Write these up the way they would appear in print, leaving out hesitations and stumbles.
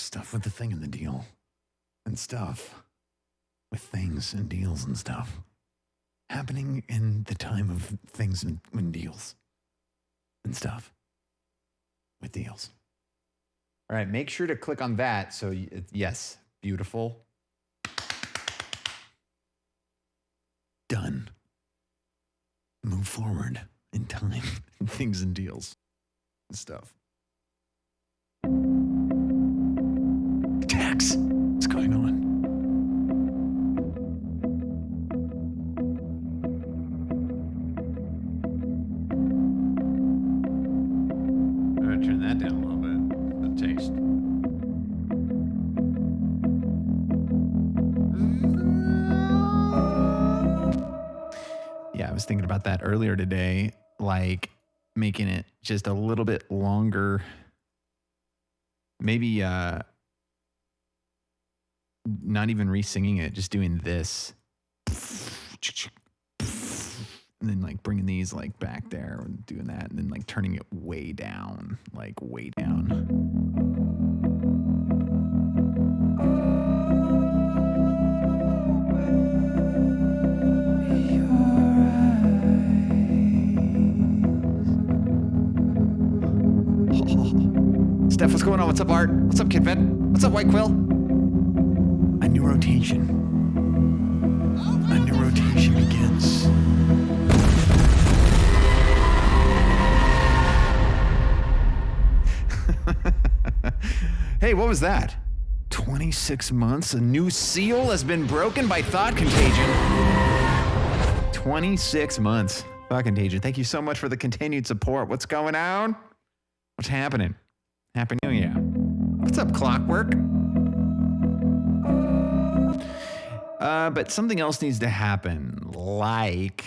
stuff with the thing and the deal and stuff with things and deals and stuff happening in the time of things and deals and stuff with deals. All right, make sure to click on that. So yes, beautiful. Done. Move forward in time and things and deals and stuff. Tax. What's going on? I'm gonna turn that down a little bit. The taste. Yeah, I was thinking about that earlier today, like making it just a little bit longer. Maybe not even re-singing it, just doing this. And then like bringing these like back there and doing that, and then like turning it way down, like way down. Steph, what's going on? What's up, Art? What's up, Kid Vet? What's up, White Quill? A new rotation. A new rotation begins. Hey, what was that? 26 months? A new seal has been broken by Thought Contagion. 26 months. Thought Contagion. Thank you so much for the continued support. What's going on? What's happening? Happy New Year. What's up, Clockwork? But something else needs to happen. Like,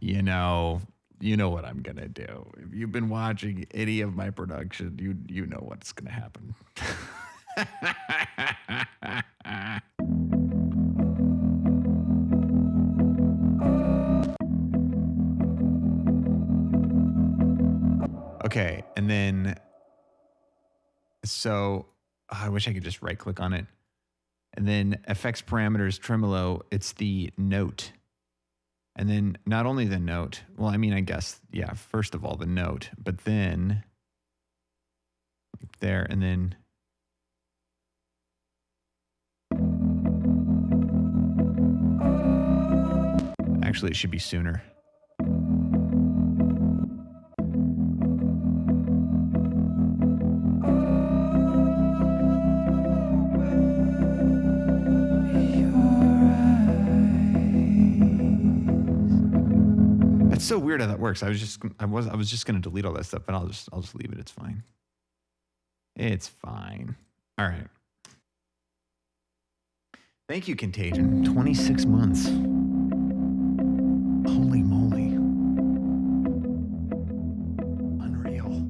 you know what I'm gonna do. If you've been watching any of my production, you know what's gonna happen. Okay, and then, so I wish I could just right click on it. And then effects parameters, tremolo, it's the note. And then not only the note, well, I mean, I guess, yeah, first of all, the note, but then there, and then actually it should be sooner. It's so weird how that works. I was just going to delete all that stuff, but I'll just leave it. It's fine. It's fine. All right. Thank you, Contagion. 26 months. Holy moly. Unreal.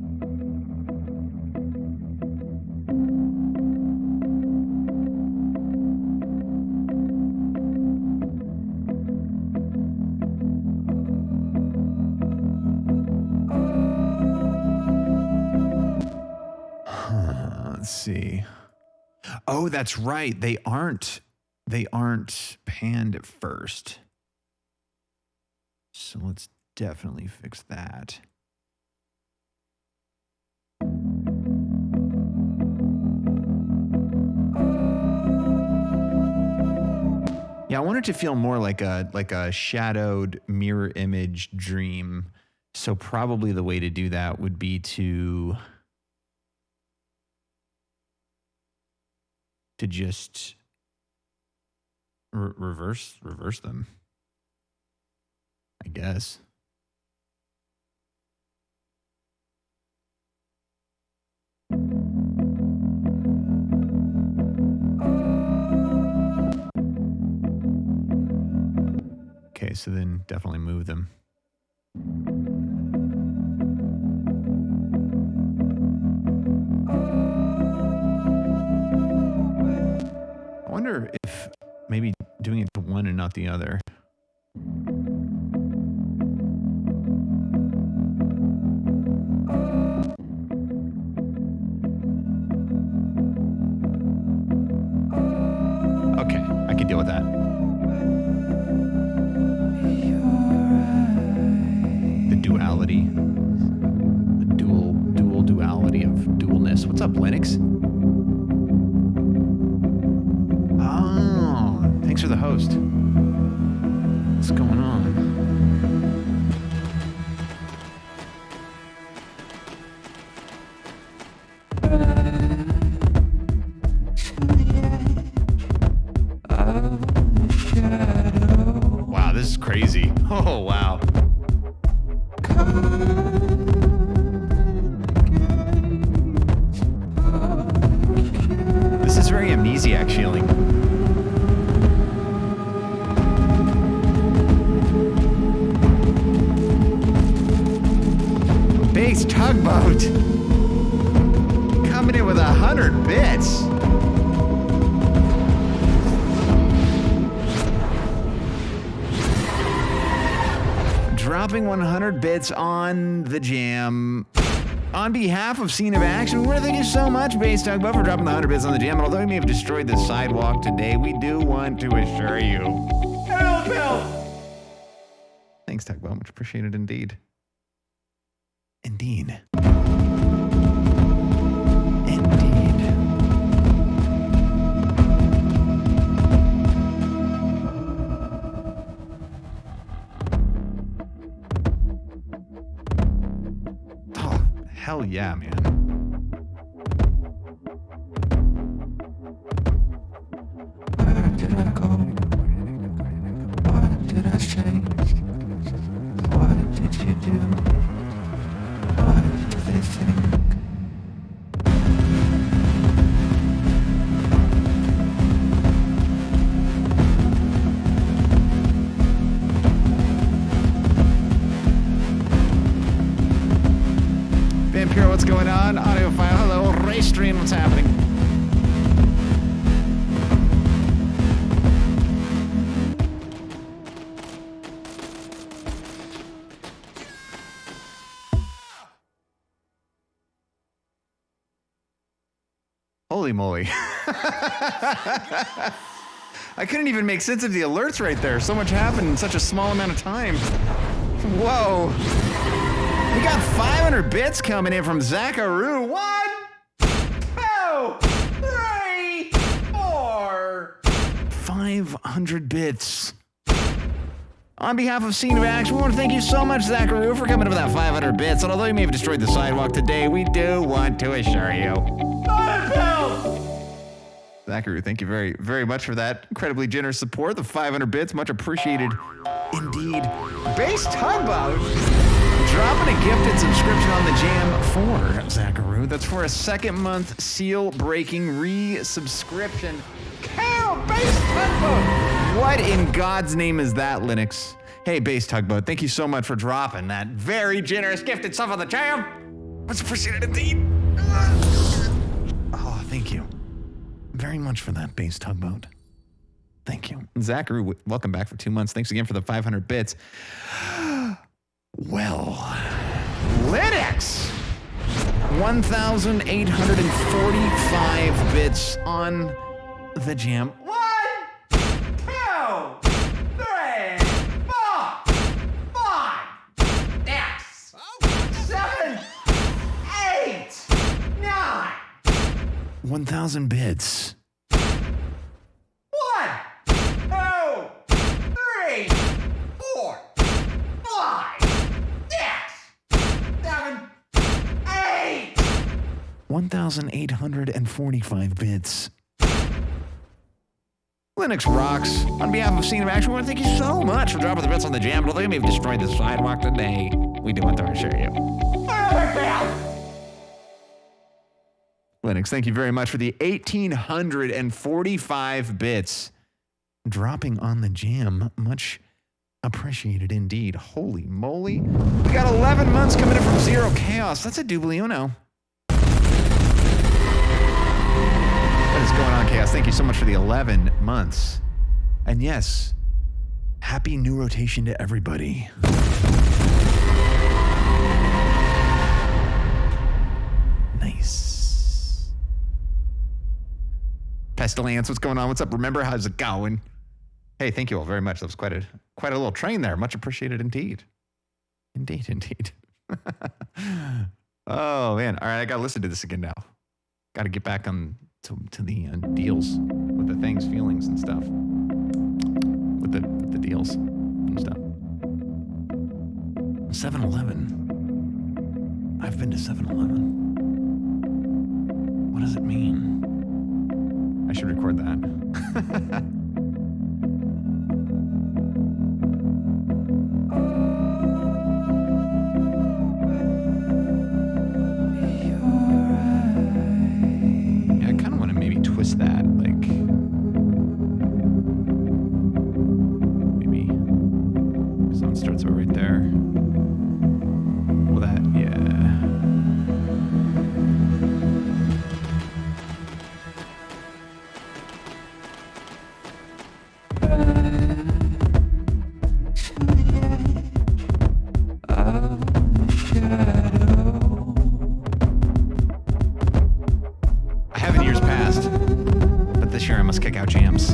Let's see. Oh, that's right. They aren't panned at first. So let's definitely fix that. Yeah, I want it to feel more like a shadowed mirror image dream. So probably the way to do that would be to just reverse them, I guess. Okay, so then definitely move them. I wonder if maybe doing it to one and not the other. can deal with that. The duality. The dual duality of dualness. What's up, Linux? Oh, thanks for the host. What's going on? Wow, this is crazy. Oh, wow. This is very amnesiac feeling. Bass tugboat. Coming in with 100 bits. Dropping 100 bits on the jam. On behalf of Scene of Action, we want to thank you so much, Bass Tugboat, for dropping the 100 bits on the jam. And although we may have destroyed the sidewalk today, we do want to assure you. Help! Thanks, Tugboat. Much appreciated indeed. Indeed. Hell yeah, man. Where did I go? What did I say? What did you do? What did they think? Vampiro, what's going on? Audiophile, hello. Ray Stream, what's happening? Holy moly. I couldn't even make sense of the alerts right there. So much happened in such a small amount of time. Whoa. We got 500 bits coming in from Zacharoo. 1, 2, 3, 4. 500 bits. On behalf of Scene of Action, we want to thank you so much, Zacharoo, for coming up with that 500 bits. And although you may have destroyed the sidewalk today, we do want to assure you. Zacharoo, thank you very, very much for that incredibly generous support. The 500 bits, much appreciated indeed. Bass Tugboat dropping a gifted subscription on the jam for Zacharoo. That's for a second month seal-breaking re-subscription. Count, Bass Tugboat! What in God's name is that, Linux? Hey, Bass Tugboat, thank you so much for dropping that very generous gifted stuff on the jam. Much appreciated indeed. Oh, thank you very much for that, Bass Tugboat. Thank you. Zacharoo, welcome back for 2 months. Thanks again for the 500 bits. Well, Linux, 1,845 bits on the jam. 1, 2, 3, 4, 5, 6, 7, 8, 9. 1,000 bits. 1, 2, 3, 4, 5. 1,845 bits. Linux rocks. On behalf of Scene of Action, we want to thank you so much for dropping the bits on the jam. Although you may have destroyed the sidewalk today, we do want to assure you. Linux, thank you very much for the 1,845 bits dropping on the jam. Much appreciated indeed. Holy moly. We got 11 months coming in from Zero Chaos. That's a Dublino. What is going on, Chaos? Thank you so much for the 11 months. And yes, happy new rotation to everybody. Nice. Pestilence, what's going on? What's up? Remember, how's it going? Hey, thank you all very much. That was quite a little train there. Much appreciated indeed. Indeed. Oh man! All right, I gotta listen to this again now. Got to get back on to the deals with the things, feelings, and stuff. With the deals and stuff. 7-Eleven. I've been to 7-Eleven. What does it mean? I should record that. Yeah, I kind of want to maybe twist that, like maybe sound starts over right there. Well, that, yeah. I have in years past, but this year I must kick out jams.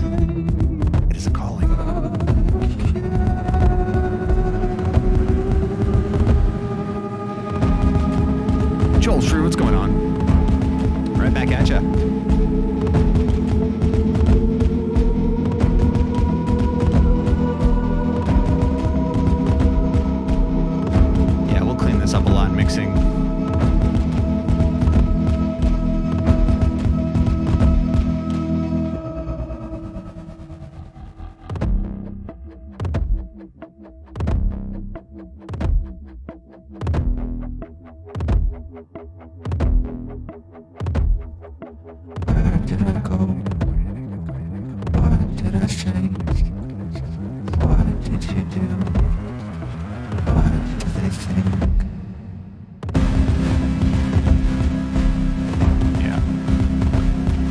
It is a calling. Joel Shrew, what's going on? Right back at ya. Yeah, we'll clean this up a lot mixing.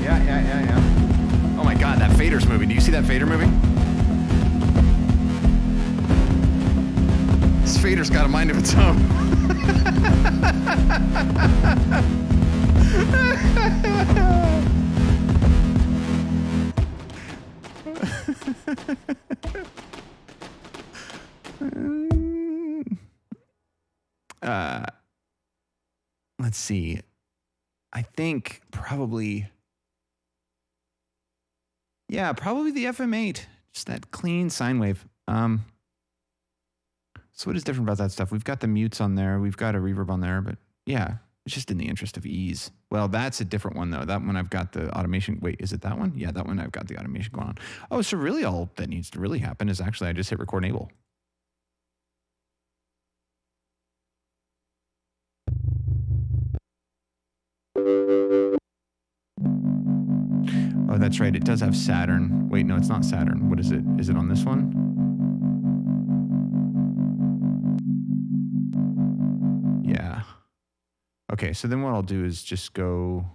Yeah. Oh my God, that Faders movie. Do you see that Fader movie? This Fader's got a mind of its own. Let's see. I think probably the FM8. Just that clean sine wave. So what is different about that stuff? We've got the mutes on there. We've got a reverb on there, but yeah, it's just in the interest of ease. Well, that's a different one though. That one I've got the automation. Wait, is it that one? Yeah, that one I've got the automation going on. Oh, so really all that needs to really happen is actually I just hit record enable. Oh, that's right. It does have Saturn. Wait, no, it's not Saturn. What is it? Is it on this one? Yeah. Okay, so then what I'll do is just go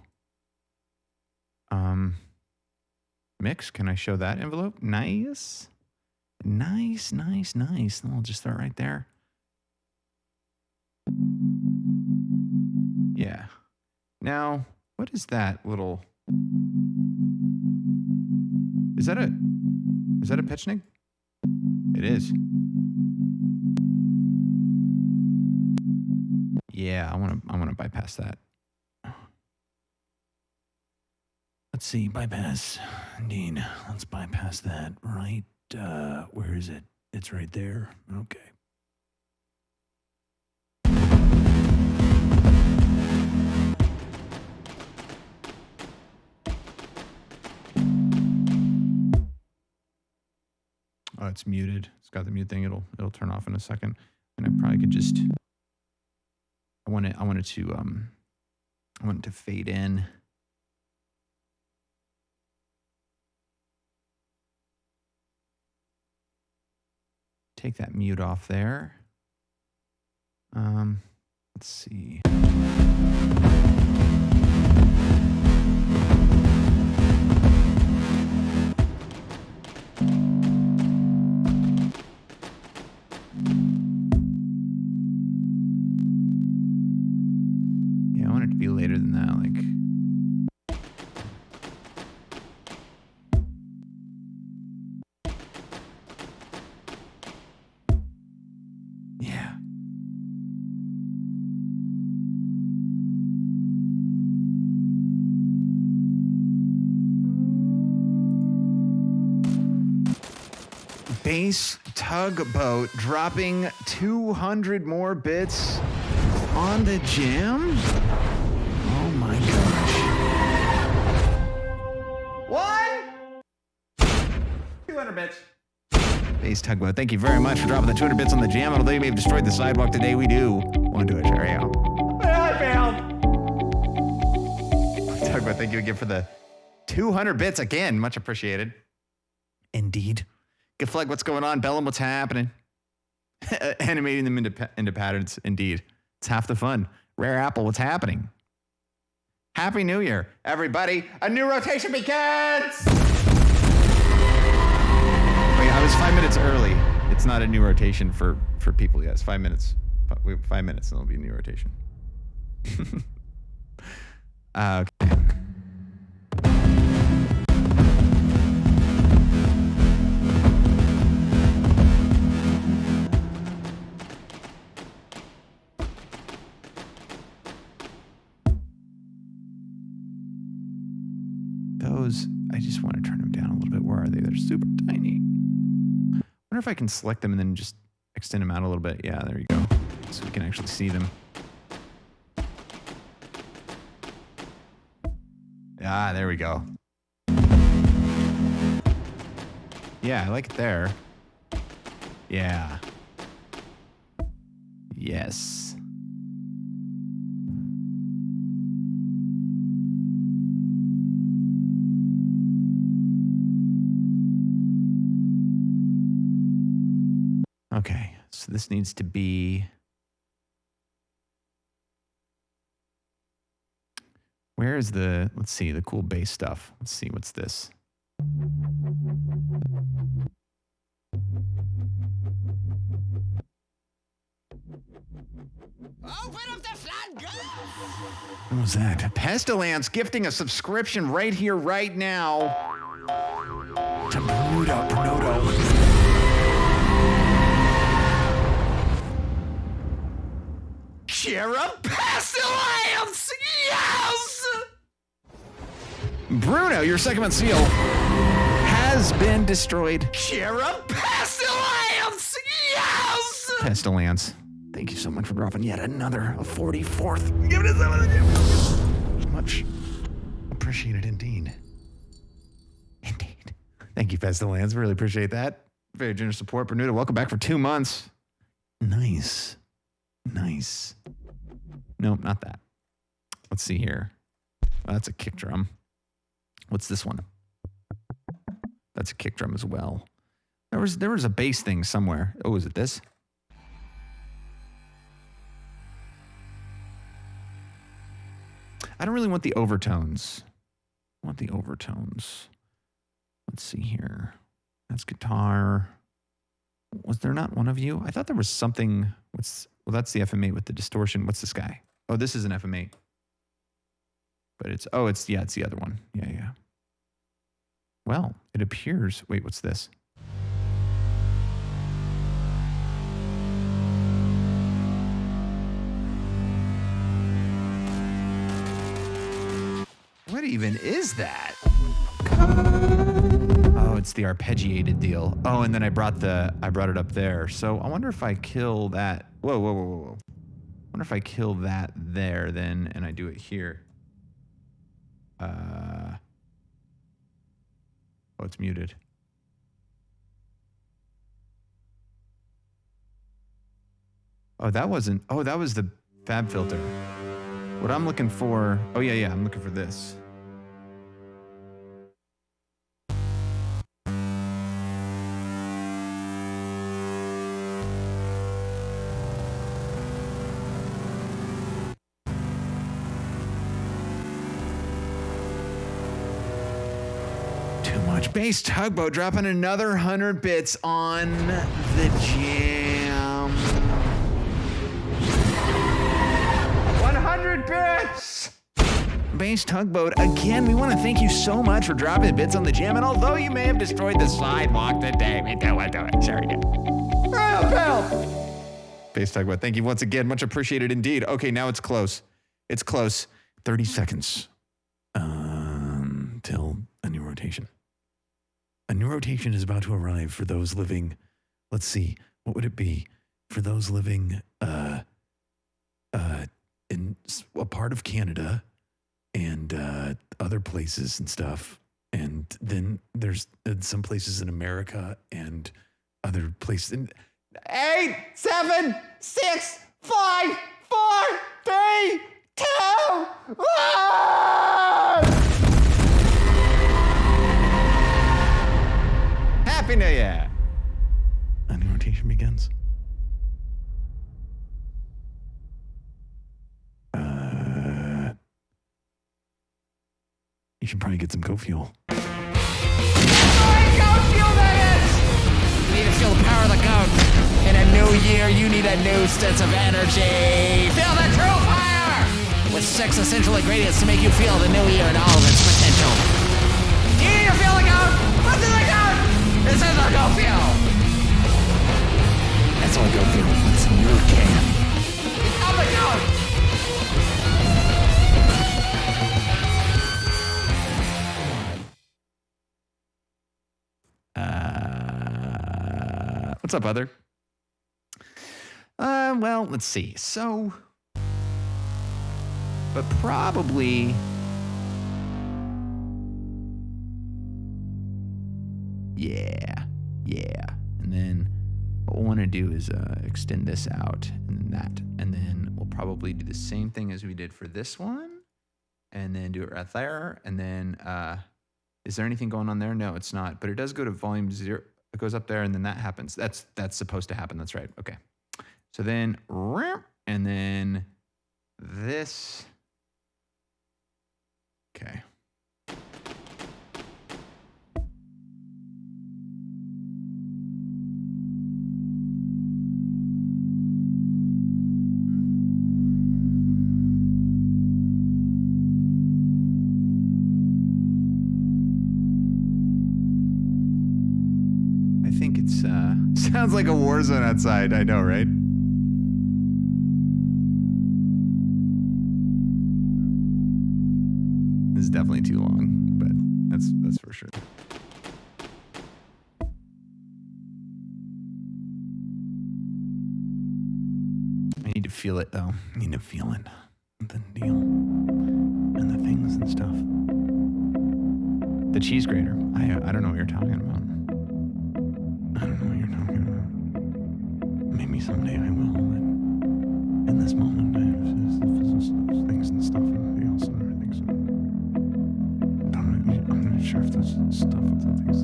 mix. Can I show that envelope? Nice. Nice. And I'll just start right there. Yeah. Now, what is that little... Is that a pitch nig? It is. Yeah, I want to bypass that. Let's see, bypass. Indeed, let's bypass that. Right, where is it? It's right there. Okay. Oh, it's muted. It's got the mute thing. It'll turn off in a second. And I probably could just. I want it to fade in. Take that mute off there. Let's see. Be later than that, like Bass Tugboat dropping 200 more bits on the jam? Oh my gosh. What? 200 bits. Bass Tugboat, thank you very much for dropping the 200 bits on the jam. Although you may have destroyed the sidewalk today, we do want to do it. Cheerio. I failed. Tugboat, thank you again for the 200 bits again. Much appreciated. Indeed. Good flag, what's going on? Bellum, what's happening? Animating them into patterns. Indeed. It's half the fun. Rare Apple, what's happening? Happy New Year, everybody. A new rotation begins! Wait, I was 5 minutes early. It's not a new rotation for people yet. It's 5 minutes. 5 minutes and it'll be a new rotation. Okay. Those, I just want to turn them down a little bit. Where are they? They're super tiny. I wonder if I can select them and then just extend them out a little bit. Yeah, there you go. So we can actually see them. Ah, there we go. Yeah, I like it there. Yeah. Yes. Okay, so this needs to be... Where is the, let's see, the cool bass stuff. Let's see, what's this? Open up the floodgates! What was that? Pestilence gifting a subscription right here, right now. To Bruno. Cherub Pestilence! Yes! Bruno, your second month seal has been destroyed. Cherub Pestilence! Yes! Pestilence. Thank you so much for dropping yet another, a 44th. Give it a 7. Much appreciated indeed. Indeed. Thank you, Pestilence. Really appreciate that. Very generous support. Bermuda, welcome back for 2 months. Nice. Nice. Nope, not that. Let's see here. Oh, that's a kick drum. What's this one? That's a kick drum as well. There was a bass thing somewhere. Oh, is it this? I don't really want the overtones. I want the overtones. Let's see here. That's guitar. Was there not one of you? I thought there was something. Well, that's the FM8 with the distortion. What's this guy? Oh, this is an FM8. But it's the other one. Yeah. Well, it appears, wait, what's this? What even is that? Oh, it's the arpeggiated deal. Oh, and then I brought it up there. So I wonder if I kill that. Whoa. I wonder if I kill that there then, and I do it here. Oh, it's muted. That was the fab filter. What I'm looking for, I'm looking for this. Bass Tugboat dropping another 100 bits on the jam. 100 bits! Bass Tugboat, again, we want to thank you so much for dropping the bits on the jam. And although you may have destroyed the sidewalk today, we do it. Sorry, dude. Bass Tugboat, thank you once again. Much appreciated indeed. Okay, now it's close. It's close. 30 seconds. Till a new rotation. A new rotation is about to arrive for those living. Let's see, what would it be for those living in a part of Canada and other places and stuff. And then there's some places in America and other places. 8, 7, 6, 5, 4, 3, 2, 1. Happy New Year. A new rotation begins. You should probably get some goat fuel. Goat fuel, that is! You need to feel the power of the goat. In a new year, you need a new sense of energy. Feel the true fire! With 6 essential ingredients to make you feel the new year and all of its potential. Do you need to feel the goat? What's in the goat? This is the goat fuel. That's all goat fuel. What's in your can? I'm the goat. What's up, other? Well, let's see. So, but probably, yeah. And then what we'll want to do is extend this out and then that. And then we'll probably do the same thing as we did for this one. And then do it right there. And then, is there anything going on there? No, it's not. But it does go to volume 0. It goes up there and then that happens. That's supposed to happen. That's right. Okay. So then, and then this. Okay. I think it's sounds like a war zone outside. I know, right? This is definitely too long, but that's for sure. I need to feel it though. I need to feel it. The deal. And the things and stuff. The cheese grater. I don't know what you're talking about. I don't know what you're talking about. Maybe someday I will, but in this moment, I have things and stuff and deals and everything. So I'm not sure if there's stuff with the things.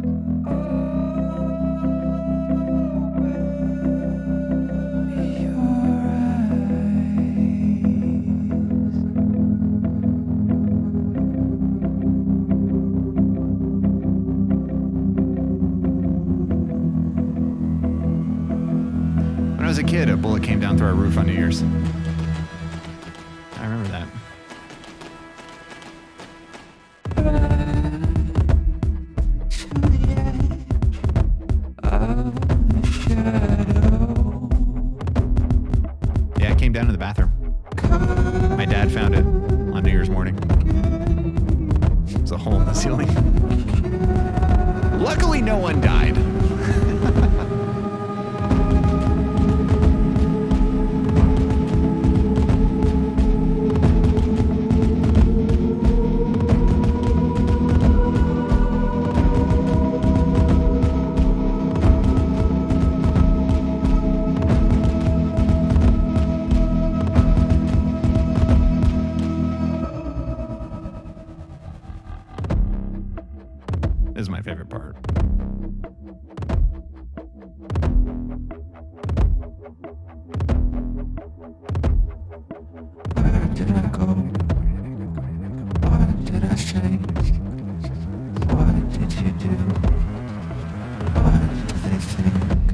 When I was a kid, a bullet came down through our roof on New Year's. I remember that. Yeah, it came down to the bathroom. My dad found it on New Year's morning. There's a hole in the ceiling. Luckily, no one died. This is my favorite part. Where did I go? What did I say? What did you do? What did they think?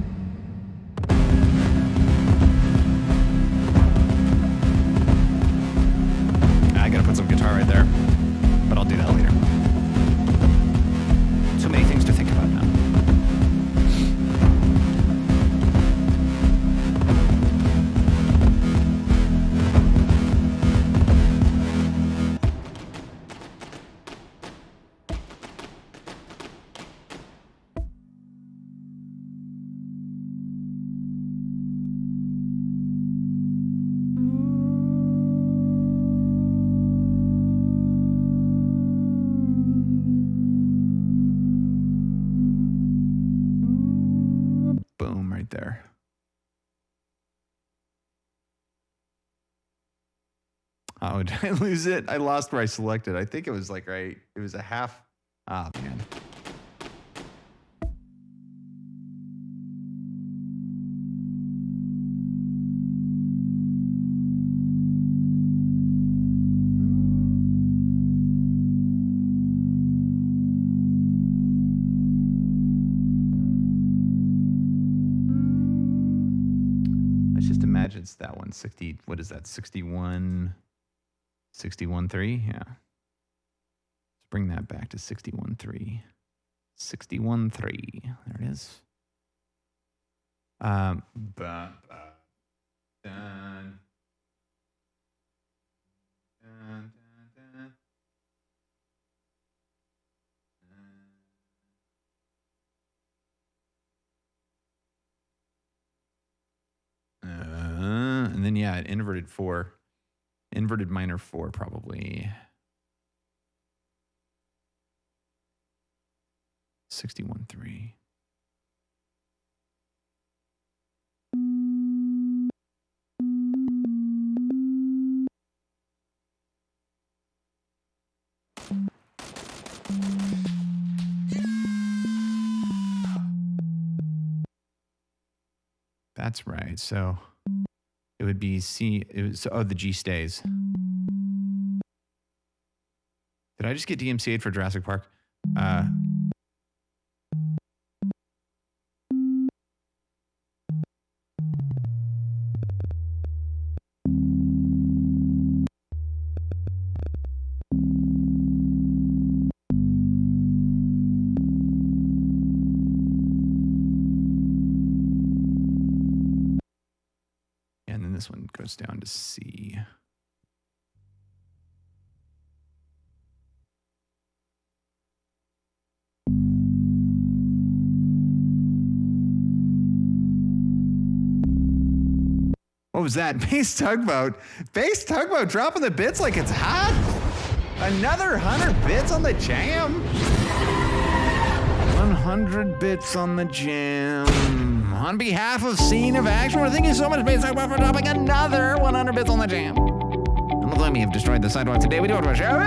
I gotta put some guitar right there, but I'll do that later. So many things to think about. right there. Oh, did I lose it? I lost where I selected. I think it was like right. It was a half. Ah, man. Let's just imagine it's that one. 60. What is that? 61. 61.3. Yeah. Let's bring that back to 61.3. 61.3. There it is. Dun. Dun, dun, dun. And then, yeah, an inverted 4. Inverted minor 4, probably. 61.3. That's right. So it would be C. It was, oh, the G stays. Did I just get DMCA'd for Jurassic Park? And then this one goes down to C. What was that? Bass tugboat. Bass tugboat dropping the bits like it's hot. Another 100 bits on the jam. 100 bits on the jam. On behalf of Scene of Action, we're thank you so much, Bass Tugboat, for dropping another 100 bits on the jam. And although we have destroyed the sidewalk today, we do want to share.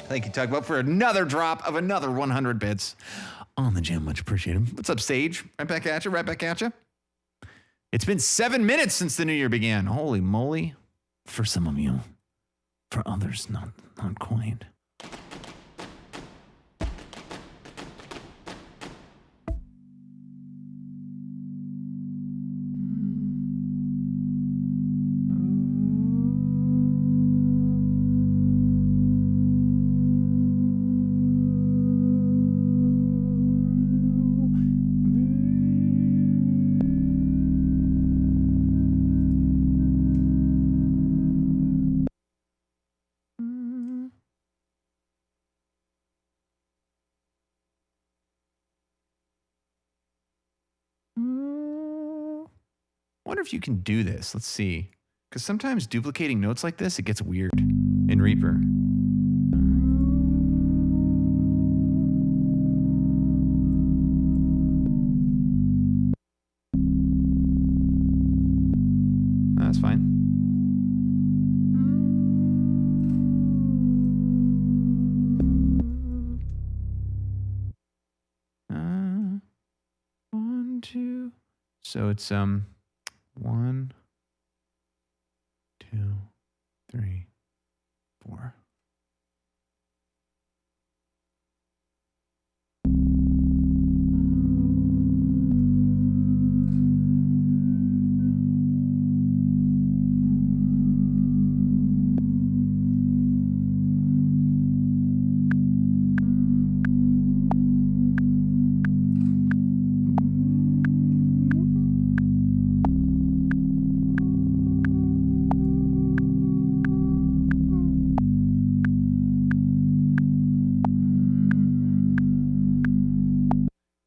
Thank you, Tugboat, for another drop of another 100 bits on the jam. Much appreciated. What's up, Sage? Right back at you. Right back at you. It's been 7 minutes since the new year began. Holy moly. For some of you. For others, not quite. I wonder if you can do this. Let's see. Because sometimes duplicating notes like this, it gets weird in Reaper. That's fine. One, two. So it's 1, 2, 3, 4.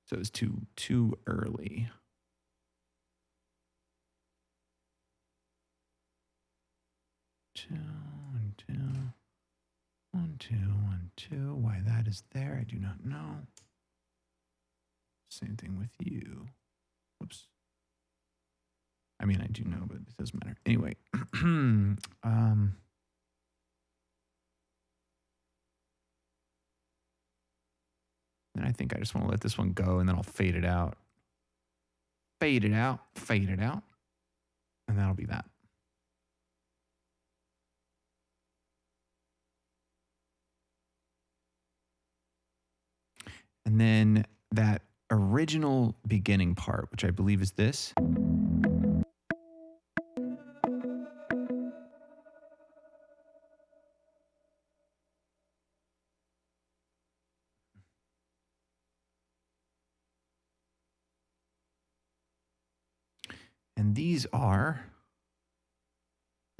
So it was too early. One, two. Why that is there, I do not know. Same thing with you. Whoops. I mean, I do know, but it doesn't matter. Anyway. And I think I just want to let this one go, and then I'll fade it out. Fade it out, fade it out. And that'll be that. And then that original beginning part, which I believe is this. And these are,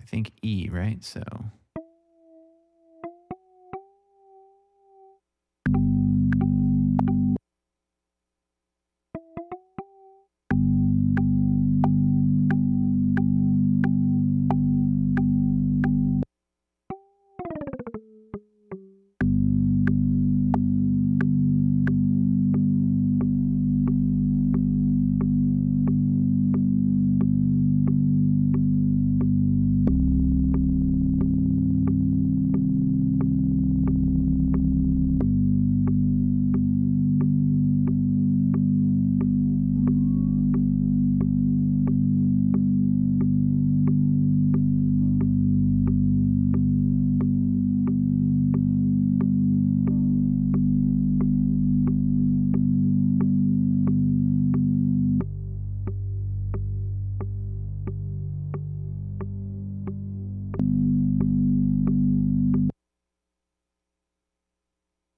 I think, E, right? So.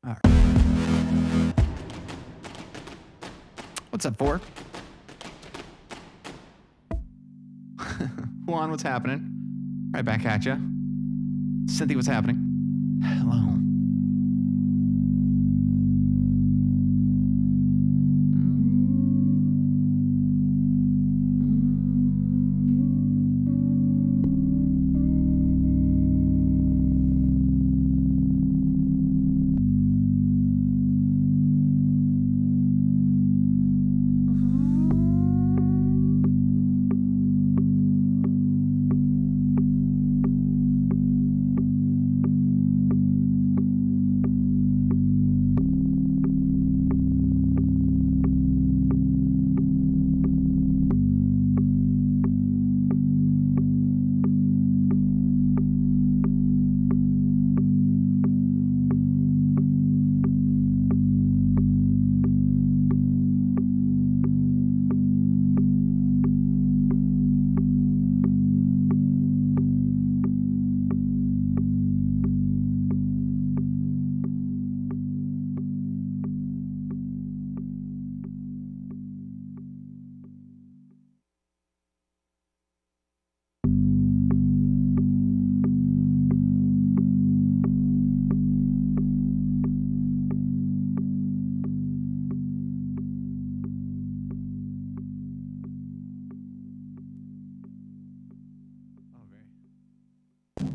All right. What's up, four? Juan, what's happening? Right back at ya. Cynthia, what's happening? Hello.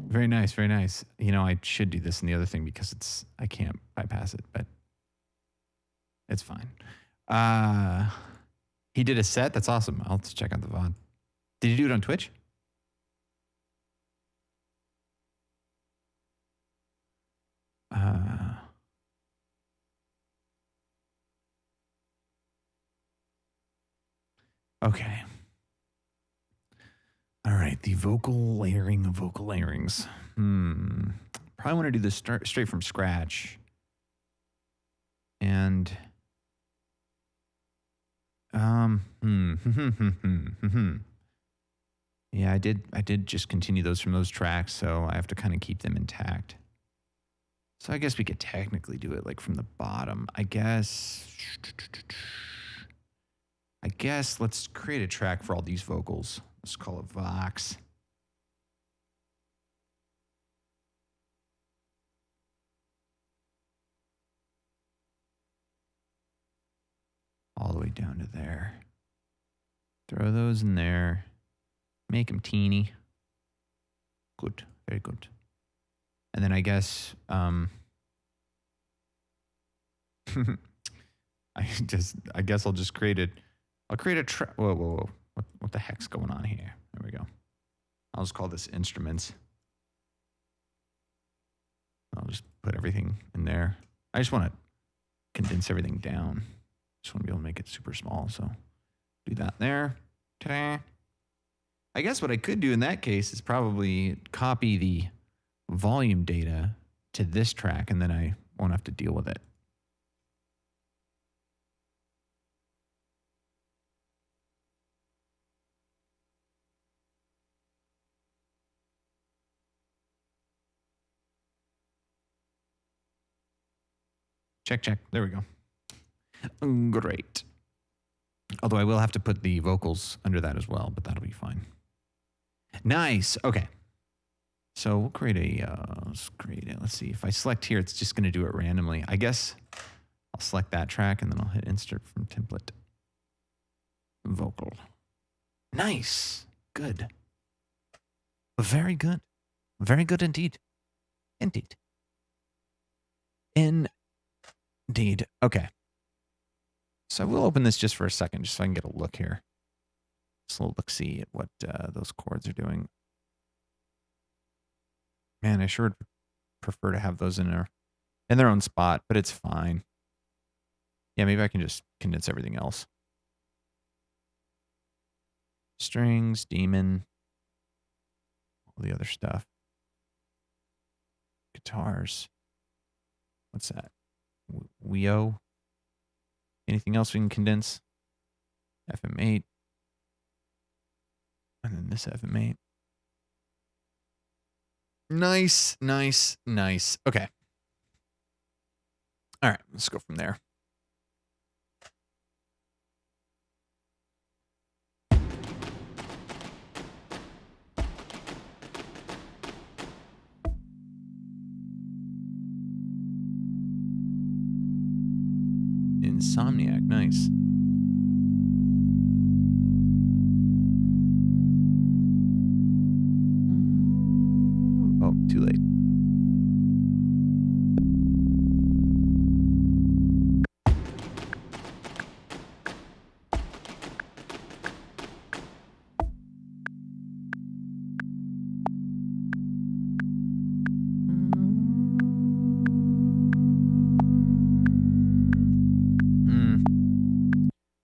Very nice, very nice. You know, I should do this in the other thing because I can't bypass it, but it's fine. He did a set. That's awesome. I'll have to check out the VOD. Did you do it on Twitch? Okay. All right, the vocal layering of vocal layerings. Probably want to do this straight from scratch. And yeah, I did just continue those from those tracks, so I have to kind of keep them intact. So I guess we could technically do it like from the bottom. I guess let's create a track for all these vocals. Let's call it Vox. All the way down to there. Throw those in there. Make them teeny. Good, very good. And then I guess I guess I'll just create I'll create a track. Whoa, whoa, whoa. What the heck's going on here? There we go. I'll just call this instruments. I'll just put everything in there. I just want to condense everything down. Just want to be able to make it super small. So do that there. Ta-da. I guess what I could do in that case is probably copy the volume data to this track, and then I won't have to deal with it. Check, check. There we go. Great. Although I will have to put the vocals under that as well, but that'll be fine. Nice. Okay. So we'll create let's see. If I select here, it's just going to do it randomly. I guess I'll select that track and then I'll hit insert from template. Vocal. Nice. Good. Very good. Very good indeed. Indeed. Indeed. Okay. So we'll open this just for a second, just so I can get a look here. Just a little look-see at what those chords are doing. Man, I sure would prefer to have those in their own spot, but it's fine. Yeah, maybe I can just condense everything else. Strings, demon, all the other stuff. Guitars. What's that? Weo. Anything else we can condense? FM8. And then this FM8. Nice, nice, nice. Okay. All right, let's go from there. Insomniac, nice. Oh, too late.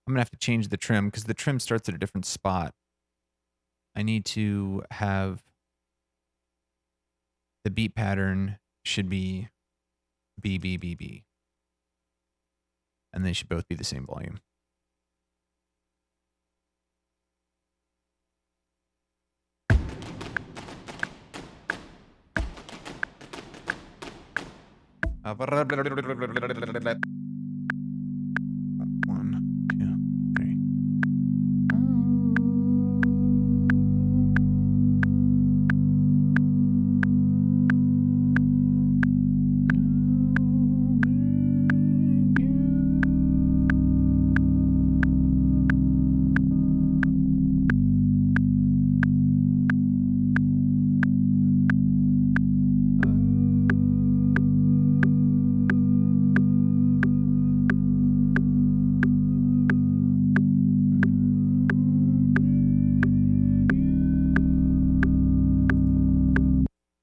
I'm gonna have to change the trim because the trim starts at a different spot. I need to have the beat pattern should be B, B, B, B. And they should both be the same volume.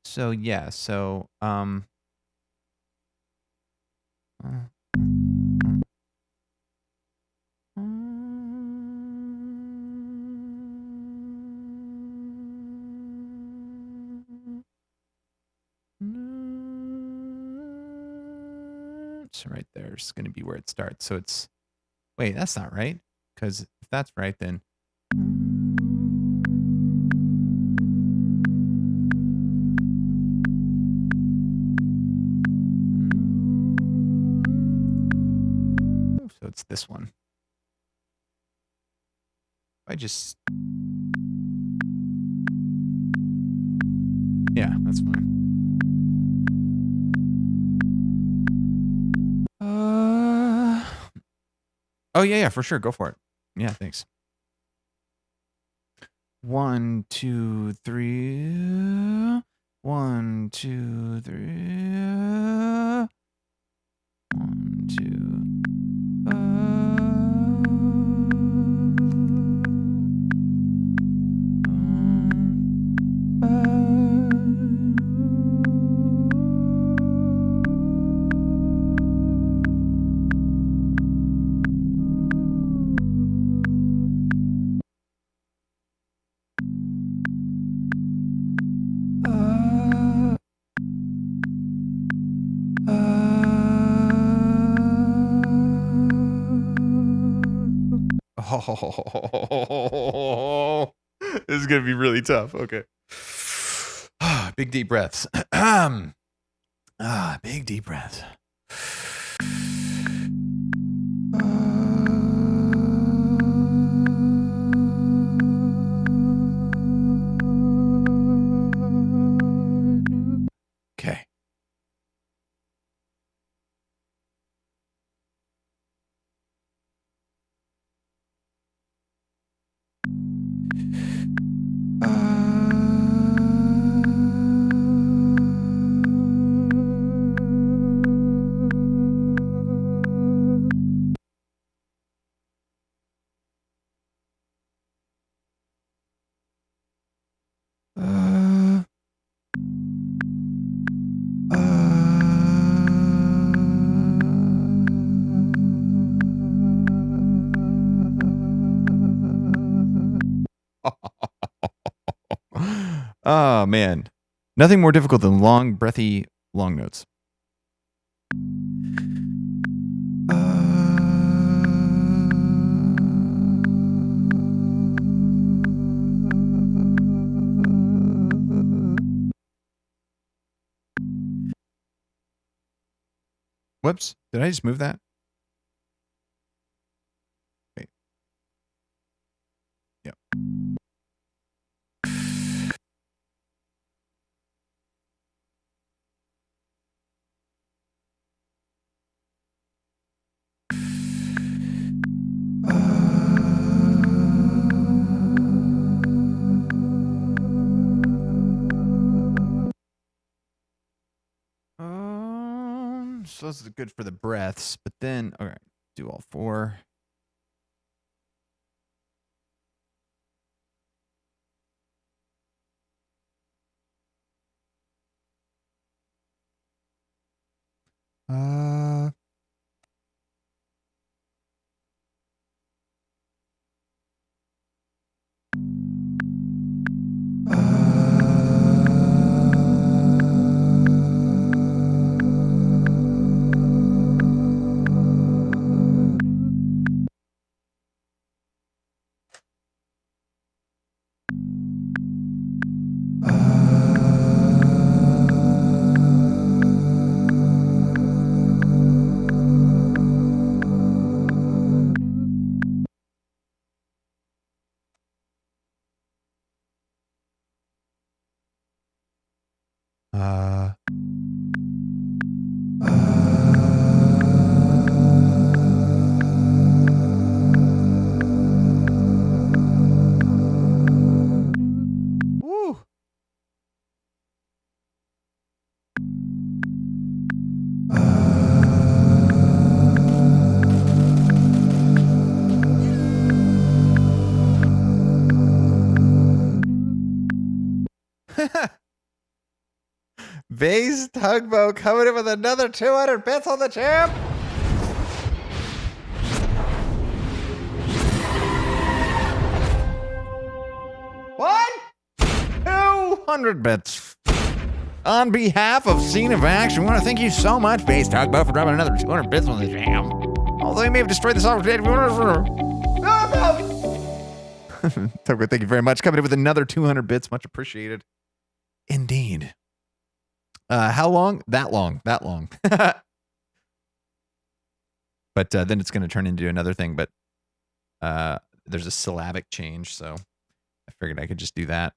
So yeah, so so right there is going to be where it starts. So it's, wait, that's not right. Because if that's right, then so it's this one. I just, yeah, that's fine. Oh yeah, for sure. Go for it. Yeah, thanks. 1, 2, 3. 1, 2, 3. 1, 2. Oh, this is going to be really tough. Okay. Big deep breaths. Big deep breaths. Okay. Oh, man. Nothing more difficult than long, breathy, long notes. Whoops. Did I just move that? Wait. Yep. So this is good for the breaths, but then, all right, do all four. Woo. Bass Tugboat coming in with another 200 bits on the champ. What? 200 bits. On behalf of Scene of Action, we want to thank you so much, Bass Tugboat, for dropping another 200 bits on the jam. Although you may have destroyed the software, Tugboat, thank you very much. Coming in with another 200 bits. Much appreciated. Indeed. How long? That long. But then it's going to turn into another thing. But there's a syllabic change, so I figured I could just do that.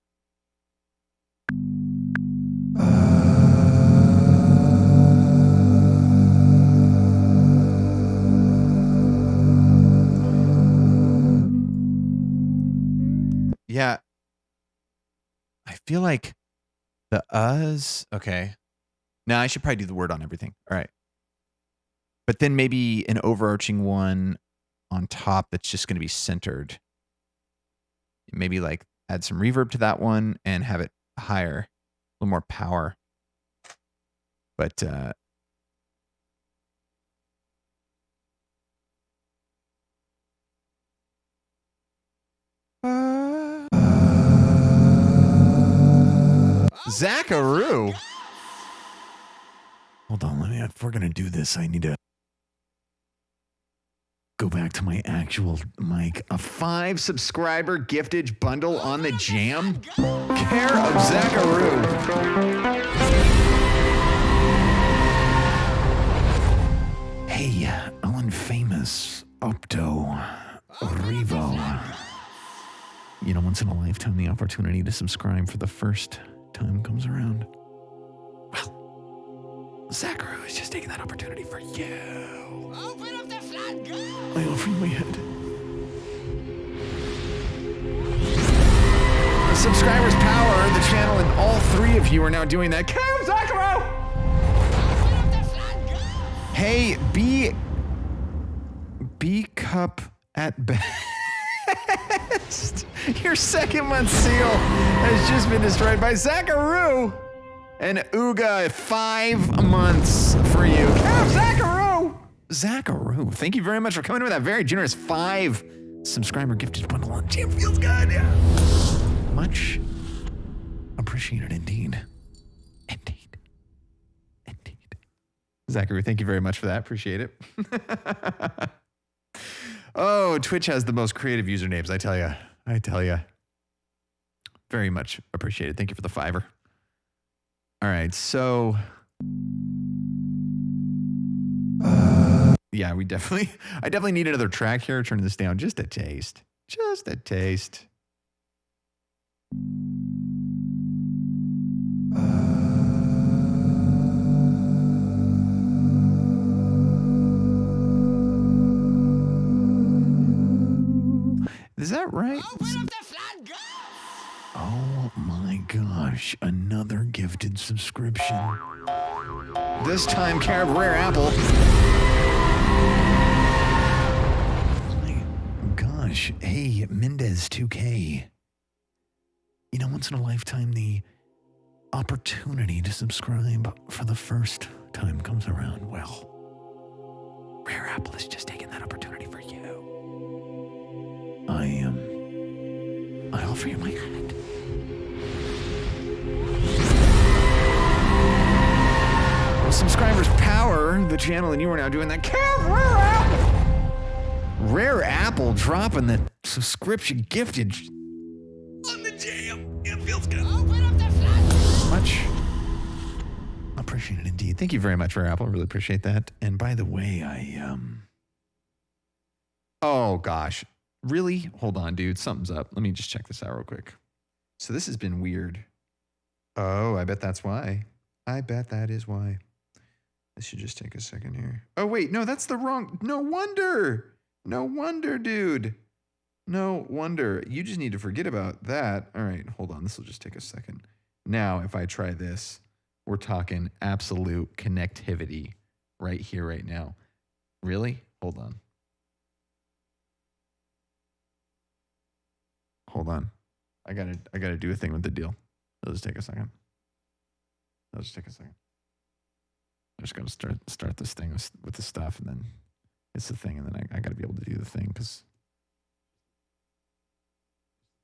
Yeah. I feel like the uhs. Okay. Now I should probably do the word on everything. All right. But then maybe an overarching one on top that's just going to be centered. Maybe like add some reverb to that one and have it higher, a little more power. But Zacharoo. Hold on, if we're gonna do this, I need to go go back to my actual mic. A 5 subscriber giftage bundle on the jam. Care of Zacharoo. Hey, Ellen Famous, Opto, Revo. You know, once in a lifetime, the opportunity to subscribe for the first time comes around. Well, Zacharoo is just taking that opportunity for you. Open up the floodgates! I offer you my head. The subscribers power the channel, and all 3 of you are now doing that. Come, Zacharoo! Open up the floodgates! Hey, B cup at best. Your 2nd month seal has just been destroyed by Zacharoo. And Ooga, 5 months for you. Come, Zacharoo! Zacharoo, thank you very much for coming with that very generous 5 subscriber gifted bundle on Jam. Feels good, yeah. Much appreciated indeed. Indeed. Zacharoo, thank you very much for that. Appreciate it. Oh, Twitch has the most creative usernames, I tell ya. Very much appreciated. Thank you for the 5. All right, so yeah, I definitely need another track here. Turn this down just a taste. Just a taste. Is that right? Open up the floodgates! Oh my gosh, another gifted subscription. This time, care of Rare Apple. My gosh, hey, Mendez 2K. You know, once in a lifetime, the opportunity to subscribe for the first time comes around. Well, Rare Apple is just taking that opportunity for you. I offer you my hand. Well, subscribers power the channel, and you are now doing that. Rare Apple! Rare Apple dropping the subscription gifted on the jam. It feels good. Open up the floodgates! Much appreciated indeed. Thank you very much, Rare Apple. Really appreciate that. And by the way, oh gosh. Really? Hold on, dude. Something's up. Let me just check this out real quick. So this has been weird. Oh, I bet that's why. I bet that is why. This should just take a second here. Oh, wait. No, that's the wrong. No wonder. No wonder, dude. No wonder. You just need to forget about that. All right. Hold on. This will just take a second. Now, if I try this, we're talking absolute connectivity right here, right now. Really? Hold on. Hold on. I gotta do a thing with the deal. It'll just take a second. I'm just gonna start this thing with the stuff, and then it's the thing, and then I gotta be able to do the thing because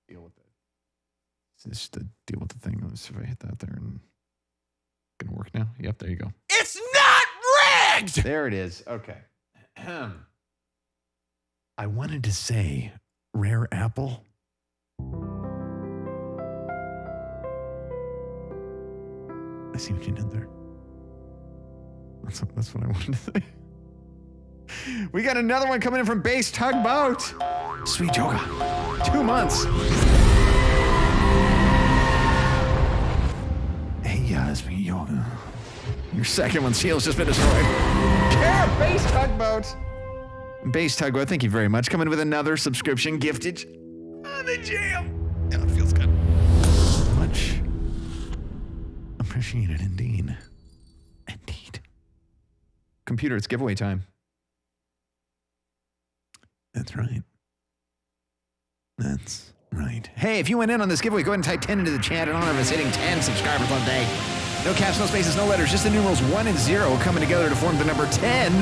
deal with it. Just to deal with the thing. Let's see if I hit that there, and it's gonna work now. Yep, there you go. It's not rigged! There it is. Okay. I wanted to say, Rare Apple. I see what you did there. That's what I wanted to say. We got another one coming in from Bass Tugboat. Sweet yoga. 2 months. Hey, sweet yoga. Your 2nd one seal's just been destroyed. Care Bass Tugboat. Bass Tugboat, thank you very much. Coming with another subscription gifted on the jam. Yeah, it feels good. Much appreciated indeed. Indeed. Computer, it's giveaway time. That's right. That's right. Hey, if you went in on this giveaway, go ahead and type 10 into the chat in honor of us hitting 10 subscribers on day. No caps, no spaces, no letters, just the numerals 1 and 0 coming together to form the number 10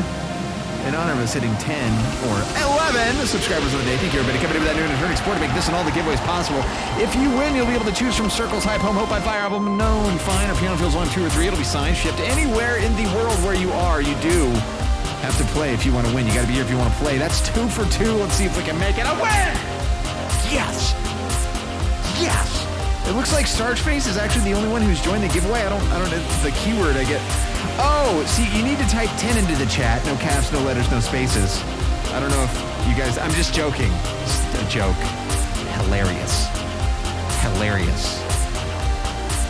in honor of us hitting 10 or 11 subscribers on the day. Thank you, everybody, coming in with that new and returning support to make this and all the giveaways possible. If you win, you'll be able to choose from Circles, Hype, Home, Hope by Fire, Album, Known, Fine, or Piano Feels 1, 2, or 3. It'll be signed, shipped anywhere in the world where you are. You do Have to play if you want to win. You got to be here if you want to play. That's 2 for 2. Let's see if we can make it a win. Yes. Yes. It looks like Starchface is actually the only one who's joined the giveaway. I don't know the keyword I get. Oh, see, you need to type 10 into the chat. No caps, no letters, no spaces. I don't know if you guys, I'm just joking. Just a joke. Hilarious. Hilarious.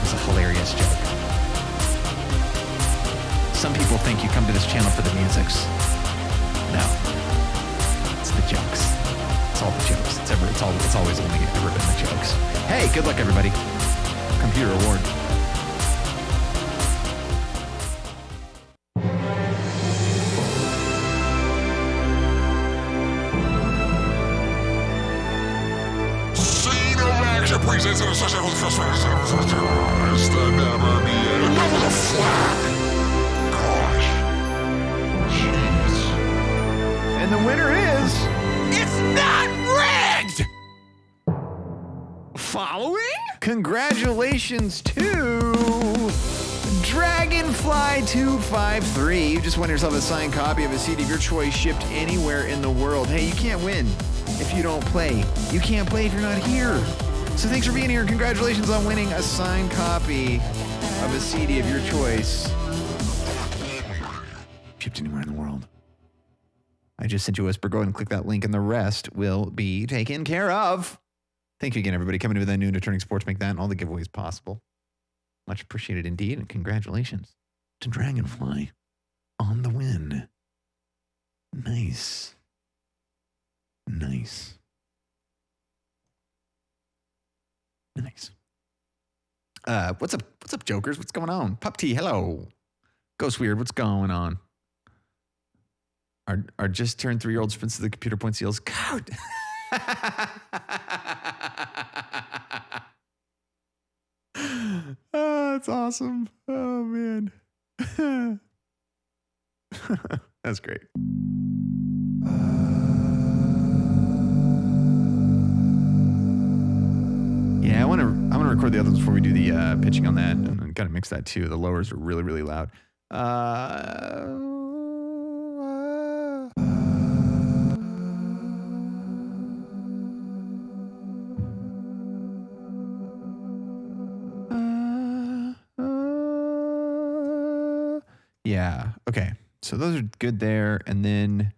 It's a hilarious joke. Some people think you come to this channel for the musics. No. It's the jokes. It's all the jokes. It's always only ever been the jokes. Hey, good luck, everybody. Computer award. Scene of Action presents an association with It's the never be end of the flag. Gosh. Jeez. And the winner is... It's not rigged! Following? Congratulations to Dragonfly253. You just won yourself a signed copy of a CD of your choice shipped anywhere in the world. Hey, you can't win if you don't play. You can't play if you're not here. So thanks for being here. Congratulations on winning a signed copy of a CD of your choice. Shipped anywhere in the world. I just sent you a whisper. Go ahead and click that link and the rest will be taken care of. Thank you again, everybody, coming to the noon to Turning Sports, make that and all the giveaways possible. Much appreciated indeed, and congratulations to Dragonfly on the win. Nice. Nice. Nice. What's up, jokers? What's going on? Pup T, hello. Ghost Weird, what's going on? Our just turned 3-year-old spins to the computer point seals. God. Oh, that's awesome. Oh, man. That's great. Yeah, I want to record the other ones before we do the pitching on that, and kind of mix that too. The lowers are really, really loud. Yeah. Okay. So those are good there, and then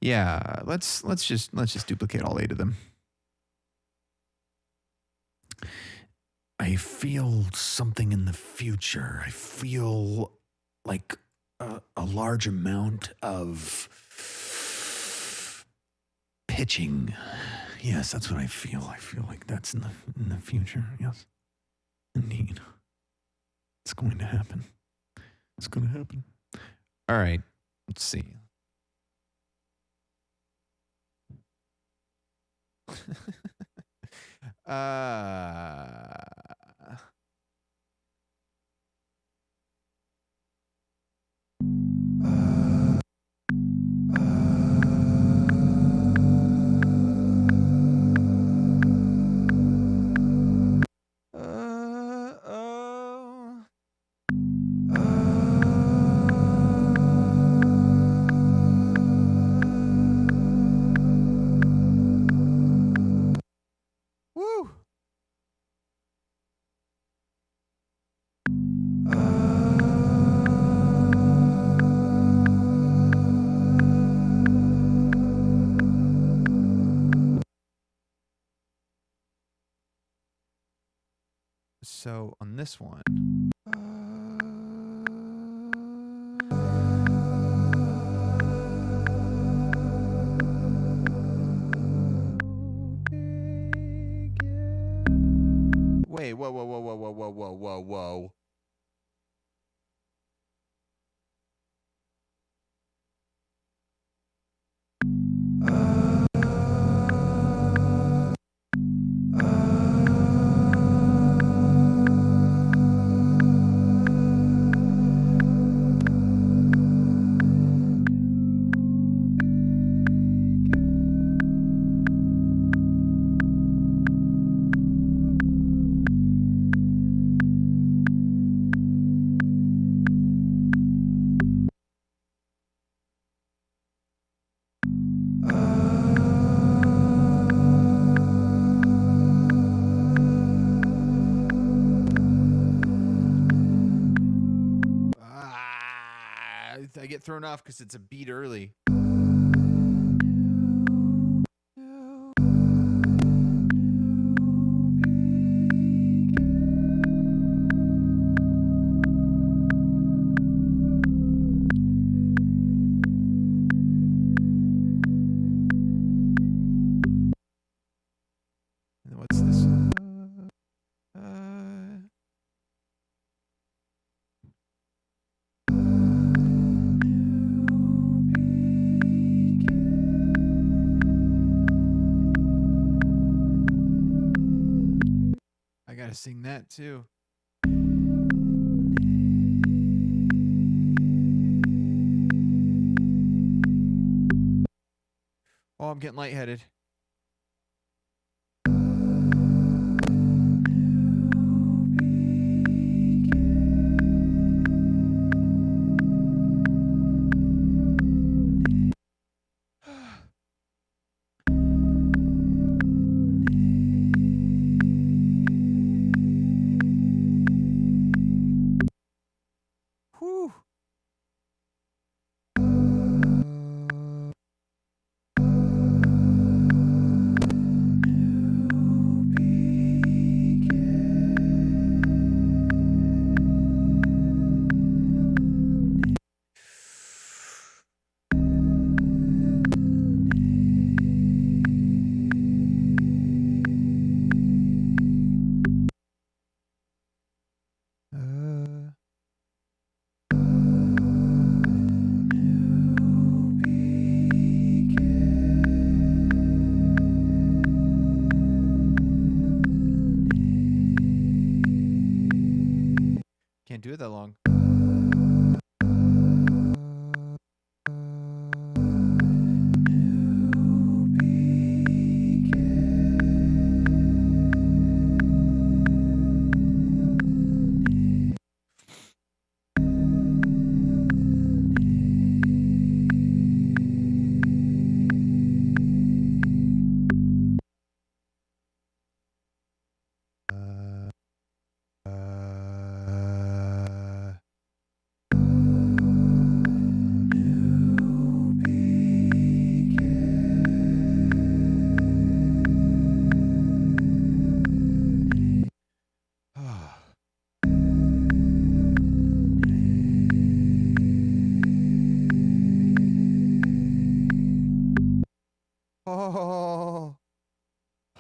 yeah, let's just duplicate all 8 of them. I feel something in the future. I feel like a large amount of pitching. Yes, that's what I feel. I feel like that's in the future. Yes, indeed. It's going to happen. It's going to happen. All right. Let's see. Woo! So on this one, wait, whoa. I get thrown off because it's a beat early. And what's this? I gotta sing that too. Oh, I'm getting lightheaded. Whew. Can't do it that long.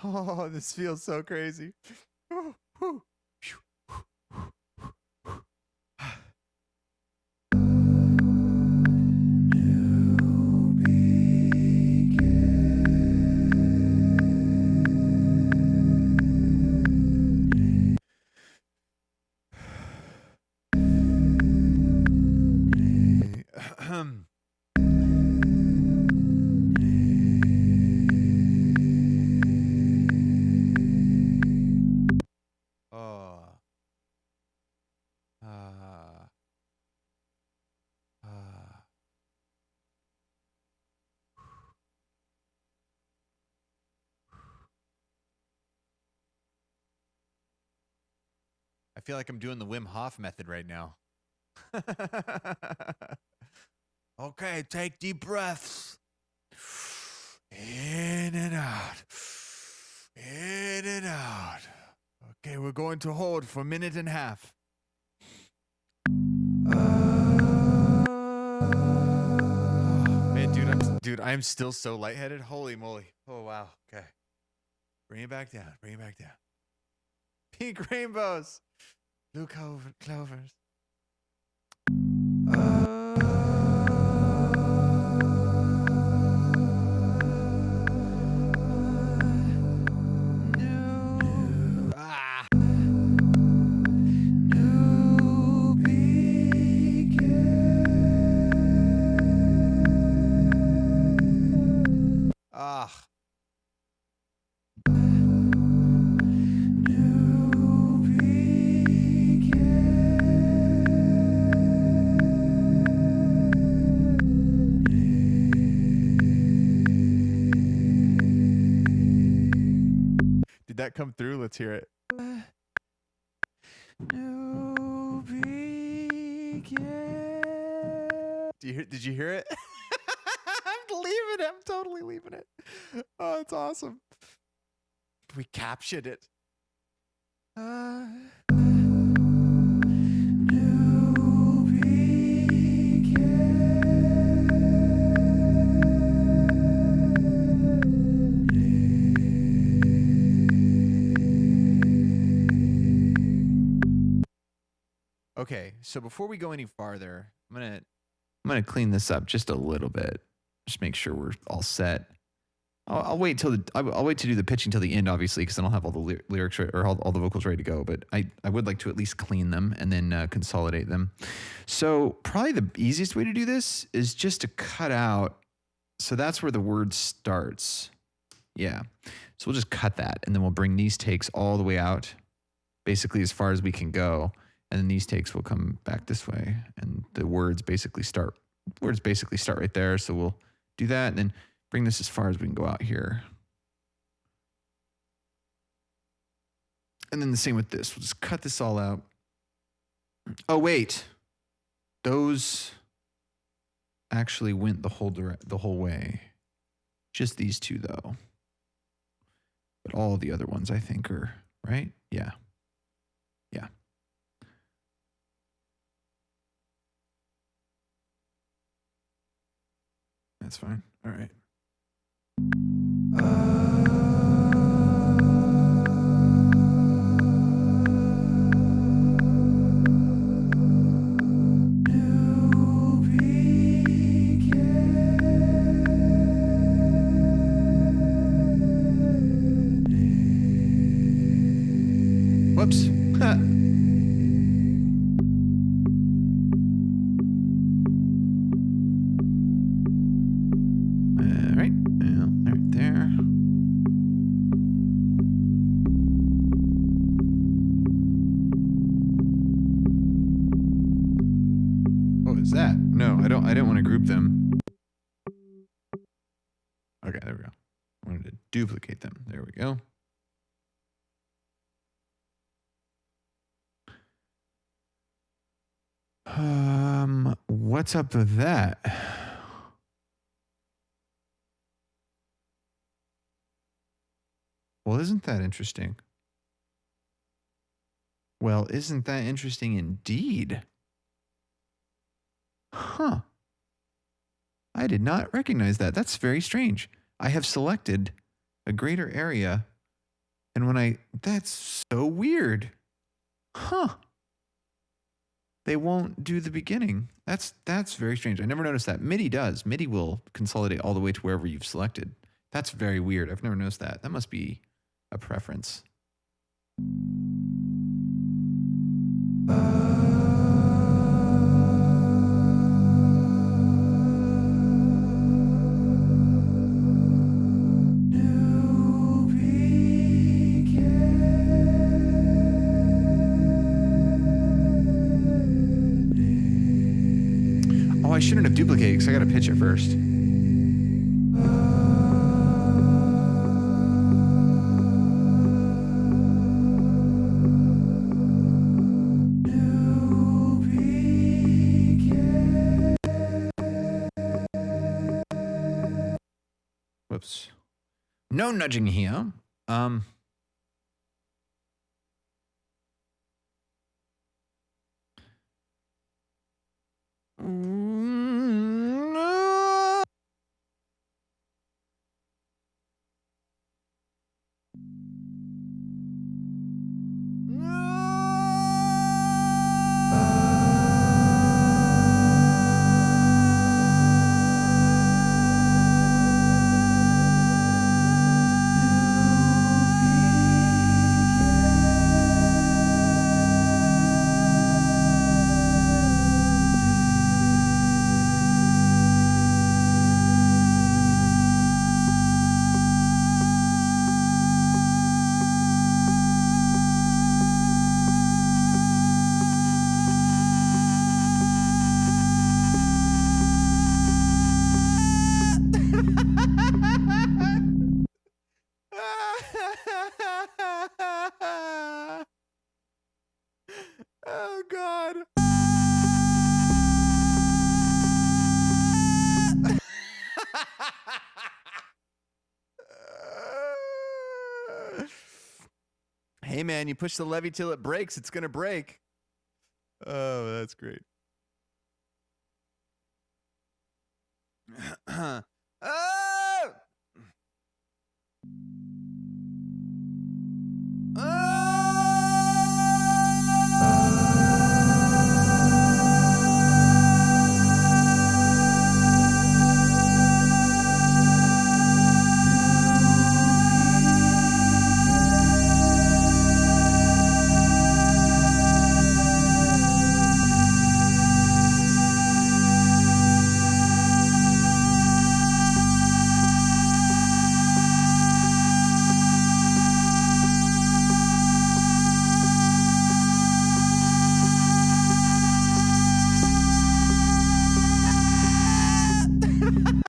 Oh, this feels so crazy. I feel like I'm doing the Wim Hof method right now. Okay, take deep breaths. In and out. In and out. Okay, we're going to hold for a minute and a half. Man, dude, I'm still so lightheaded. Holy moly. Oh, wow. Okay. Bring it back down. Bring it back down. Pink rainbows. Blue clovers. Did that come through? Let's hear it. New beginning. Did you hear it? I'm leaving it. I'm totally leaving it. Oh, it's awesome. We captured it. Okay, so before we go any farther, I'm gonna clean this up just a little bit. Just make sure we're all set. I'll wait till I'll wait to do the pitching till the end, obviously, because I don't have all the lyrics or all the vocals ready to go. But I would like to at least clean them and then consolidate them. So probably the easiest way to do this is just to cut out. So that's where the word starts. Yeah. So we'll just cut that, and then we'll bring these takes all the way out, basically as far as we can go. And then these takes will come back this way, and the words basically start right there. So we'll do that, and then bring this as far as we can go out here. And then the same with this. We'll just cut this all out. Oh, wait. Those actually went the whole way. Just these two, though. But all the other ones, I think, are, right? Yeah. Yeah. That's fine. All right. Whoops. I didn't want to group them. Okay, there we go. I wanted to duplicate them. There we go. What's up with that? Well, isn't that interesting? Well, isn't that interesting indeed? Huh. I did not recognize that. That's very strange. I have selected a greater area, and that's so weird. Huh. They won't do the beginning. That's very strange. I never noticed that. MIDI does. MIDI will consolidate all the way to wherever you've selected. That's very weird. I've never noticed that. That must be a preference. I shouldn't have duplicated because I got to pitch it first. Whoops. No nudging here. Oh, God. Hey, man, you push the levee till it breaks. It's going to break. Oh, that's great. Oh!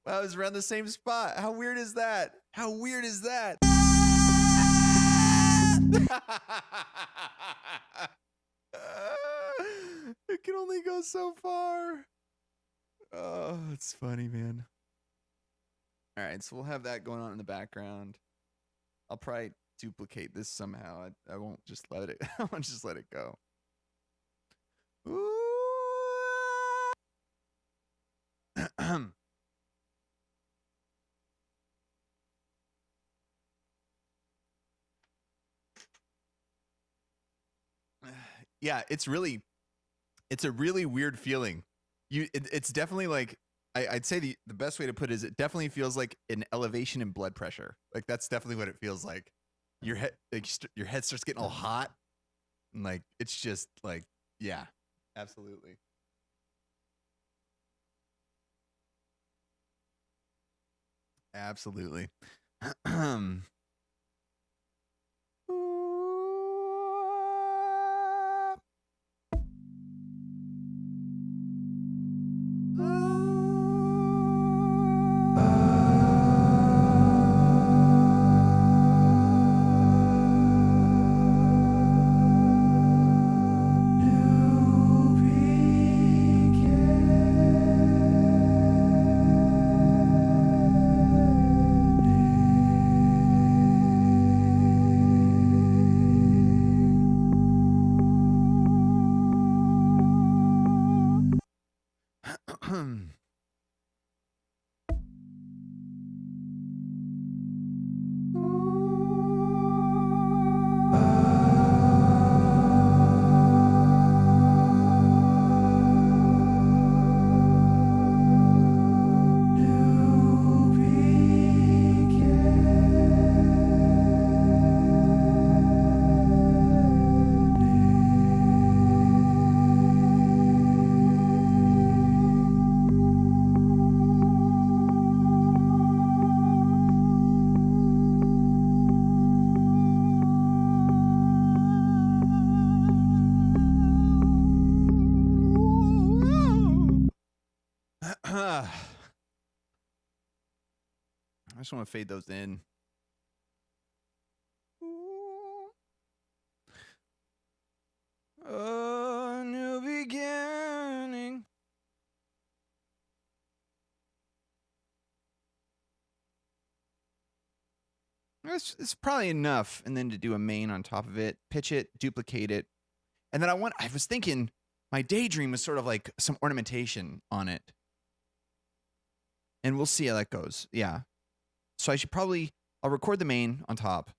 Wow, it was around the same spot. How weird is that? How weird is that? It can only go so far. Oh, it's funny, man. All right, so we'll have that going on in the background. I'll probably duplicate this somehow. I won't just let it. I won't just let it go. Ooh. Yeah, it's a really weird feeling. It's definitely like, I'd say the best way to put it is it definitely feels like an elevation in blood pressure. Like that's definitely what it feels like. Your head, your head starts getting all hot, and like it's just like, yeah, absolutely. Absolutely. I just want to fade those in. A new beginning. It's probably enough, and then to do a main on top of it, pitch it, duplicate it, and then I was thinking my daydream was sort of like some ornamentation on it, and we'll see how that goes. Yeah. So I'll record the main on top,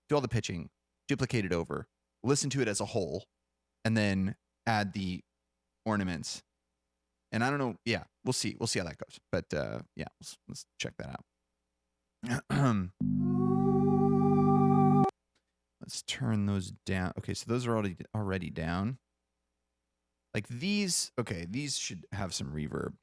do all the pitching, duplicate it over, listen to it as a whole, and then add the ornaments. And I don't know. Yeah, we'll see. We'll see how that goes. But yeah, let's check that out. Let's turn those down. Okay, so those are already down. Like these, okay, these should have some reverb.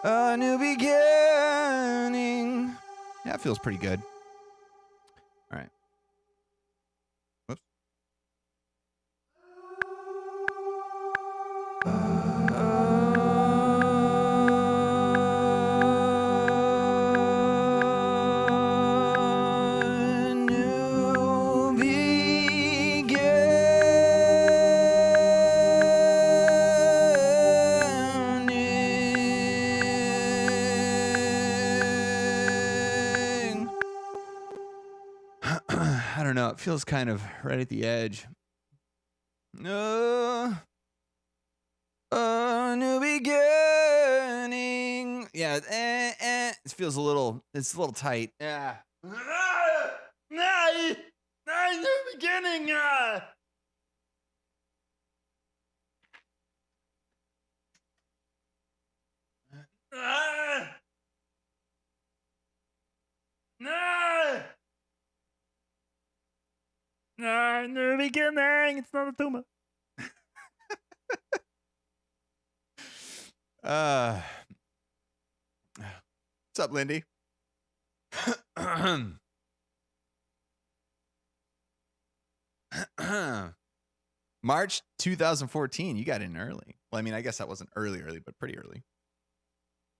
A new beginning. Yeah, it feels pretty good. All right. Whoops. New beginning. I don't know. It feels kind of right at the edge. A new beginning. Yeah, it feels it's a little tight. Yeah. New beginning. New beginning. It's not a tumor. What's up, Lindy? March 2014. You got in early. Well, I mean, I guess that wasn't early, but pretty early.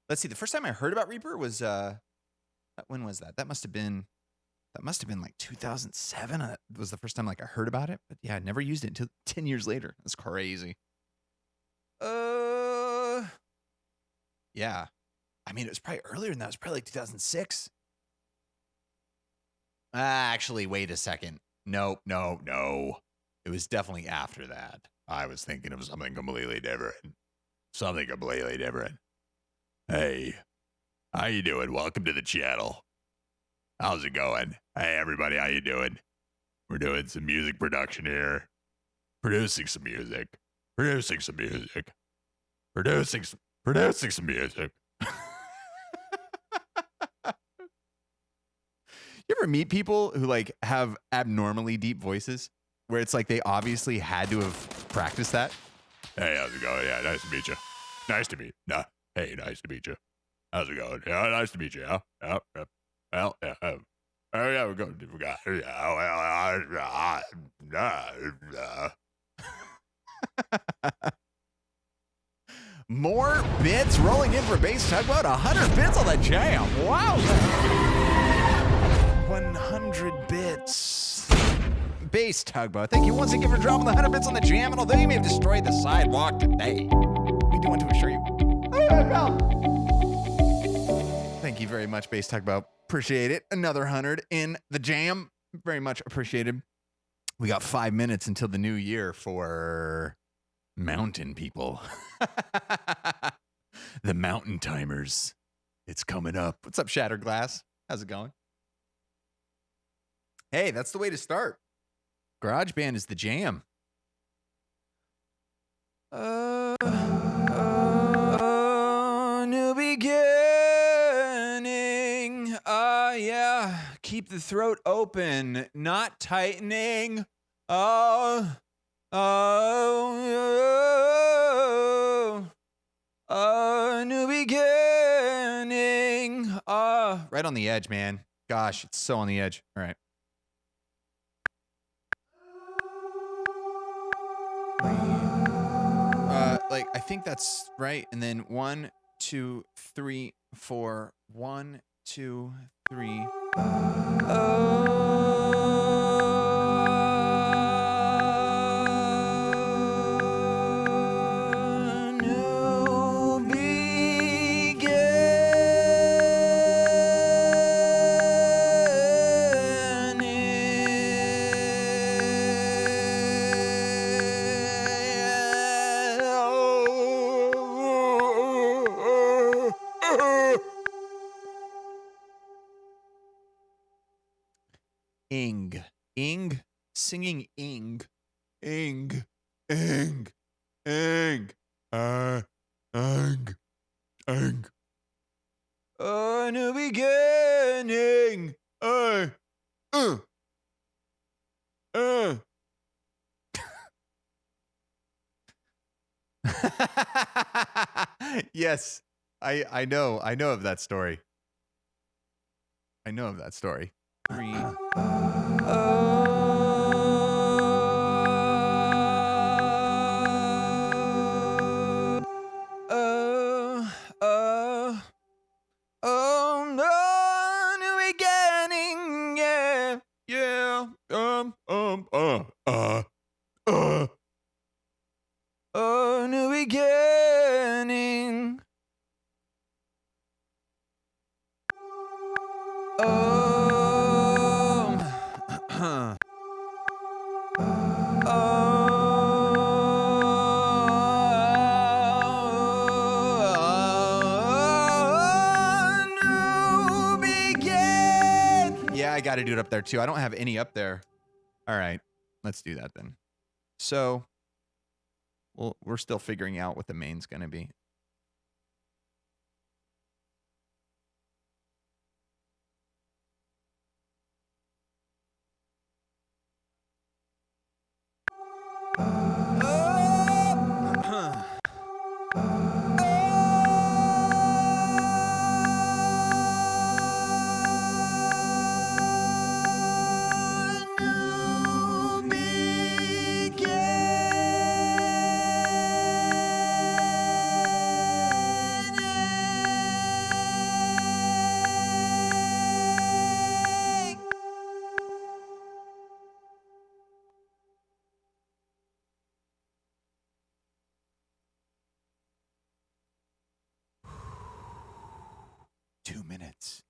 Let's see. The first time I heard about Reaper was when was that? That must have been like 2007. Was the first time like I heard about it. But yeah, I never used it until 10 years later. That's crazy. Yeah. I mean, it was probably earlier than that. It was probably like 2006. Actually, wait a second. No. It was definitely after that. I was thinking of something completely different. Hey, how you doing? Welcome to the channel. How's it going? Hey, everybody, how you doing? We're doing some music production here. Producing some music. You ever meet people who like have abnormally deep voices where it's like they obviously had to have practiced that? Hey, how's it going? Yeah, nice to meet you. Hey, nice to meet you. How's it going? Yeah, nice to meet you. Yeah. Well, yeah. Oh yeah, we got. More bits rolling in for bass tugboat. 100 bits on the jam. Wow. 100 bits. Bass tugboat. Thank you once again for dropping the 100 bits on the jam. And although you may have destroyed the sidewalk today, we do want to assure you. Thank you very much, Bass Tugboat. Appreciate it. Another 100 in the jam. Very much appreciated. We got 5 minutes until the new year for mountain people. The mountain timers. It's coming up. What's up, Shattered Glass? How's it going? Hey, that's the way to start. GarageBand is the jam. New beginning. Yeah. Keep the throat open, not tightening. New beginning. Right on the edge, man. Gosh, it's so on the edge. All right. Like I think that's right. And then 1, 2, 3, 4. 1, 2, 3. New beginning. Ing. Singing ing. Ing. Ing. Ing. Ing. Ing. A new beginning. Yes. I know of that story. I know of that story. Oh, no, new beginning, yeah, yeah, oh, new beginning. Oh, new begin. Yeah, I got to do it up there too. I don't have any up there. All right, let's do that then. So, well, we're still figuring out what the main's going to be. Minutes.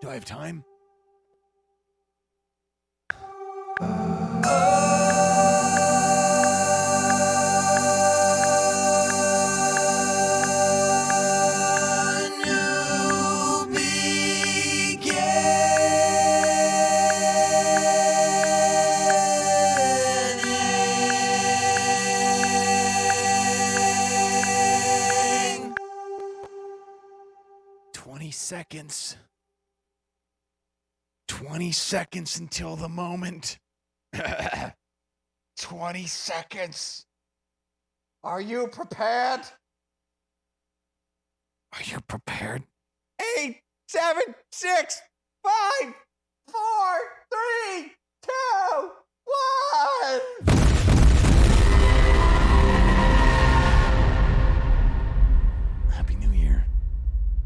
Do I have time? Seconds. 20 seconds until the moment. 20 seconds. Are you prepared? Are you prepared? 8, 7, 6, 5, 4, 3, 2, 1. Happy New Year.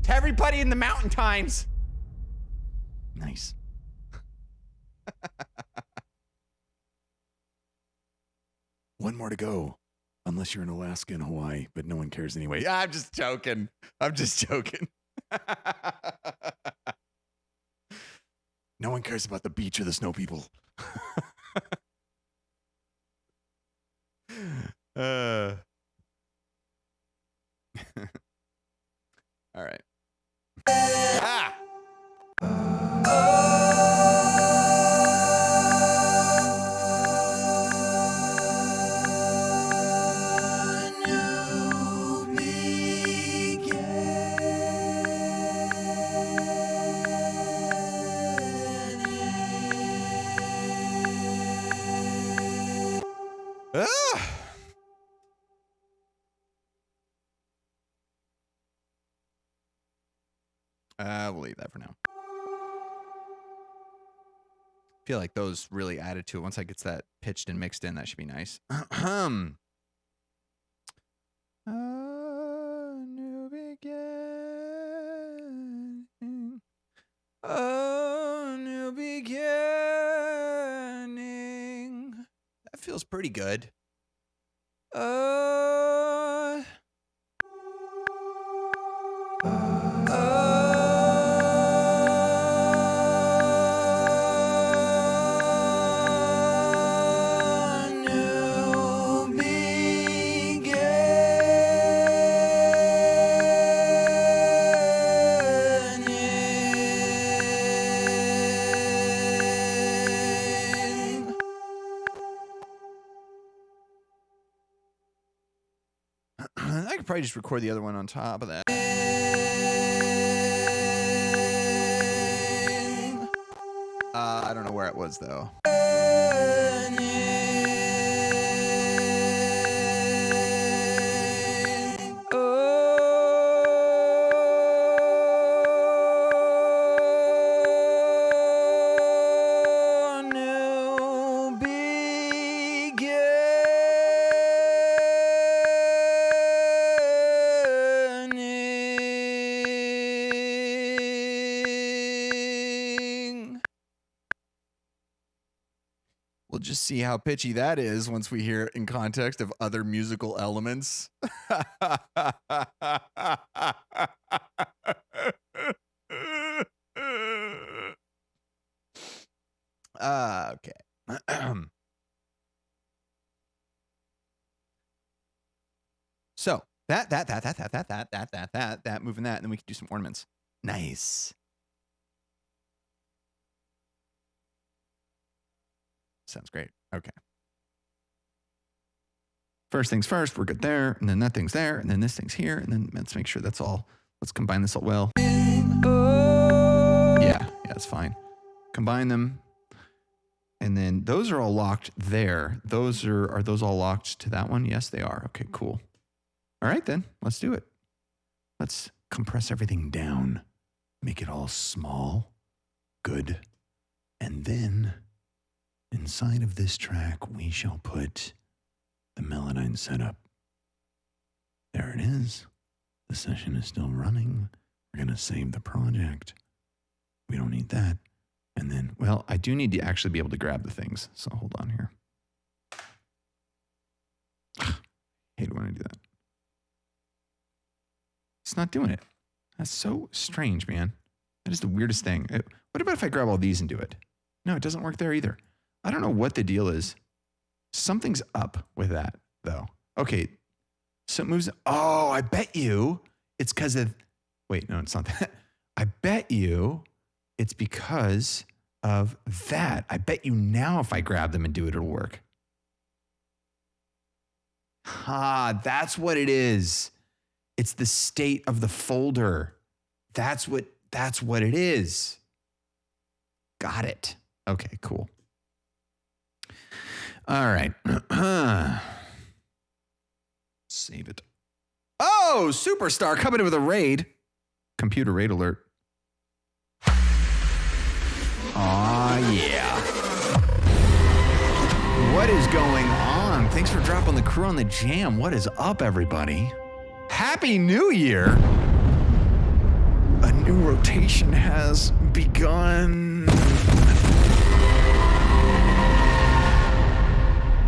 To everybody in the mountain times. Nice. One more to go. Unless you're in Alaska and Hawaii, but no one cares anyway. I'm just joking. No one cares about the beach or the snow people. All right. Ah! We'll leave that for now. I feel like those really added to it. Once I gets that pitched and mixed in, that should be nice. New beginning. Oh, new beginning. pretty good. I could probably just record the other one on top of that. I don't know where it was though. We'll just see how pitchy that is once we hear it in context of other musical elements. Okay. So that, moving that, and then we can do some ornaments. Nice. Sounds great. Okay. First things first, we're good there, and then that thing's there, and then this thing's here, and then let's make sure that's all. Let's combine this all well. Yeah, that's fine. Combine them, and then those are all locked there. Those are those all locked to that one? Yes, they are. Okay, cool. All right, then, let's do it. Let's compress everything down, make it all small, good, and then inside of this track, we shall put the Melodyne setup. There it is. The session is still running. We're going to save the project. We don't need that. And then, well, I do need to actually be able to grab the things. So hold on here. Hate when I do that. It's not doing it. That's so strange, man. That is the weirdest thing. What about if I grab all these and do it? No, it doesn't work there either. I don't know what the deal is. Something's up with that, though. Okay. So it moves. Oh, I bet you it's because of. Wait, no, it's not that. I bet you it's because of that. I bet you now if I grab them and do it, it'll work. That's what it is. It's the state of the folder. That's what it is. Got it. Okay, cool. All right. Save it. Oh, Superstar coming in with a raid. Computer raid alert. Aw, yeah. What is going on? Thanks for dropping the crew on the jam. What is up, everybody? Happy New Year. A new rotation has begun.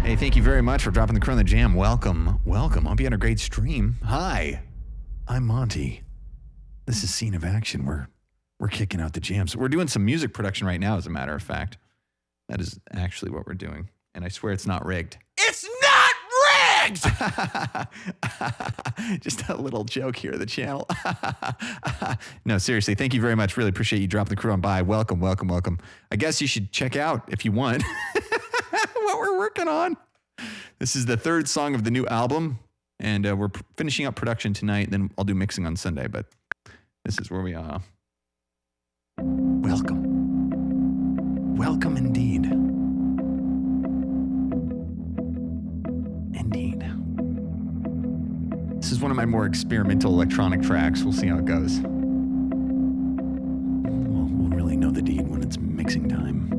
Hey, thank you very much for dropping the crew on the jam. Welcome. I'll be on a great stream. Hi. I'm Monty. This is Scene of Action. We're kicking out the jams. We're doing some music production right now, as a matter of fact. That is actually what we're doing. And I swear it's not rigged. It's not rigged! Just a little joke here, the channel. No, seriously, thank you very much. Really appreciate you dropping the crew on by. Welcome. I guess you should check out, if you want, what we're working on. This is the third song of the new album, and we're finishing up production tonight, then I'll do mixing on Sunday, but this is where we are. Welcome indeed. This is one of my more experimental electronic tracks. We'll see how it goes. We'll really know the deed when it's mixing time.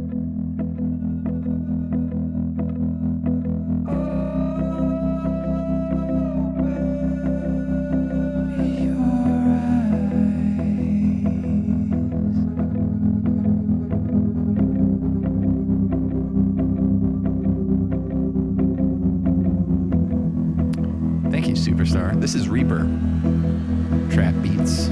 Thank you, Superstar. This is Reaper. Trap Beats.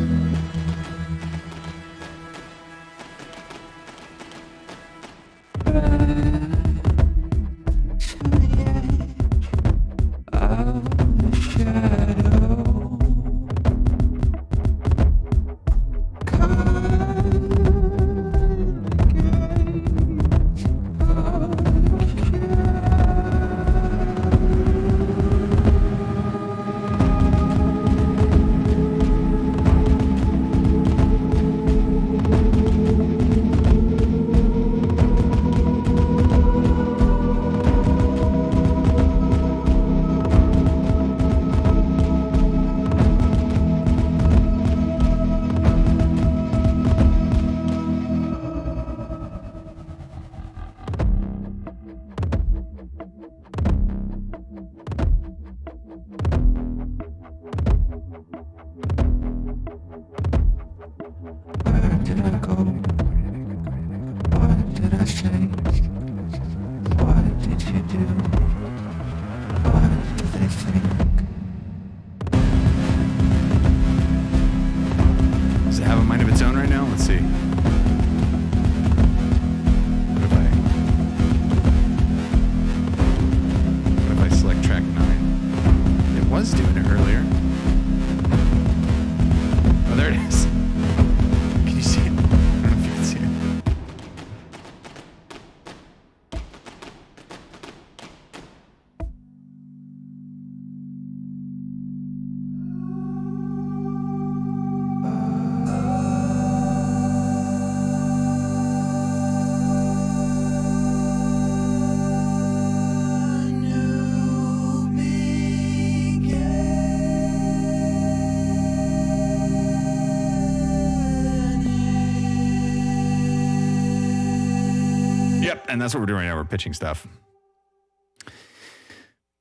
And that's what we're doing right now. We're pitching stuff.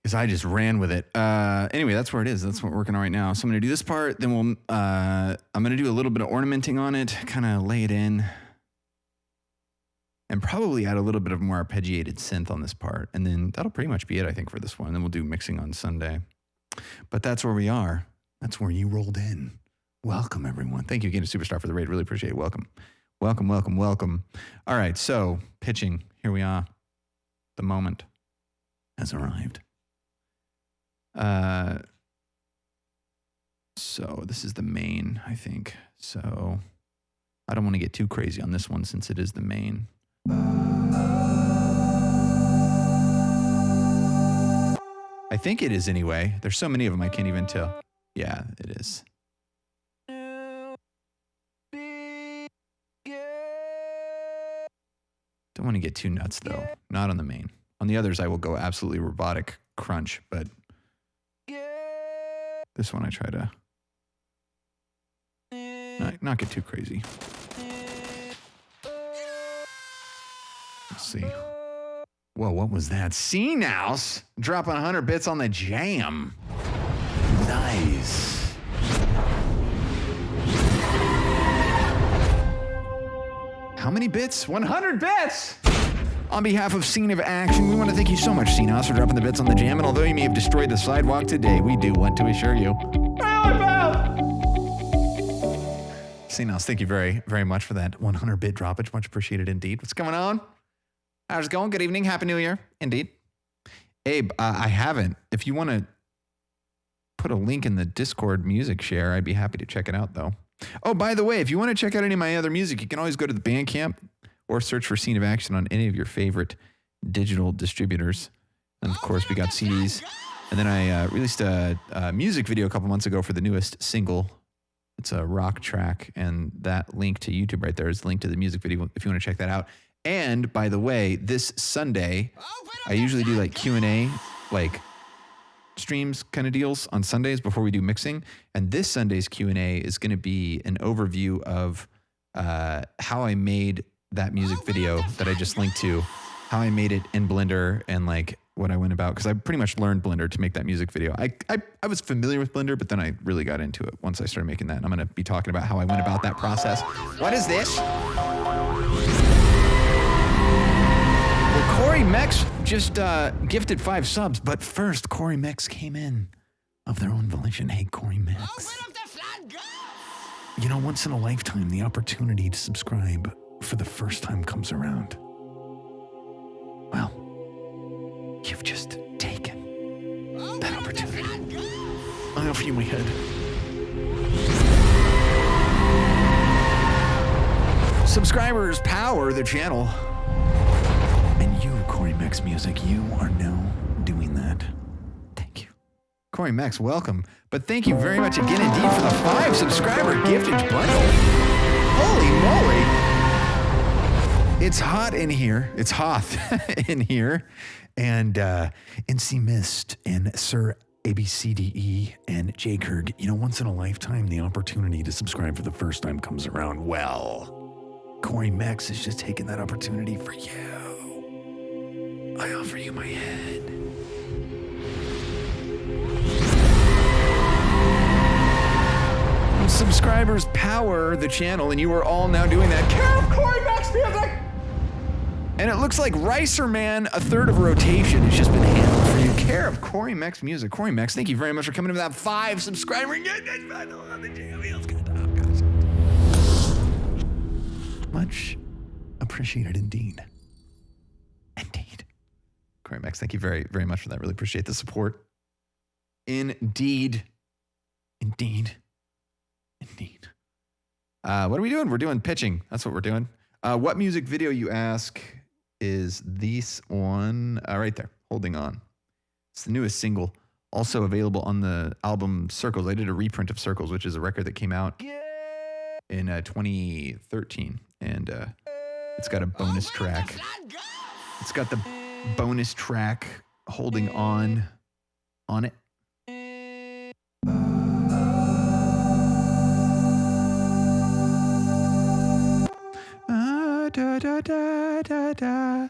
Because I just ran with it. Anyway, that's where it is. That's what we're working on right now. So I'm going to do this part. Then I'm going to do a little bit of ornamenting on it. Kind of lay it in. And probably add a little bit of more arpeggiated synth on this part. And then that'll pretty much be it, I think, for this one. Then we'll do mixing on Sunday. But that's where we are. That's where you rolled in. Welcome, everyone. Thank you again to Superstar for the raid. Really appreciate it. Welcome. Welcome, welcome, welcome. All right, so pitching. Here we are. The moment has arrived. So this is the main, I think. So I don't want to get too crazy on this one since it is the main. I think it is anyway. There's so many of them I can't even tell. Yeah, it is. Don't want to get too nuts though. Not on the main. On the others, I will go absolutely robotic crunch, but this one I try to not get too crazy. Let's see. Whoa, what was that? C-Nouse dropping 100 bits on the jam. Nice. How many bits? 100 bits! On behalf of Scene of Action, we want to thank you so much, C-Nouse, for dropping the bits on the jam. And although you may have destroyed the sidewalk today, we do want to assure you. C-Nouse, thank you very, very much for that 100-bit droppage. Much appreciated indeed. What's going on? How's it going? Good evening. Happy New Year. Indeed. Abe, I haven't. If you want to put a link in the Discord music share, I'd be happy to check it out, though. Oh, by the way, if you want to check out any of my other music, you can always go to the Bandcamp or search for Scene of Action on any of your favorite digital distributors. And, of course, we got CDs. And then I released a music video a couple months ago for the newest single. It's a rock track, and that link to YouTube right there is the link to the music video if you want to check that out. And, by the way, this Sunday, I usually do, like, Q&A, like, streams kind of deals on Sundays before we do mixing. And this Sunday's Q&A is going to be an overview of how I made that music video that I just linked to, how I made it in Blender and like what I went about. Because I pretty much learned Blender to make that music video. I was familiar with Blender, but then I really got into it once I started making that. And I'm going to be talking about how I went about that process. What is this? Well, Corey Mex just gifted 5 subs, but first Corey Mex came in of their own volition. Hey, Corey Mix. You know, once in a lifetime, the opportunity to subscribe for the first time comes around. Well, you've just taken that opportunity. I offer you my head. Subscribers power the channel. And you, Corey Mix Music, you are now doing that. Thank you. Corey Max, welcome. But thank you very much again indeed for the 5 subscriber giftage bundle. Holy moly. It's hot in here. It's hot in here. And NC Mist and Sir ABCDE and J. Kurg, you know, once in a lifetime, the opportunity to subscribe for the first time comes around. Well, Corey Max is just taking that opportunity for you. I offer you my head. Subscribers power the channel, and you are all now doing that. Care of Corey Max Music! And it looks like Ricer Man, a third of a rotation, has just been handled for you. Care of Corey Max Music. Corey Max, thank you very much for coming to that 5 subscriber. Much appreciated indeed. Indeed. Corey Max, thank you very, very much for that. Really appreciate the support. Indeed. Indeed. What are we doing? We're doing pitching. That's what we're doing. What music video, you ask, is this one? Right there. Holding On. It's the newest single. Also available on the album Circles. I did a reprint of Circles, which is a record that came out in 2013. And it's got a bonus track. It's got the bonus track Holding On it. Da, da, da, da, da.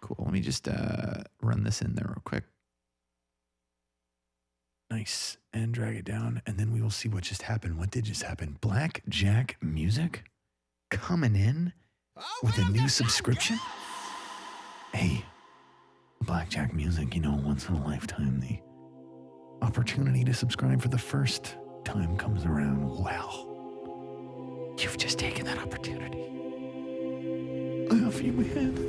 Cool. Let me just run this in there real quick. Nice. And drag it down, and then we will see what just happened. What did just happen? Blackjack Music coming in with a new subscription? Hey, Blackjack Music, you know, once in a lifetime, the opportunity to subscribe for the first time comes around. Well, you've just taken that opportunity. I offer you my hand.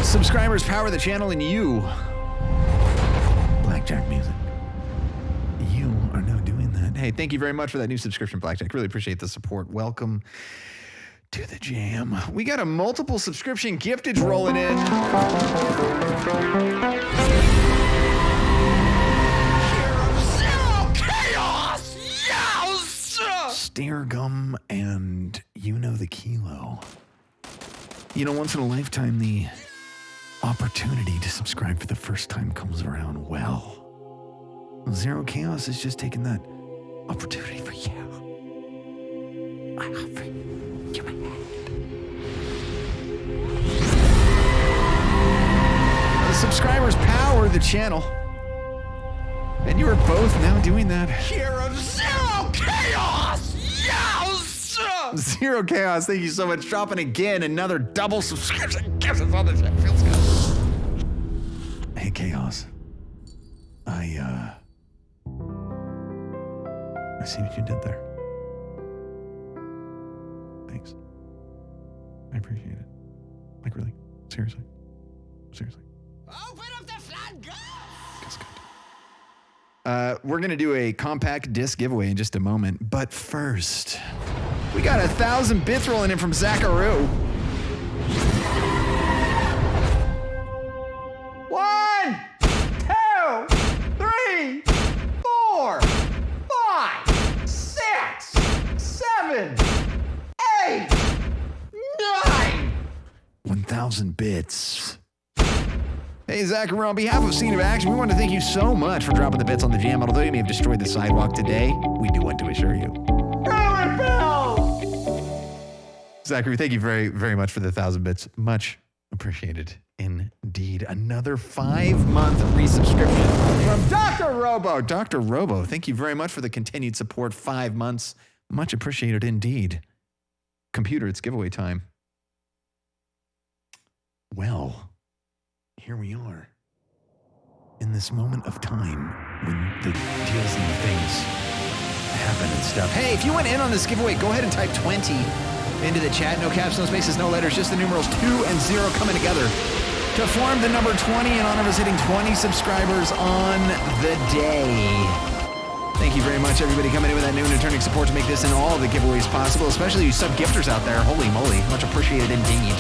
Subscribers power the channel, and you, Blackjack Music, you are now doing that. hey, thank you very much for that new subscription, Blackjack. Really appreciate the support. Welcome to the jam. We got a multiple subscription giftage rolling in. Zero chaos! Yes! Stair Gum and You Know the Kilo. You know, once in a lifetime, the opportunity to subscribe for the first time comes around. Well, Zero Chaos is just taking that opportunity for you. I offer you my hand. The subscribers power the channel. And you are both now doing that. Here of Zero Chaos! Yes! Zero Chaos, thank you so much. Dropping again another double subscription. Gives us all the shit. Feels good. Hey, Chaos. I see what you did there. Thanks. I appreciate it. Like, really. Seriously. Open up the floodgates! Feels good. We're going to do a compact disc giveaway in just a moment. But first, we got 1,000 bits rolling in from Zacharoo. 1, 2, 3, 4, 5, 6, 7, 8, 9. 1,000 bits. Hey, Zacharoo, on behalf of Scene of Action, we want to thank you so much for dropping the bits on the jam. Although you may have destroyed the sidewalk today, we do want to assure you. Zachary, thank you very, very much for the 1,000 bits. Much appreciated indeed. indeed. Another 5-month resubscription from Dr. Robo. Dr. Robo, thank you very much for the continued support. 5 months. Much appreciated indeed. Computer, it's giveaway time. Well, here we are. In this moment of time when the deals and the things happen and stuff. Hey, if you went in on this giveaway, go ahead and type 20 into the chat. No caps, no spaces, no letters, just the numerals 2 and 0 coming together to form the number 20 in honor of us hitting 20 subscribers on the day. Thank you very much, everybody coming in with that new and returning support to make this and all of the giveaways possible, especially you sub-gifters out there. Holy moly, much appreciated indeed.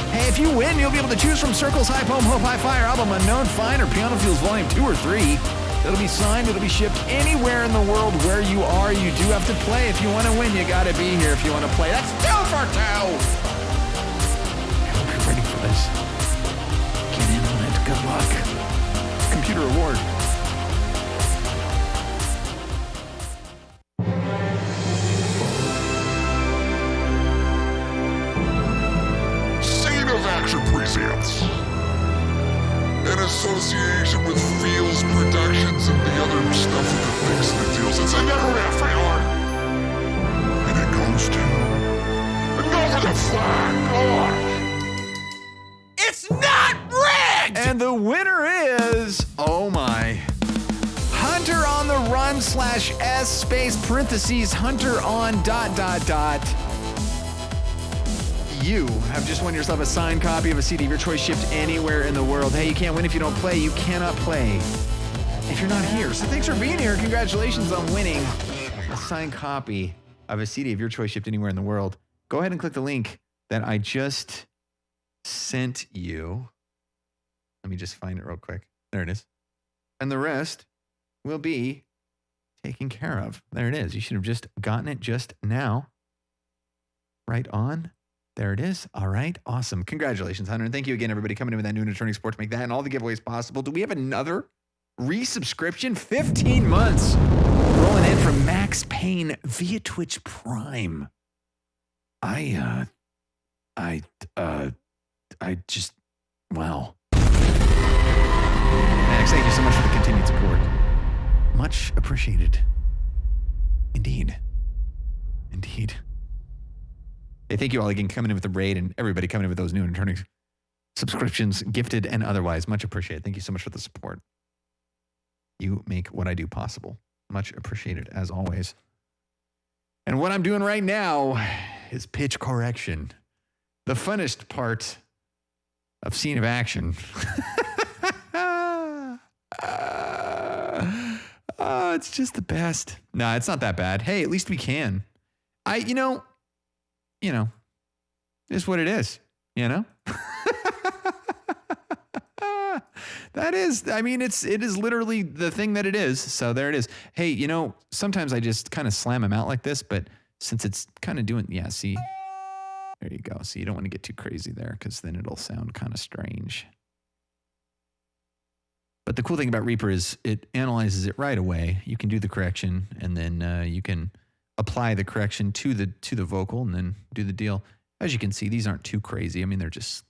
Hey, if you win, you'll be able to choose from Circle's High Poem, Hope, High Fire, Album Unknown, Fine, or Piano Fuels Volume 2 or 3. It'll be signed, it'll be shipped anywhere in the world where you are. You do have to play. If you want to win, you got to be here if you want to play. That's 2 for 2! I hope you're ready for this. Get in on it. Good luck. Computer award. Scene of Action presents, in association with Fields Productions and the other stuff with the things and the deals. It's a never failure. And it goes to Over the Flag. It's not rigged! And the winner is, oh my, Hunter on the Run /S space parentheses Hunter on ... You have just won yourself a signed copy of a CD of your choice shipped anywhere in the world. Hey, you can't win if you don't play. You cannot play if you're not here. So thanks for being here. Congratulations on winning a signed copy of a CD of your choice shipped anywhere in the world. Go ahead and click the link that I just sent you. Let me just find it real quick. There it is. And the rest will be taken care of. There it is. You should have just gotten it just now. Right on. There it is. All right. Awesome. Congratulations, Hunter. And thank you again, everybody, coming in with that new and returning support to make that and all the giveaways possible. Do we have another resubscription? 15 months rolling in from Max Payne via Twitch Prime. I just, wow. Max, thank you so much for the continued support. Much appreciated. Indeed. Indeed. Hey, thank you all again coming in with the raid and everybody coming in with those new and returning subscriptions, gifted and otherwise. Much appreciated. Thank you so much for the support. You make what I do possible. Much appreciated, as always. And what I'm doing right now is pitch correction. The funnest part of Scene of Action. It's just the best. No, it's not that bad. Hey, at least we can. You know, it's what it is, you know? That is, I mean, it is literally the thing that it is. So there it is. Hey, you know, sometimes I just kind of slam them out like this, but since it's kind of doing, yeah, see, there you go. So you don't want to get too crazy there because then it'll sound kind of strange. But the cool thing about Reaper is it analyzes it right away. You can do the correction and then you can apply the correction to the vocal and then do the deal. As you can see, these aren't too crazy. I mean, they're just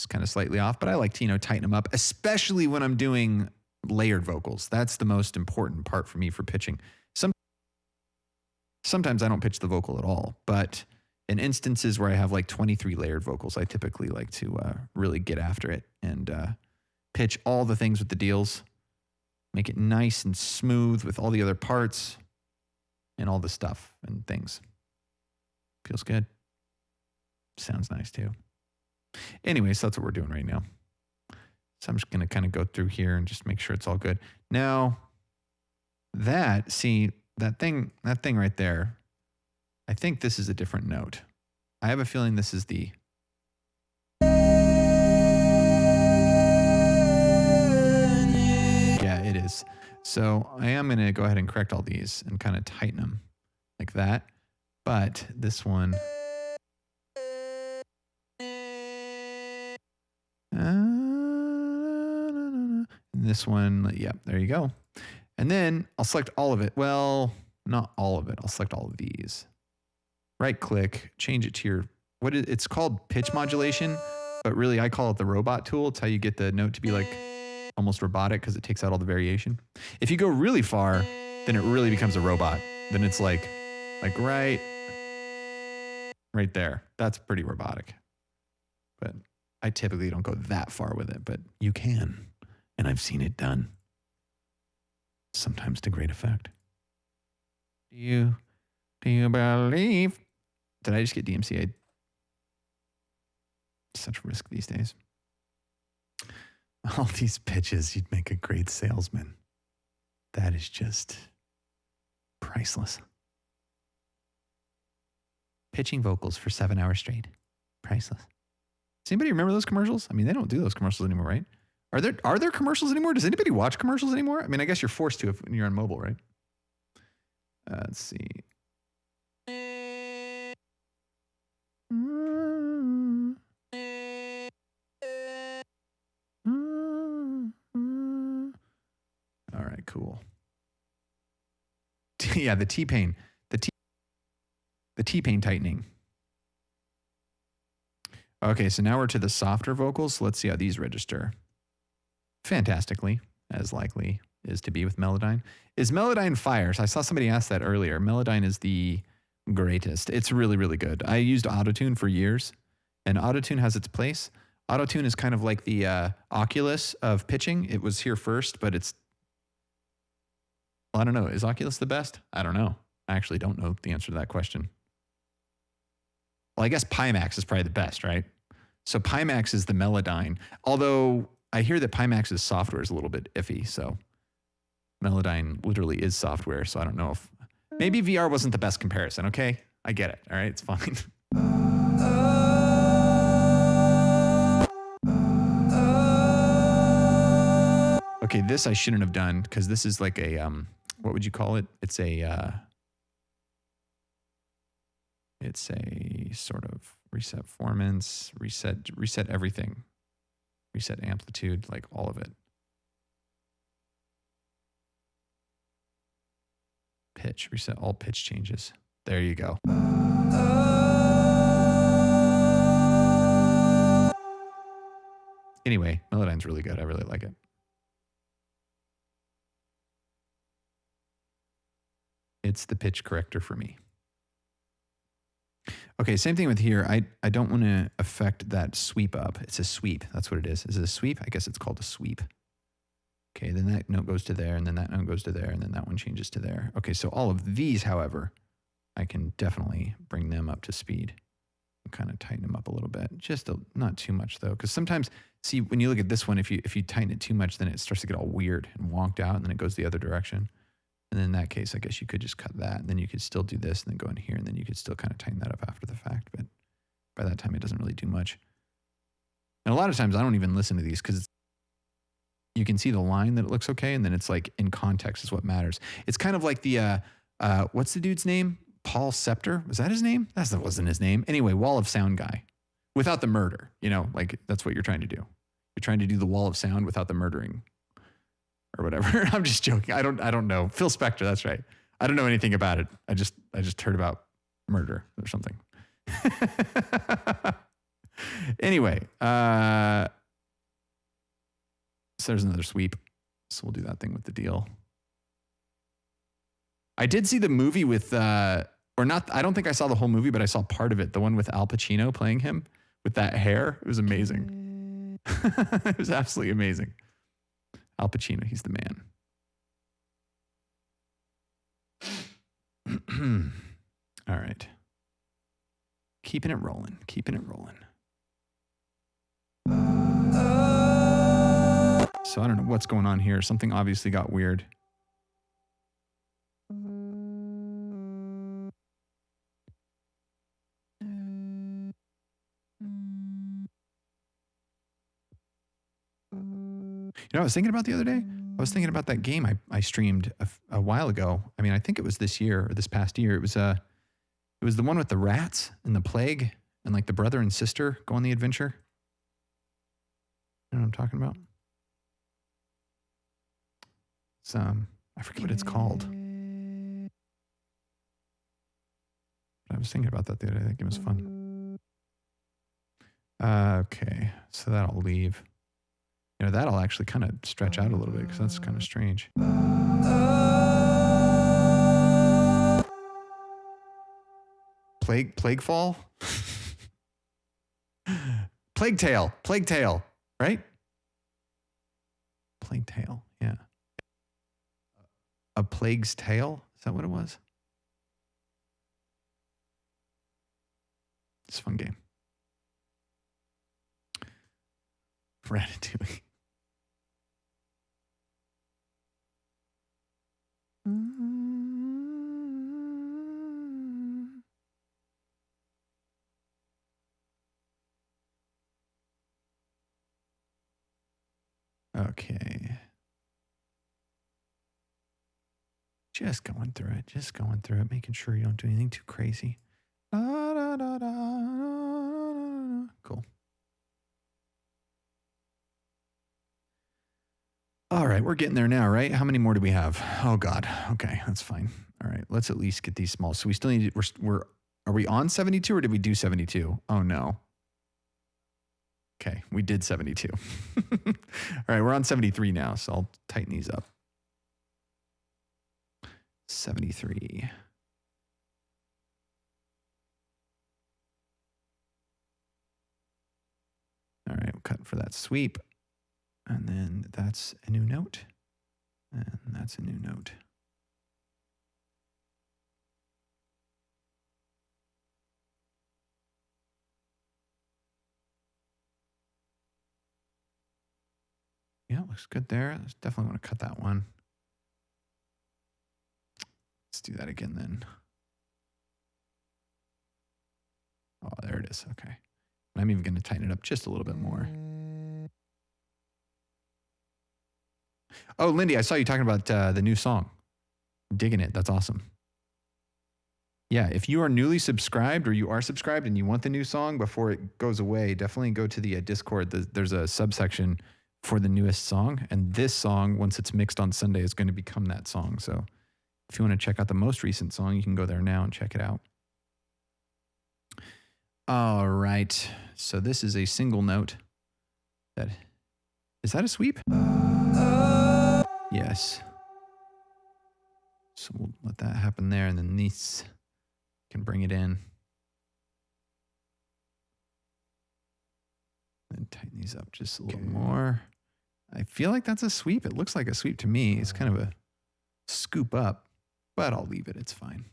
kind of slightly off, but I like to, tighten them up, especially when I'm doing layered vocals. That's the most important part for me for pitching. Sometimes I don't pitch the vocal at all, but in instances where I have like 23 layered vocals, I typically like to really get after it and pitch all the things with the deals, make it nice and smooth with all the other parts and all the stuff and things. Feels good. Sounds nice too. Anyways, that's what we're doing right now. So I'm just going to kind of go through here and just make sure it's all good. Now, that thing right there, I think this is a different note. I have a feeling this is the... Yeah, it is. So I am going to go ahead and correct all these and kind of tighten them like that. But this one... this one, yeah, there you go. And then I'll select all of it. Well, not all of it. I'll select all of these. Right click, change it to your, it's called pitch modulation, but really I call it the robot tool. It's how you get the note to be like almost robotic because it takes out all the variation. If you go really far, then it really becomes a robot. Then it's like right there. That's pretty robotic. But I typically don't go that far with it, but You can, and I've seen it done. Sometimes to great effect. do you believe? Did I just get DMCA'd? Such risk these days. All these pitches, you'd make a great salesman. That is just priceless. Pitching vocals for 7 hours straight. Priceless. Does anybody remember those commercials? I mean, they don't do those commercials anymore, right? Are there commercials anymore? Does anybody watch commercials anymore? I mean, I guess you're forced to if you're on mobile, right? Let's see. All right, cool. Yeah, the T-Pain. The T-Pain tightening. Okay, so now we're to the softer vocals. Let's see how these register. Fantastically, as likely is to be with Melodyne. Is Melodyne fire? So I saw somebody ask that earlier. Melodyne is the greatest. It's really, really good. I used Autotune for years, and Autotune has its place. Autotune is kind of like the Oculus of pitching. It was here first, but it's, well, I don't know. Is Oculus the best? I don't know. I actually don't know the answer to that question. Well, I guess Pimax is probably the best, right? So Pimax is the Melodyne. Although I hear that Pimax's software is a little bit iffy. So Melodyne literally is software. So I don't know if maybe VR wasn't the best comparison. Okay, I get it. All right, it's fine. Okay, this I shouldn't have done because this is like a what would you call it? It's a sort of reset performance, reset everything, reset amplitude, like all of it. Pitch, reset all pitch changes. There you go. Anyway, Melodyne's really good. I really like it. It's the pitch corrector for me. Okay, same thing with here. I don't want to affect that sweep up. It's a sweep. That's what it is. Is it a sweep? I guess it's called a sweep. Okay, then that note goes to there, and then that note goes to there, and then that one changes to there. Okay, so all of these, however, I can definitely bring them up to speed and kind of tighten them up a little bit. Not too much, though, because sometimes, see, when you look at this one, if you tighten it too much, then it starts to get all weird and wonked out, and then it goes the other direction. And in that case, I guess you could just cut that, and then you could still do this, and then go in here, and then you could still kind of tighten that up after the fact. But by that time, it doesn't really do much. And a lot of times, I don't even listen to these because you can see the line that it looks okay, and then it's like in context is what matters. It's kind of like the what's the dude's name? Paul Scepter? Was that his name? That wasn't his name. Anyway, Wall of Sound guy, without the murder. You know, like that's what you're trying to do. You're trying to do the Wall of Sound without the murdering. Or whatever. I'm just joking. I don't know. Phil Spector, that's right. I don't know anything about it. I just heard about murder or something. Anyway, so there's another sweep. So we'll do that thing with the deal. I did see the movie with or not, I don't think I saw the whole movie, but I saw part of it. The one with Al Pacino playing him with that hair. It was amazing. It was absolutely amazing. Al Pacino, he's the man. All right. Keeping it rolling. So I don't know what's going on here. Something obviously got weird. You know what I was thinking about the other day? I was thinking about that game I streamed a while ago. I mean, I think it was this year or this past year. It was the one with the rats and the plague and like the brother and sister go on the adventure. You know what I'm talking about? It's I forget what it's called. But I was thinking about that the other day. I think it was fun. Okay, so that'll leave. You know, that'll actually kind of stretch out a little bit because that's kind of strange. Plague fall? Plague tail, right? Plague tail, yeah. A plague's tale? Is that what it was? It's a fun game. Ratatouille. Okay. Just going through it, making sure you don't do anything too crazy. Cool. All right, we're getting there now, right? How many more do we have? Oh God. Okay, that's fine. All right, let's at least get these small. So we still need. Are we on 72 or did we do 72? Oh no. Okay, we did 72. All right, we're on 73 now, so I'll tighten these up. 73. All right, we'll cut for that sweep. And then that's a new note. And that's a new note. Yeah, looks good there. Definitely want to cut that one. Let's do that again then. Oh, there it is. Okay. I'm even going to tighten it up just a little bit more. Oh, Lindy, I saw you talking about the new song. Digging it. That's awesome. Yeah, if you are newly subscribed or you are subscribed and you want the new song before it goes away, definitely go to the Discord. There's a subsection for the newest song. And this song, once it's mixed on Sunday, is going to become that song. So if you want to check out the most recent song, you can go there now and check it out. All right. So this is a single note. Is that a sweep? Yes. So we'll let that happen there, and then these can bring it in. And tighten these up just a little more. I feel like that's a sweep. It looks like a sweep to me. It's kind of a scoop up, but I'll leave it. It's fine.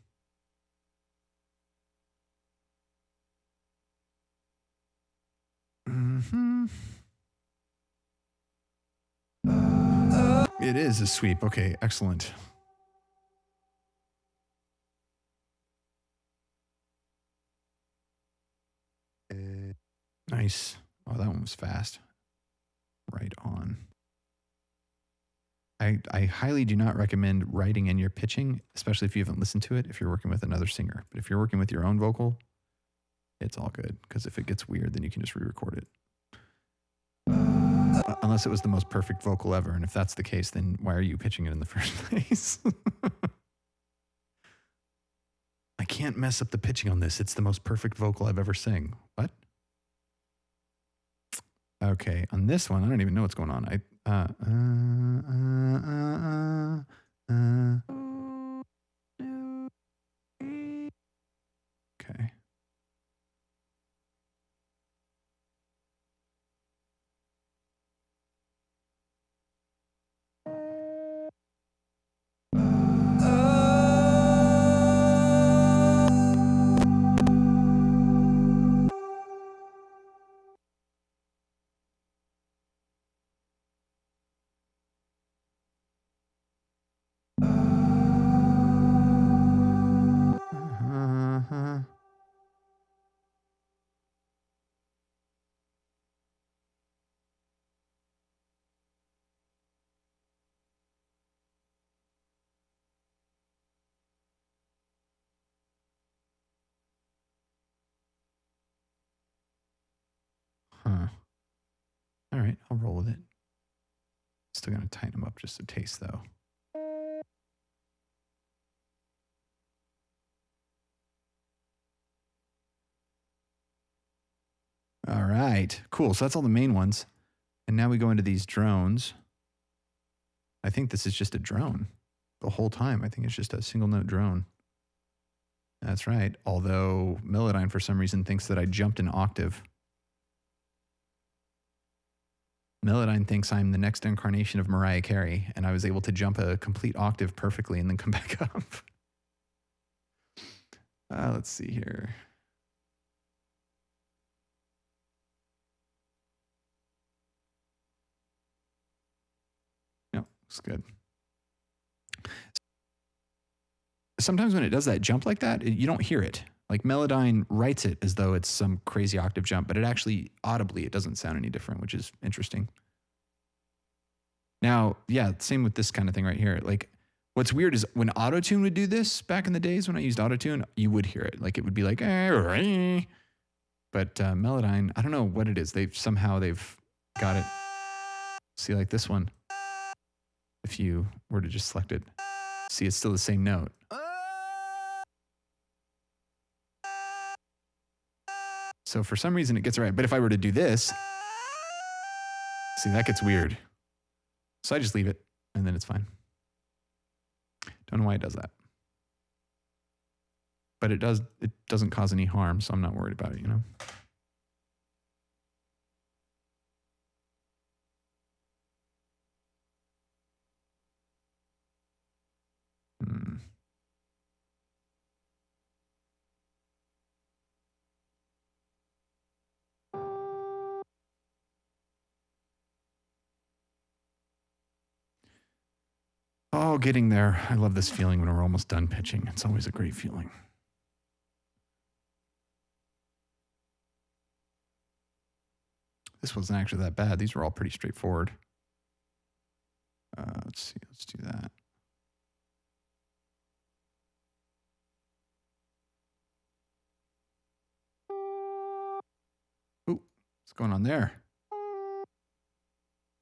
Mm-hmm. It is a sweep. Okay, excellent. Nice. Oh, that one was fast. Right on. I highly do not recommend writing in your pitching, especially if you haven't listened to it, if you're working with another singer. But if you're working with your own vocal, it's all good. Because if it gets weird, then you can just re-record it. Unless it was the most perfect vocal ever. And if that's the case, then why are you pitching it in the first place? I can't mess up the pitching on this. It's the most perfect vocal I've ever sang. What? Okay, on this one, I don't even know what's going on. Okay. Huh. All right, I'll roll with it. Still going to tighten them up just a taste, though. All right, cool. So that's all the main ones. And now we go into these drones. I think this is just a drone the whole time. I think it's just a single note drone. That's right. Although Melodyne, for some reason, thinks that I jumped an octave. Melodyne thinks I'm the next incarnation of Mariah Carey, and I was able to jump a complete octave perfectly and then come back up. Let's see here. No, looks good. Sometimes when it does that jump like that, you don't hear it. Like Melodyne writes it as though it's some crazy octave jump, but it actually audibly, it doesn't sound any different, which is interesting. Now, yeah, same with this kind of thing right here. Like what's weird is when Autotune would do this back in the days when I used Autotune, you would hear it. Like it would be like, but Melodyne, I don't know what it is. They've got it. See, like this one, if you were to just select it, see, it's still the same note. So for some reason it gets it right. But if I were to do this, see, that gets weird. So I just leave it and then it's fine. Don't know why it does that. But it doesn't cause any harm, so I'm not worried about it, you know? Oh, getting there. I love this feeling when we're almost done pitching. It's always a great feeling. This wasn't actually that bad. These were all pretty straightforward. Let's see. Let's do that. Ooh, what's going on there?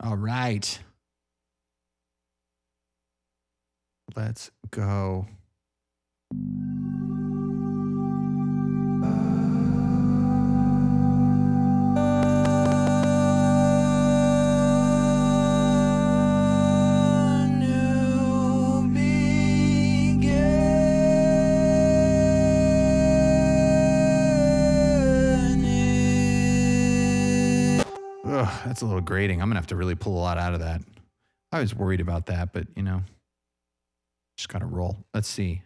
All right. Let's go. Ugh, that's a little grating. I'm going to have to really pull a lot out of that. I was worried about that, but you know, just got to roll. Let's see.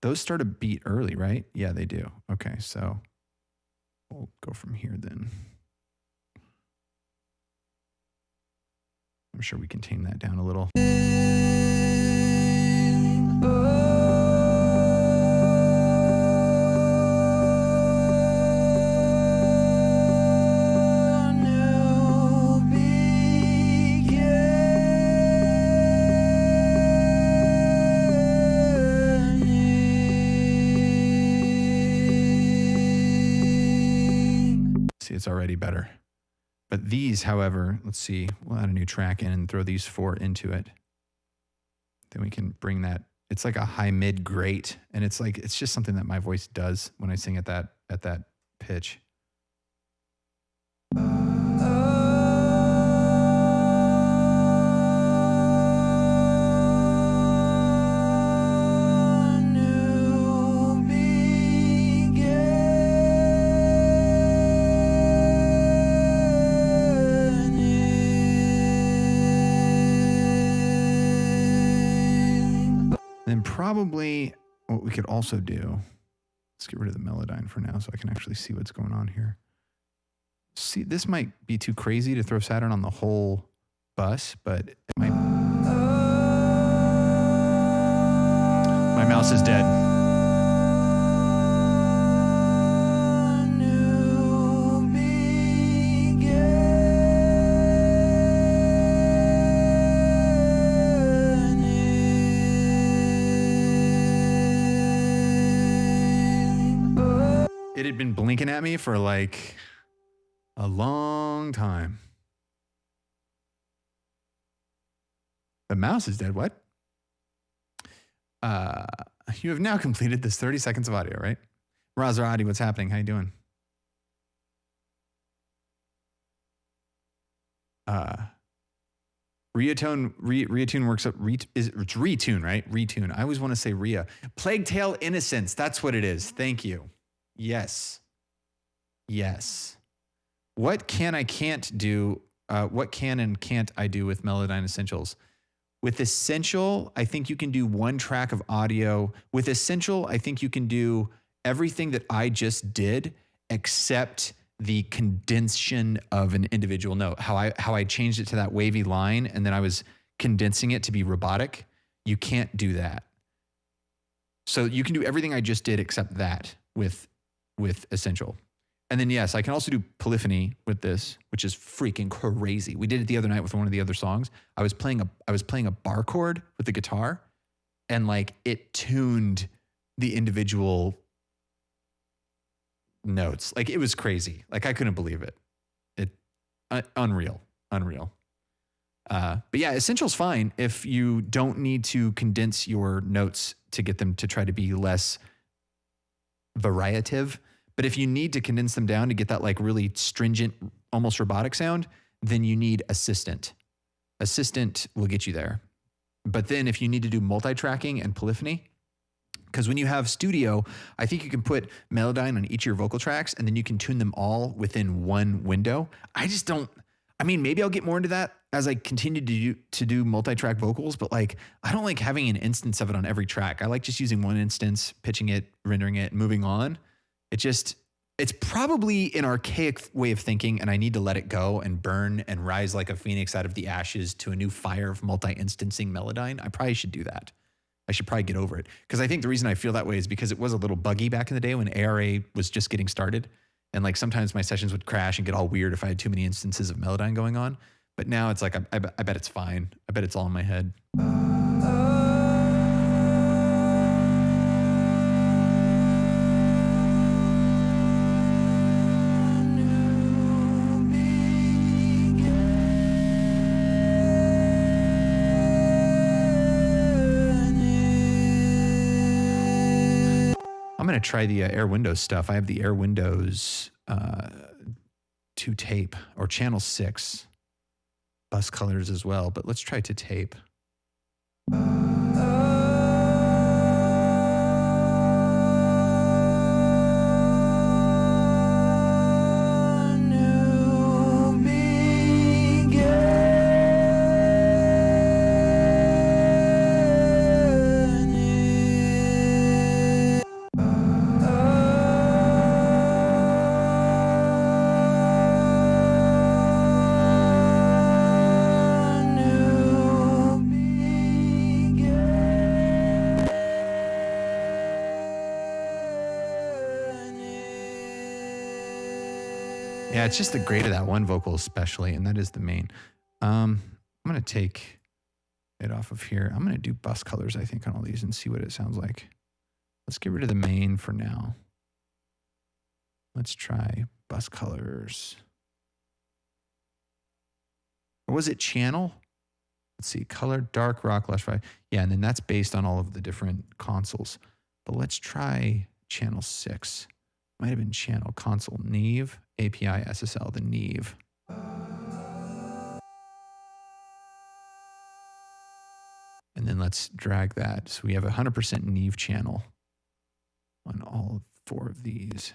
Those start a beat early, right? Yeah, they do. Okay, so we'll go from here then. I'm sure we can tame that down a little. It's already better. But these, however, let's see, we'll add a new track in and throw these 4 into it. Then we can bring that, it's like a high mid great, and it's like, it's just something that my voice does when I sing at that pitch. Then probably what we could also do, let's get rid of the Melodyne for now so I can actually see what's going on here. See, this might be too crazy to throw Saturn on the whole bus, but it might. My mouse is dead. It had been blinking at me for like a long time. The mouse is dead. What? You have now completed this 30 seconds of audio, right? Maserati, what's happening? How you doing? Reatune works up. It's retune, right? Retune. I always want to say Ria. Plague Tale Innocence. That's what it is. Thank you. Yes. What can I can't do? What can and can't I do with Melodyne Essentials? With Essential, I think you can do one track of audio. With Essential, I think you can do everything that I just did, except the condensation of an individual note. How I changed it to that wavy line, and then I was condensing it to be robotic. You can't do that. So you can do everything I just did except that with Essential. And then yes, I can also do polyphony with this, which is freaking crazy. We did it the other night with one of the other songs. I was playing a bar chord with the guitar, and like it tuned the individual notes. Like it was crazy. Like I couldn't believe it. Unreal. But yeah, Essential's fine if you don't need to condense your notes to get them to try to be less variative. But if you need to condense them down to get that like really stringent, almost robotic sound, then you need Assistant. Assistant will get you there. But then if you need to do multi-tracking and polyphony, because when you have studio, I think you can put Melodyne on each of your vocal tracks and then you can tune them all within one window. Maybe I'll get more into that as I continue to do multi-track vocals, but like, I don't like having an instance of it on every track. I like just using one instance, pitching it, rendering it, moving on. It's probably an archaic way of thinking, and I need to let it go and burn and rise like a phoenix out of the ashes to a new fire of multi-instancing Melodyne. I probably should do that. I should probably get over it. Because I think the reason I feel that way is because it was a little buggy back in the day when ARA was just getting started. And like sometimes my sessions would crash and get all weird if I had too many instances of Melodyne going on. But now it's like, I bet it's fine. I bet it's all in my head. I'm going to try the Air Windows stuff. I have the Air Windows 2 tape or channel 6 bus colors as well, but let's try to tape. Yeah, it's just the grade of that one vocal especially, and that is the main. I'm going to take it off of here. I'm going to do bus colors, I think, on all these and see what it sounds like. Let's get rid of the main for now. Let's try bus colors. Or was it channel? Let's see, color, dark, rock, lush, right? Yeah, and then that's based on all of the different consoles. But let's try channel 6. Might have been channel, console, Neve, API, SSL, the Neve. And then let's drag that. So we have 100% Neve channel on all 4 of these.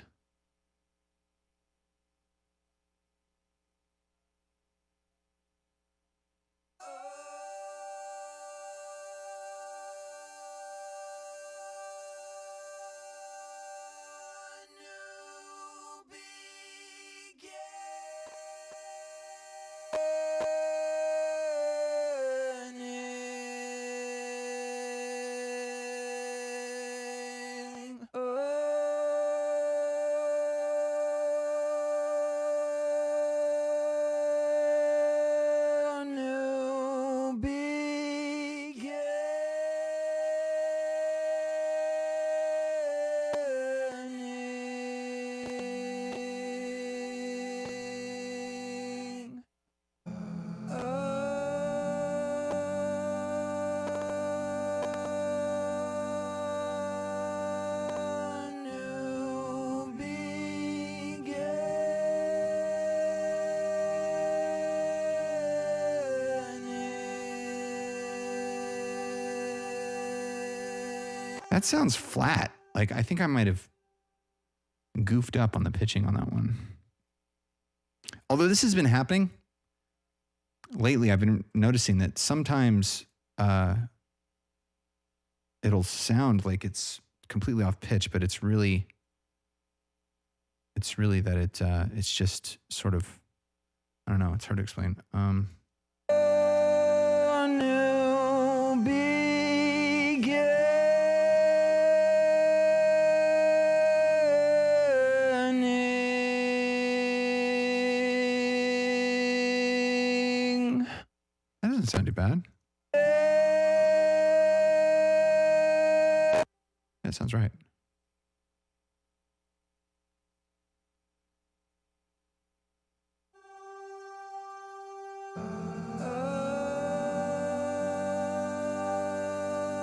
That sounds flat. Like, I think I might have goofed up on the pitching on that one. Although this has been happening lately, I've been noticing that sometimes it'll sound like it's completely off pitch, but it's really that it's just sort of, I don't know, it's hard to explain. That doesn't sound too bad. That sounds right.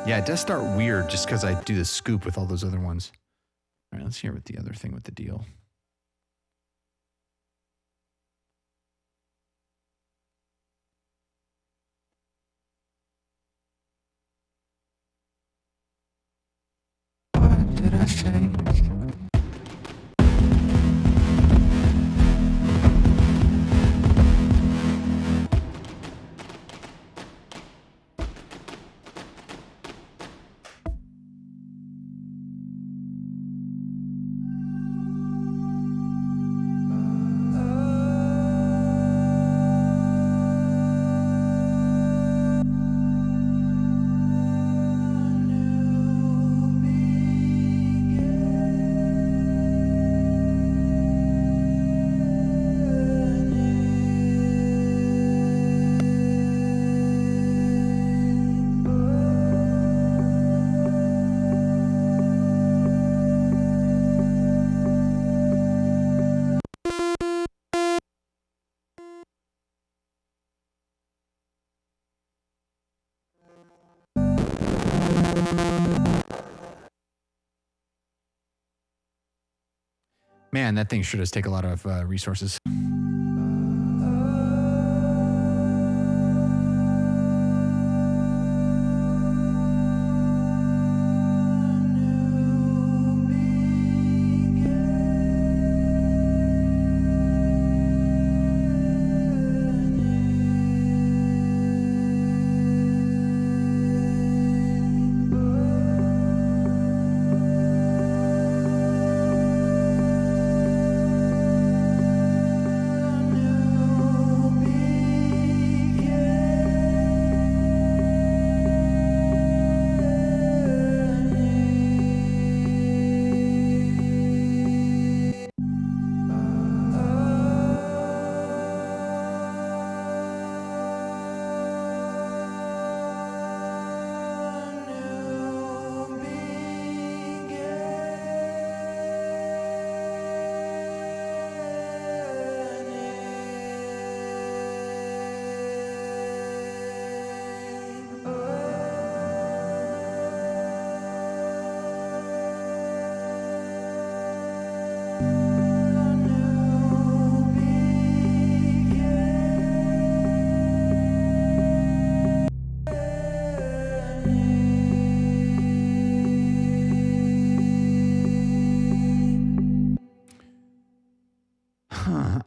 Yeah, it does start weird just because I do the scoop with all those other ones. All right, let's hear what the other thing with the deal. What did I say? Man, that thing sure does take a lot of resources.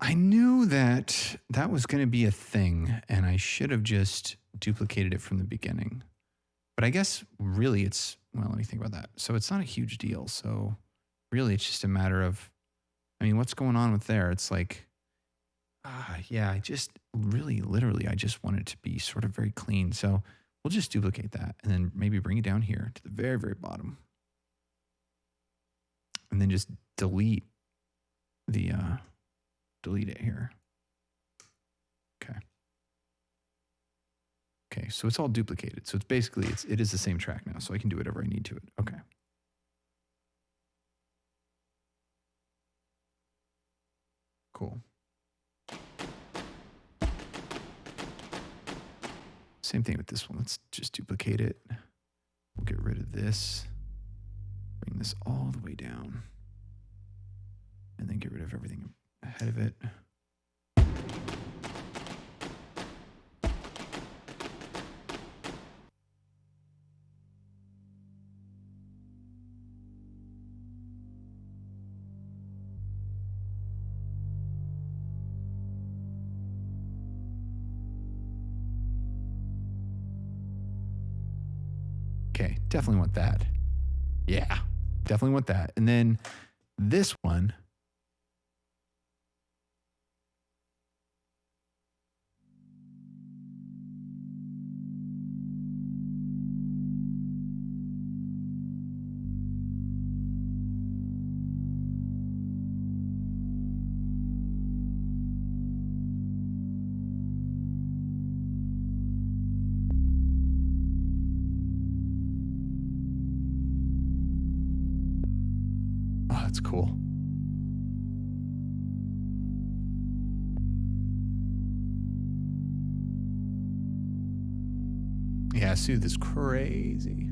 I knew that that was going to be a thing, and I should have just duplicated it from the beginning. But I guess really it's, well, let me think about that. So it's not a huge deal. So really it's just a matter of, I mean, what's going on with there? It's like, yeah, I just really, literally, I just want it to be sort of very clean. So we'll just duplicate that and then maybe bring it down here to the very, very bottom. And then just delete it here. Okay. Okay, so it's all duplicated. So it's basically, it is the same track now, so I can do whatever I need to it. Okay. Cool. Same thing with this one. Let's just duplicate it. We'll get rid of this. Bring this all the way down. And then get rid of everything ahead of it. Okay, definitely want that. Yeah, definitely want that. And then this one. Oh, that's cool. Yeah, Soothe is crazy.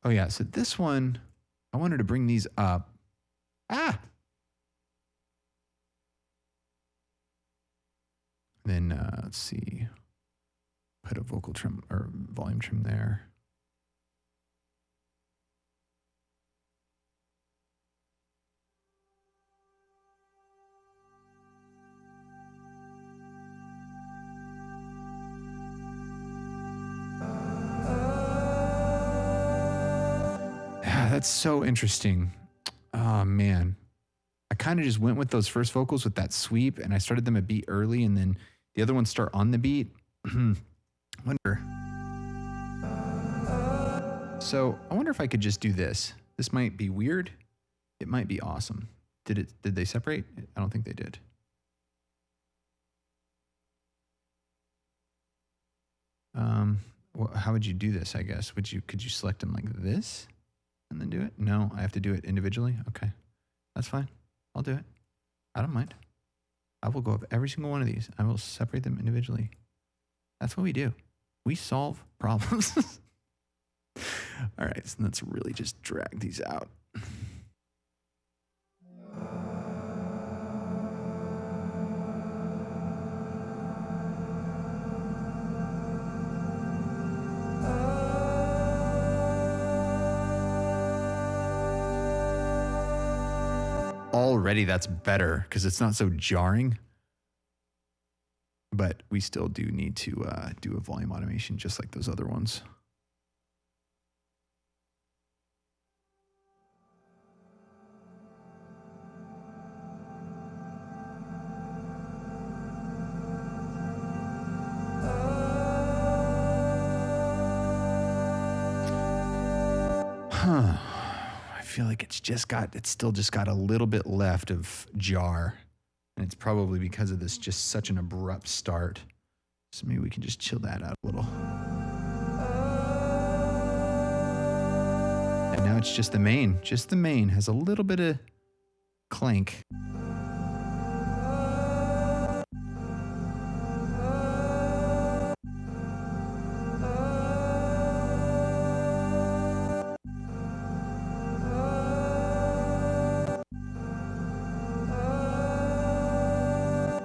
Oh yeah, so this one, I wanted to bring these up. Ah! Then let's see, put a vocal trim or volume trim there. Yeah, that's so interesting. Oh man. I kind of just went with those first vocals with that sweep and I started them a beat early and then the other ones start on the beat. Wonder. So I wonder if I could just do this. This might be weird. It might be awesome. Did they separate? I don't think they did. How would you do this, I guess? Could you select them like this and then do it? No, I have to do it individually. Okay. That's fine. I'll do it. I don't mind. I will go up every single one of these. I will separate them individually. That's what we do. We solve problems. All right, so let's really just drag these out. Already that's better because it's not so jarring. But we still do need to do a volume automation just like those other ones. Huh. I feel like it's still just got a little bit left of jar. And it's probably because of this just such an abrupt start. So maybe we can just chill that out a little. And now it's just the main. Just the main has a little bit of clank.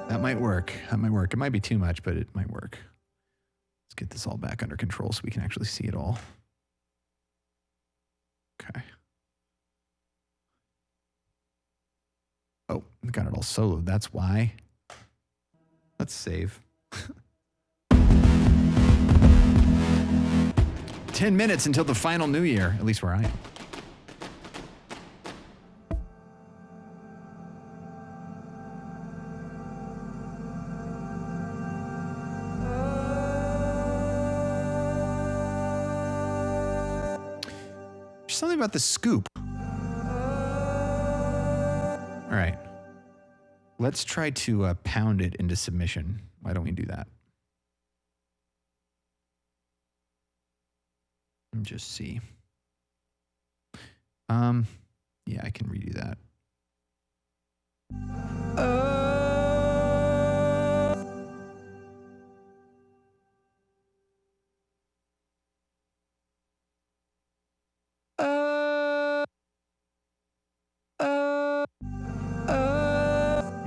That might work. It might be too much, but it might work. Let's get this all back under control so we can actually see it all. Okay. Oh, we got it all soloed. That's why. Let's save. 10 minutes until the final new year, at least where I am. There's something about the scoop. All right. Let's try to pound it into submission. Why don't we do that? And just see. Yeah, I can redo that.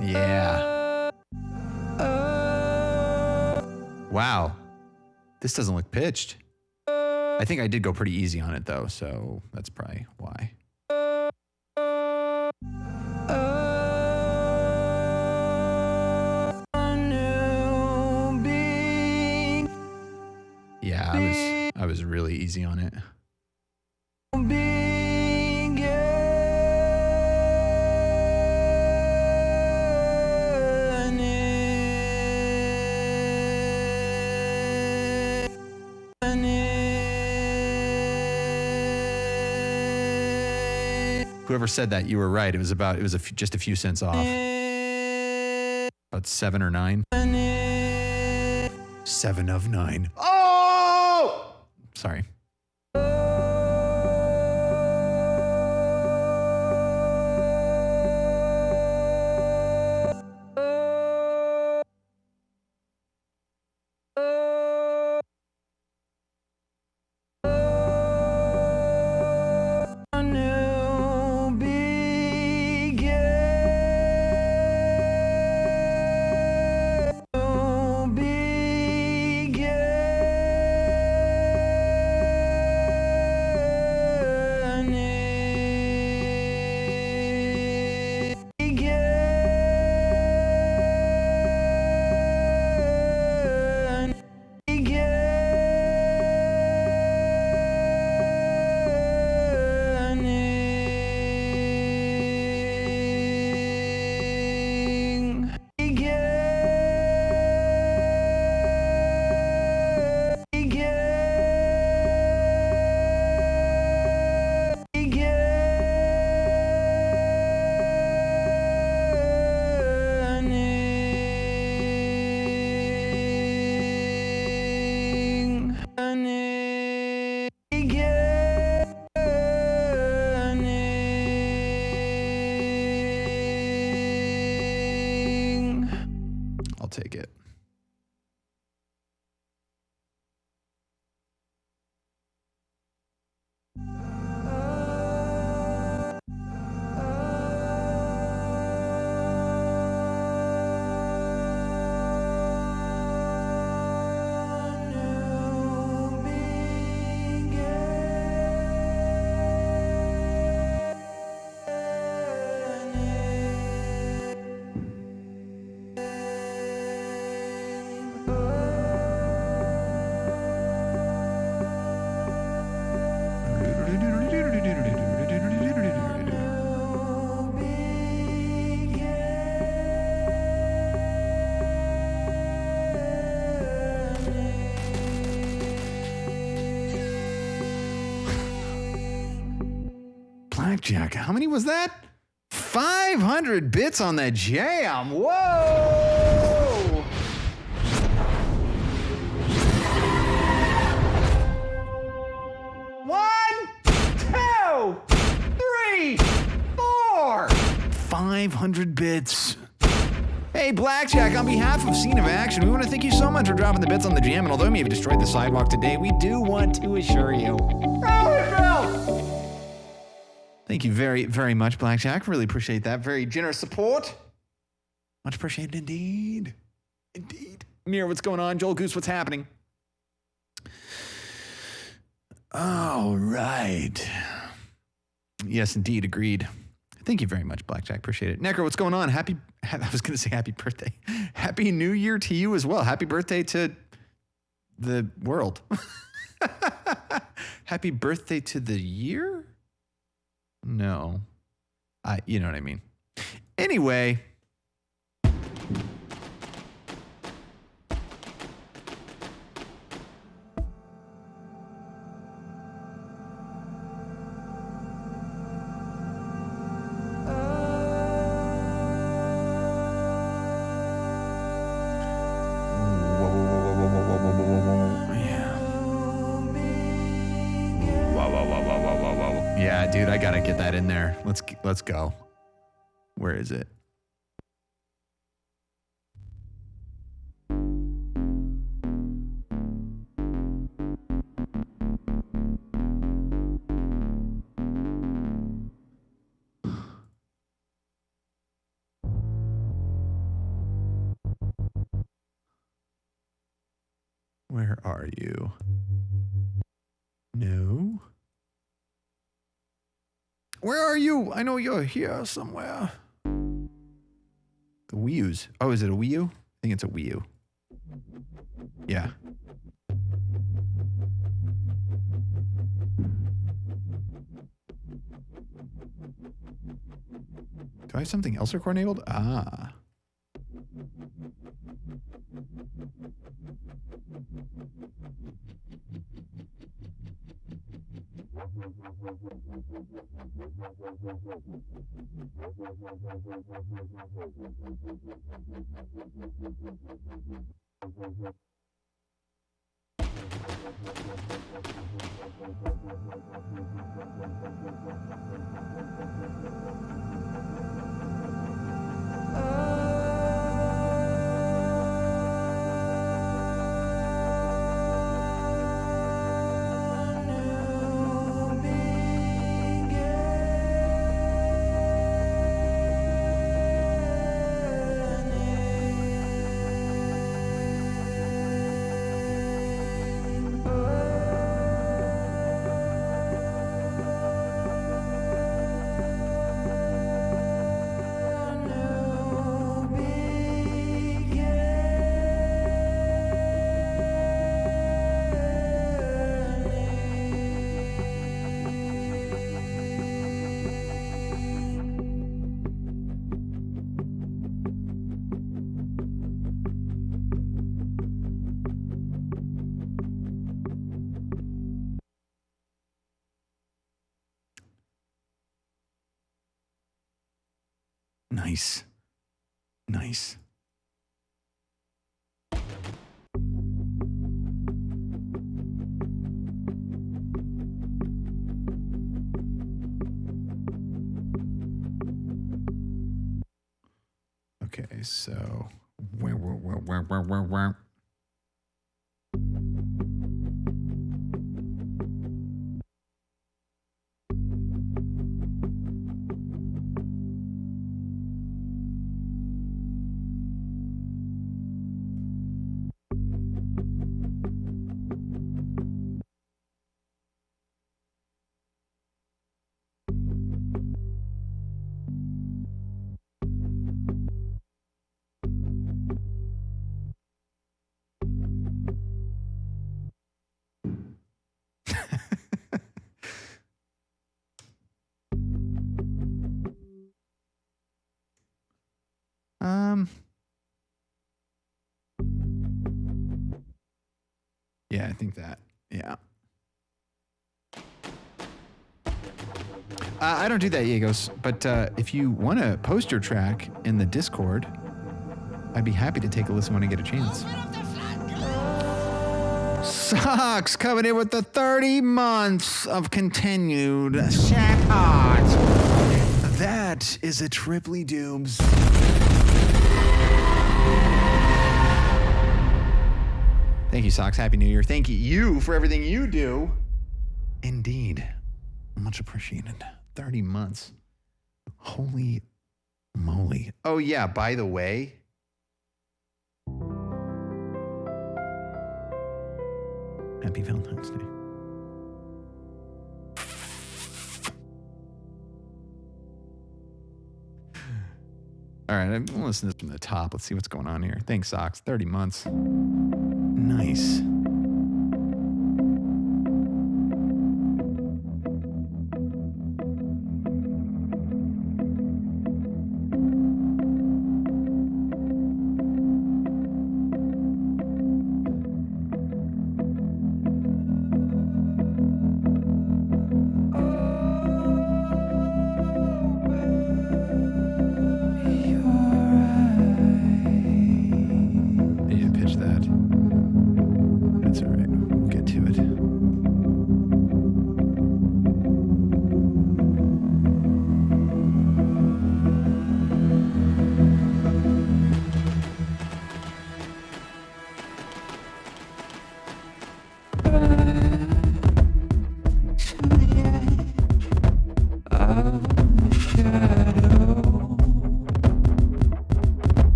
Yeah. Wow. This doesn't look pitched. I think I did go pretty easy on it though, so that's probably why. Yeah, I was really easy on it. Whoever said that, you were right. It was just a few cents off. About 7 or 9. 7 of 9. Oh! Sorry. I'll take it. Blackjack. How many was that? 500 bits on that jam. Whoa! One, two, three, four. 500 bits. Hey, Blackjack, on behalf of Scene of Action, we want to thank you so much for dropping the bits on the jam. And although we may have destroyed the sidewalk today, we do want to assure you. Thank you very, very much, Blackjack. Really appreciate that. Very generous support. Much appreciated indeed. Indeed. Mir, what's going on? Joel Goose, what's happening? All right. Yes, indeed. Agreed. Thank you very much, Blackjack. Appreciate it. Necker, what's going on? I was going to say happy birthday. Happy New Year to you as well. Happy birthday to the world. Happy birthday to the year? No. You know what I mean. Anyway. Yeah, dude, I gotta get that in there. Let's go. Where is it? Where are you? No. Where are you? I know you're here somewhere. The Wii U's. Oh, is it a Wii U? I think it's a Wii U. Yeah. Do I have something else record enabled? Ah. Nice. Nice. Okay, so where. Yeah, I think that. Yeah. I don't do that, Yegos, but if you want to post your track in the Discord, I'd be happy to take a listen when I get a chance. Socks coming in with the 30 months of continued support. That is a triply doobs. Thank you, Socks. Happy New Year. Thank you for everything you do. Indeed. Much appreciated. 30 months. Holy moly. Oh, yeah, by the way. Happy Valentine's Day. All right, I'm going to listen to this from the top. Let's see what's going on here. Thanks, Socks. 30 months. Nice. I need to pitch that.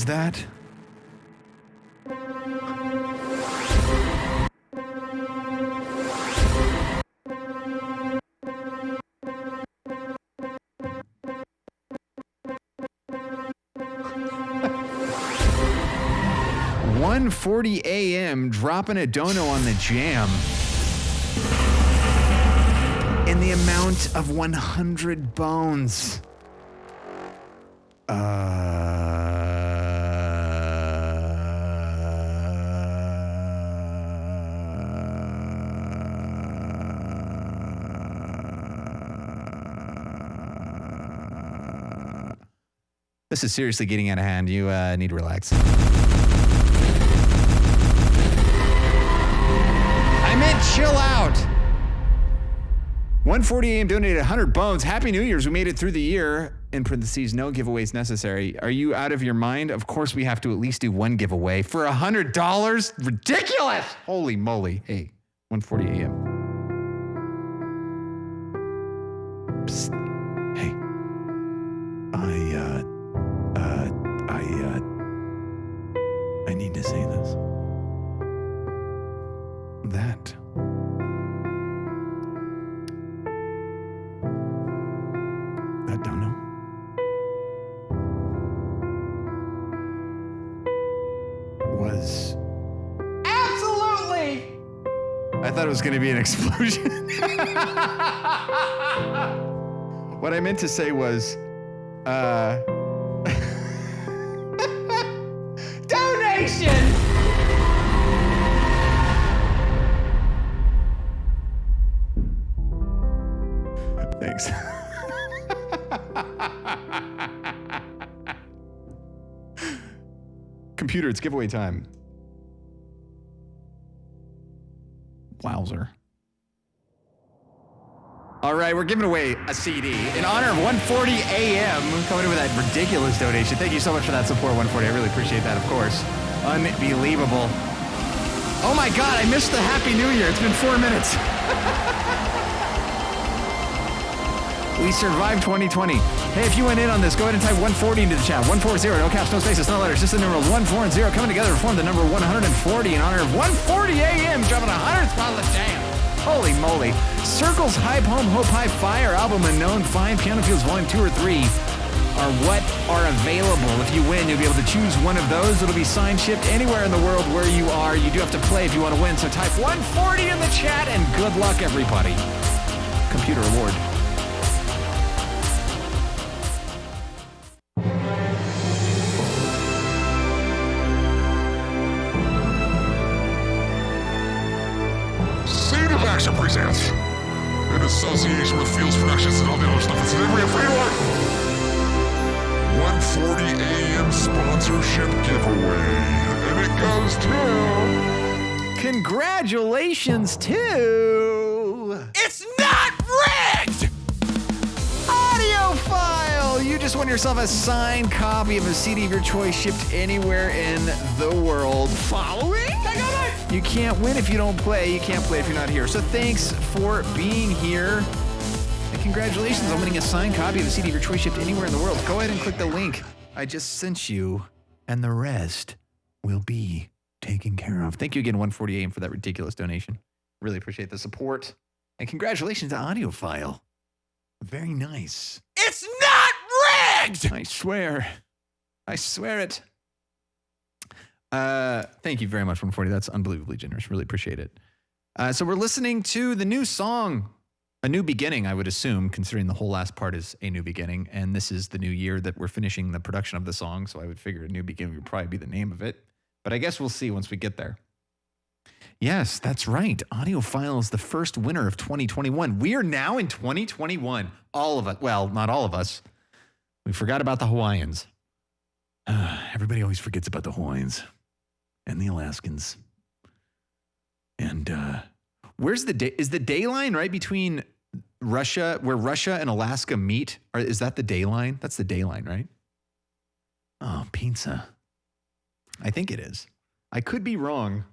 was that? $1:40 a.m. dropping a dono on the jam. In the amount of 100 bones. This is seriously getting out of hand. You need to relax. I meant chill out. 1:40 a.m. donated 100 bones. Happy New Year's. We made it through the year. In parentheses, no giveaways necessary. Are you out of your mind? Of course we have to at least do one giveaway for $100. Ridiculous. Holy moly. Hey, 1:40 a.m. Psst. Hey. I need to say this. That dono was absolutely. I thought it was going to be an explosion. What I meant to say was, donation. Thanks. Computer, it's giveaway time. Wowzer. All right, we're giving away a CD in honor of 1:40 a.m. coming in with that ridiculous donation. Thank you so much for that support, 1:40. I really appreciate that, of course. Unbelievable. Oh my God, I missed the Happy New Year. It's been 4 minutes. We survived 2020. Hey, if you went in on this, go ahead and type 140 into the chat. 140, no caps, no spaces, no letters, just the number 1, 4, and 0 coming together to form the number 140 in honor of 1:40 a.m. dropping 100 spot on the jam. Holy moly. Circles, Hype, Home, Hope, High, Fire, Album Unknown, Fine, Piano Fields Volume 2 or 3 are what are available. If you win, you'll be able to choose one of those. It'll be signed, shipped anywhere in the world where you are. You do have to play if you want to win, so type 140 in the chat and good luck, everybody. Computer award. Action presents, in association with Fields Productions and all the other stuff that's in every framework, 1:40 a.m. sponsorship giveaway, and it goes to... Congratulations to... It's not rigged! Audiophile! You just won yourself a signed copy of a CD of your choice shipped anywhere in the world. Following? I got it! You can't win if you don't play. You can't play if you're not here. So thanks for being here. And congratulations on winning a signed copy of a CD of your choice shipped anywhere in the world. Go ahead and click the link I just sent you, and the rest will be taken care of. Thank you again, 1:40 a.m. for that ridiculous donation. Really appreciate the support. And congratulations to Audiophile. Very nice. It's not rigged! I swear. I swear it. Thank you very much, 140. That's unbelievably generous. Really appreciate it. So we're listening to the new song, A New Beginning, I would assume, considering the whole last part is A New Beginning. And this is the new year that we're finishing the production of the song. So I would figure A New Beginning would probably be the name of it. But I guess we'll see once we get there. Yes, that's right. Audiophile is the first winner of 2021. We are now in 2021. All of us. Well, not all of us. We forgot about the Hawaiians. Everybody always forgets about the Hawaiians and the Alaskans. And where's the day? Is the day line right between Russia, where Russia and Alaska meet? Or is that the day line? That's the day line, right? Oh, pizza. I think it is. I could be wrong.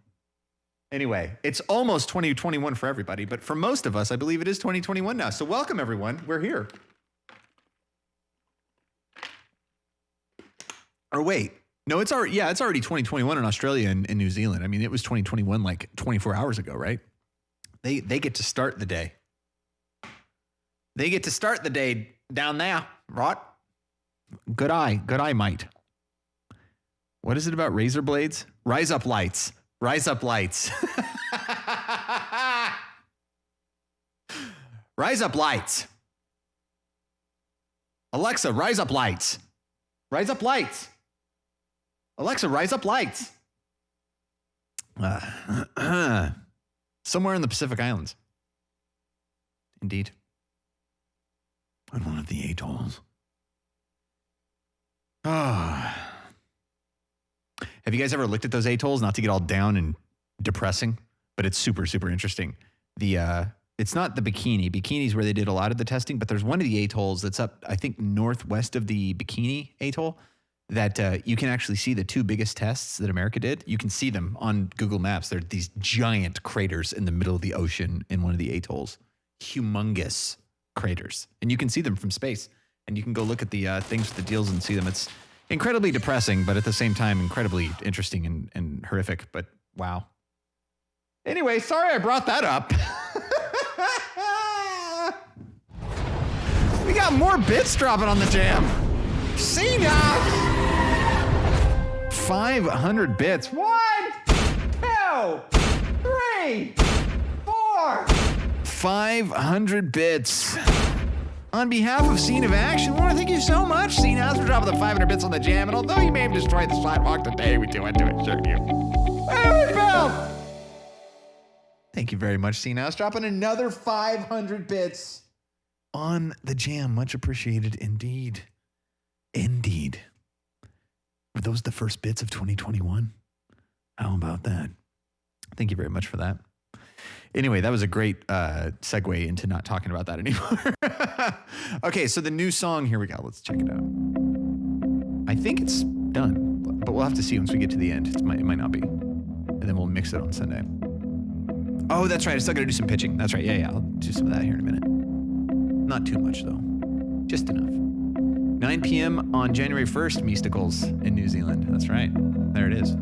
Anyway, it's almost 2021 for everybody, but for most of us, I believe it is 2021 now. So welcome, everyone. We're here. Or wait, No, it's already, yeah, it's already 2021 in Australia and New Zealand. I mean, it was 2021 like 24 hours ago, right? They get to start the day. They get to start the day down there, right? Good eye, mate. What is it about razor blades? Rise up lights. Rise up lights. Rise up lights. Alexa, rise up lights. Rise up lights. Alexa, rise up lights. Somewhere in the Pacific Islands. Indeed. On one of the atolls. Have you guys ever looked at those atolls? Not to get all down and depressing, but it's super, super interesting. It's not the Bikini. Bikini's where they did a lot of the testing, but there's one of the atolls that's up, I think, northwest of the Bikini Atoll that you can actually see the two biggest tests that America did. You can see them on Google Maps. They're these giant craters in the middle of the ocean in one of the atolls. Humongous craters. And you can see them from space. And you can go look at the things with the deals and see them. It's incredibly depressing, but at the same time, incredibly interesting and horrific. But wow. Anyway, sorry I brought that up. We got more bits dropping on the jam. See now. 500 bits. 1, 2, 3, 4. 500 bits. On behalf of Scene of Action, I want to thank you so much, Scene House, for dropping the 500 bits on the jam. And although you may have destroyed the sidewalk today, we do assure you. Hey, Bill! Thank you very much, Scene House, dropping another 500 bits on the jam. Much appreciated indeed. Indeed. Were those the first bits of 2021? How about that? Thank you very much for that. Anyway, that was a great segue into not talking about that anymore. Okay, so the new song, here we go. Let's check it out. I think it's done, but we'll have to see once we get to the end. It might not be. And then we'll mix it on Sunday. Oh, that's right. I still got to do some pitching. That's right. Yeah. I'll do some of that here in a minute. Not too much, though. Just enough. 9 p.m. on January 1st, Mysticals in New Zealand. That's right. There it is.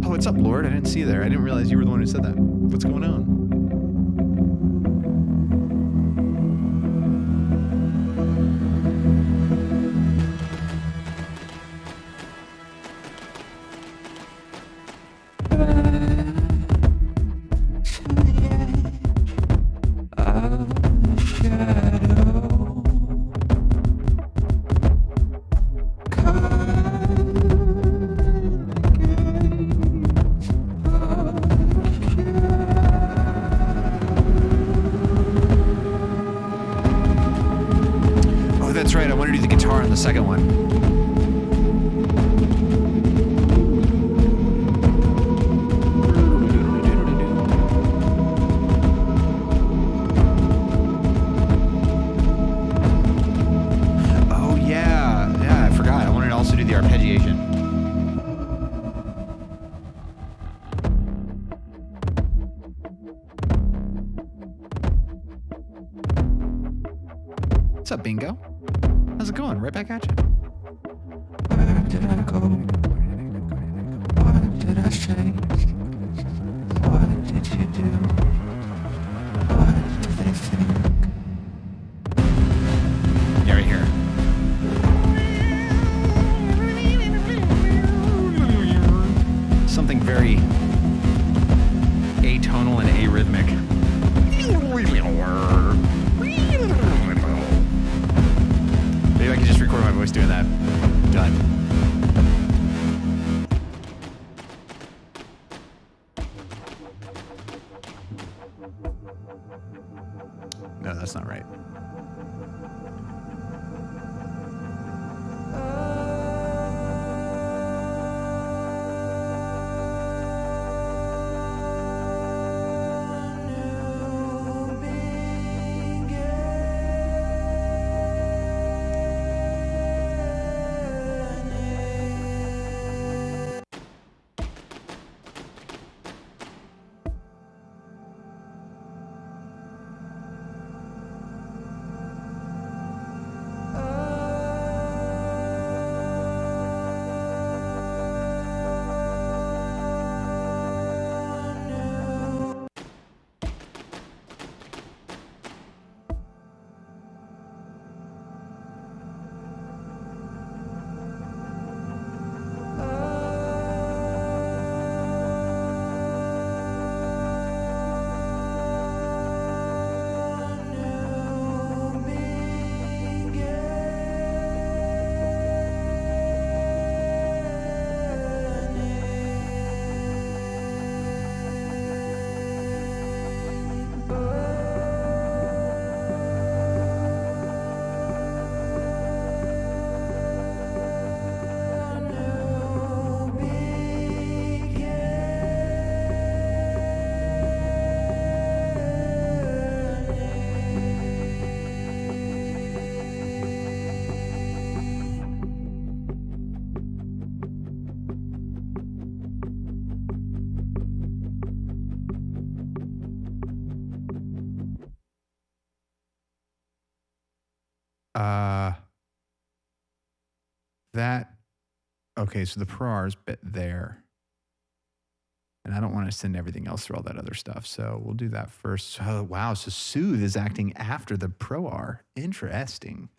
Oh, what's up, Lord? I didn't see you there. I didn't realize you were the one who said that. What's going on? Second one. Oh yeah, I forgot. I wanted to also do the arpeggiation. What's up, Bingo? How's it going? Right back at you. Where did I go? What did I say? What did you do? What did they think? Yeah, right here. Something very atonal and arrhythmic. Maybe I can just record my voice doing that. Done. No, that's not right. That, okay, so the pro R's bit there. And I don't want to send everything else through all that other stuff. So we'll do that first. Oh, wow. So Soothe is acting after the pro R. Interesting.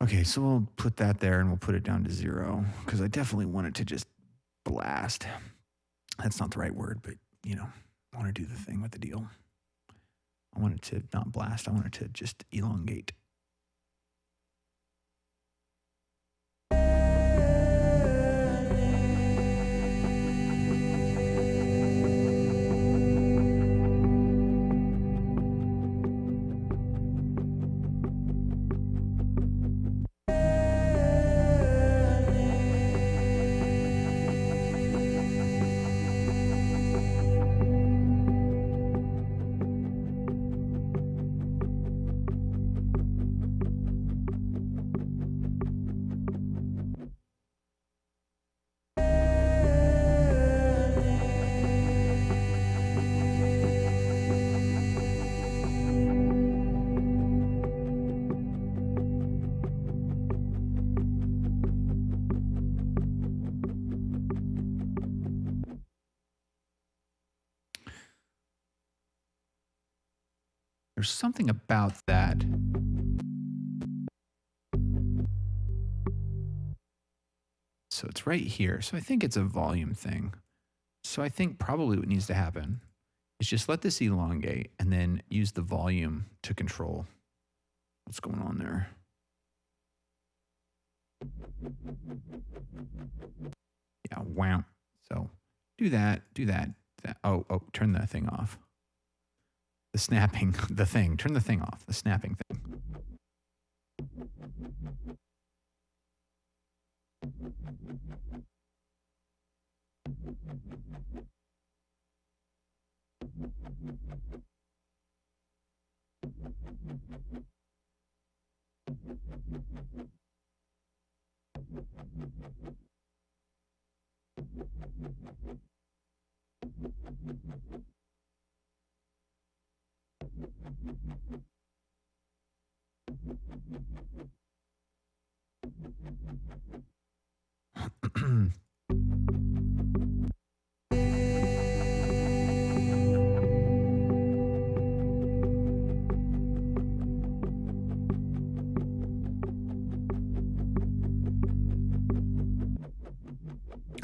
Okay, so we'll put that there and we'll put it down to 0 because I definitely want it to just blast. That's not the right word, but you know, I want to do the thing with the deal. I want it to not blast. I want it to just elongate. There's something about that. So it's right here. So I think it's a volume thing. So I think probably what needs to happen is just let this elongate and then use the volume to control what's going on there. Yeah, wow. So do that. Oh, turn that thing off. The snapping, the thing. Turn the thing off, the snapping thing.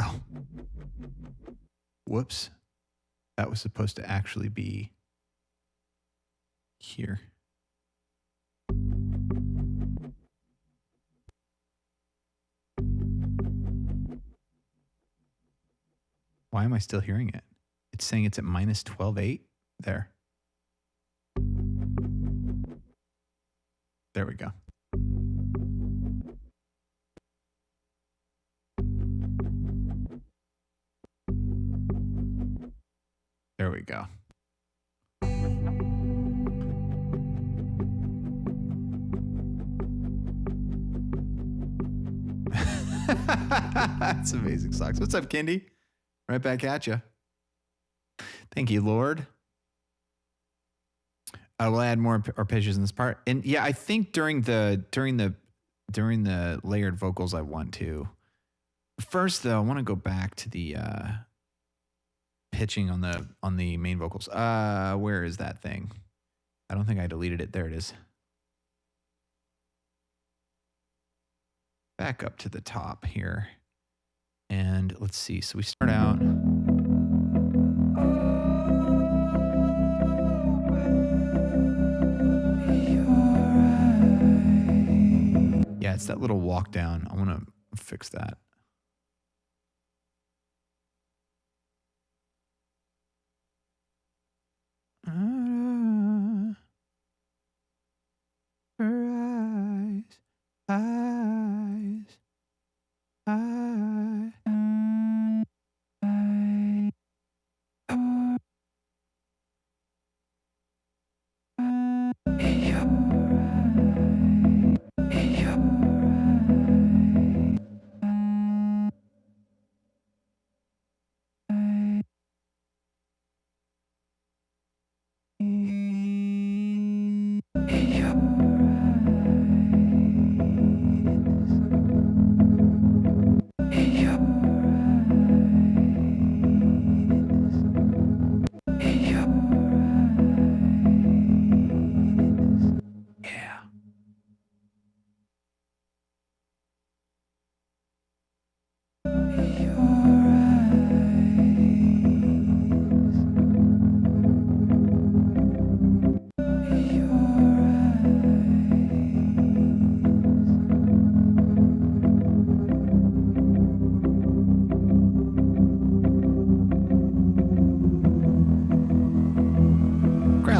Oh. Whoops. That was supposed to actually be here. Why am I still hearing it? It's saying it's at minus 12.8. There. There we go. There we go. That's amazing socks. What's up, Kendi? Right back at you. Thank you, Lord. I will add more arpeggios in this part. And yeah, I think during the layered vocals I want to. First though, I want to go back to the pitching on the main vocals. Where is that thing? I don't think I deleted it. There it is. Back up to the top here. And let's see. So we start out. Yeah, it's that little walk down. I want to fix that.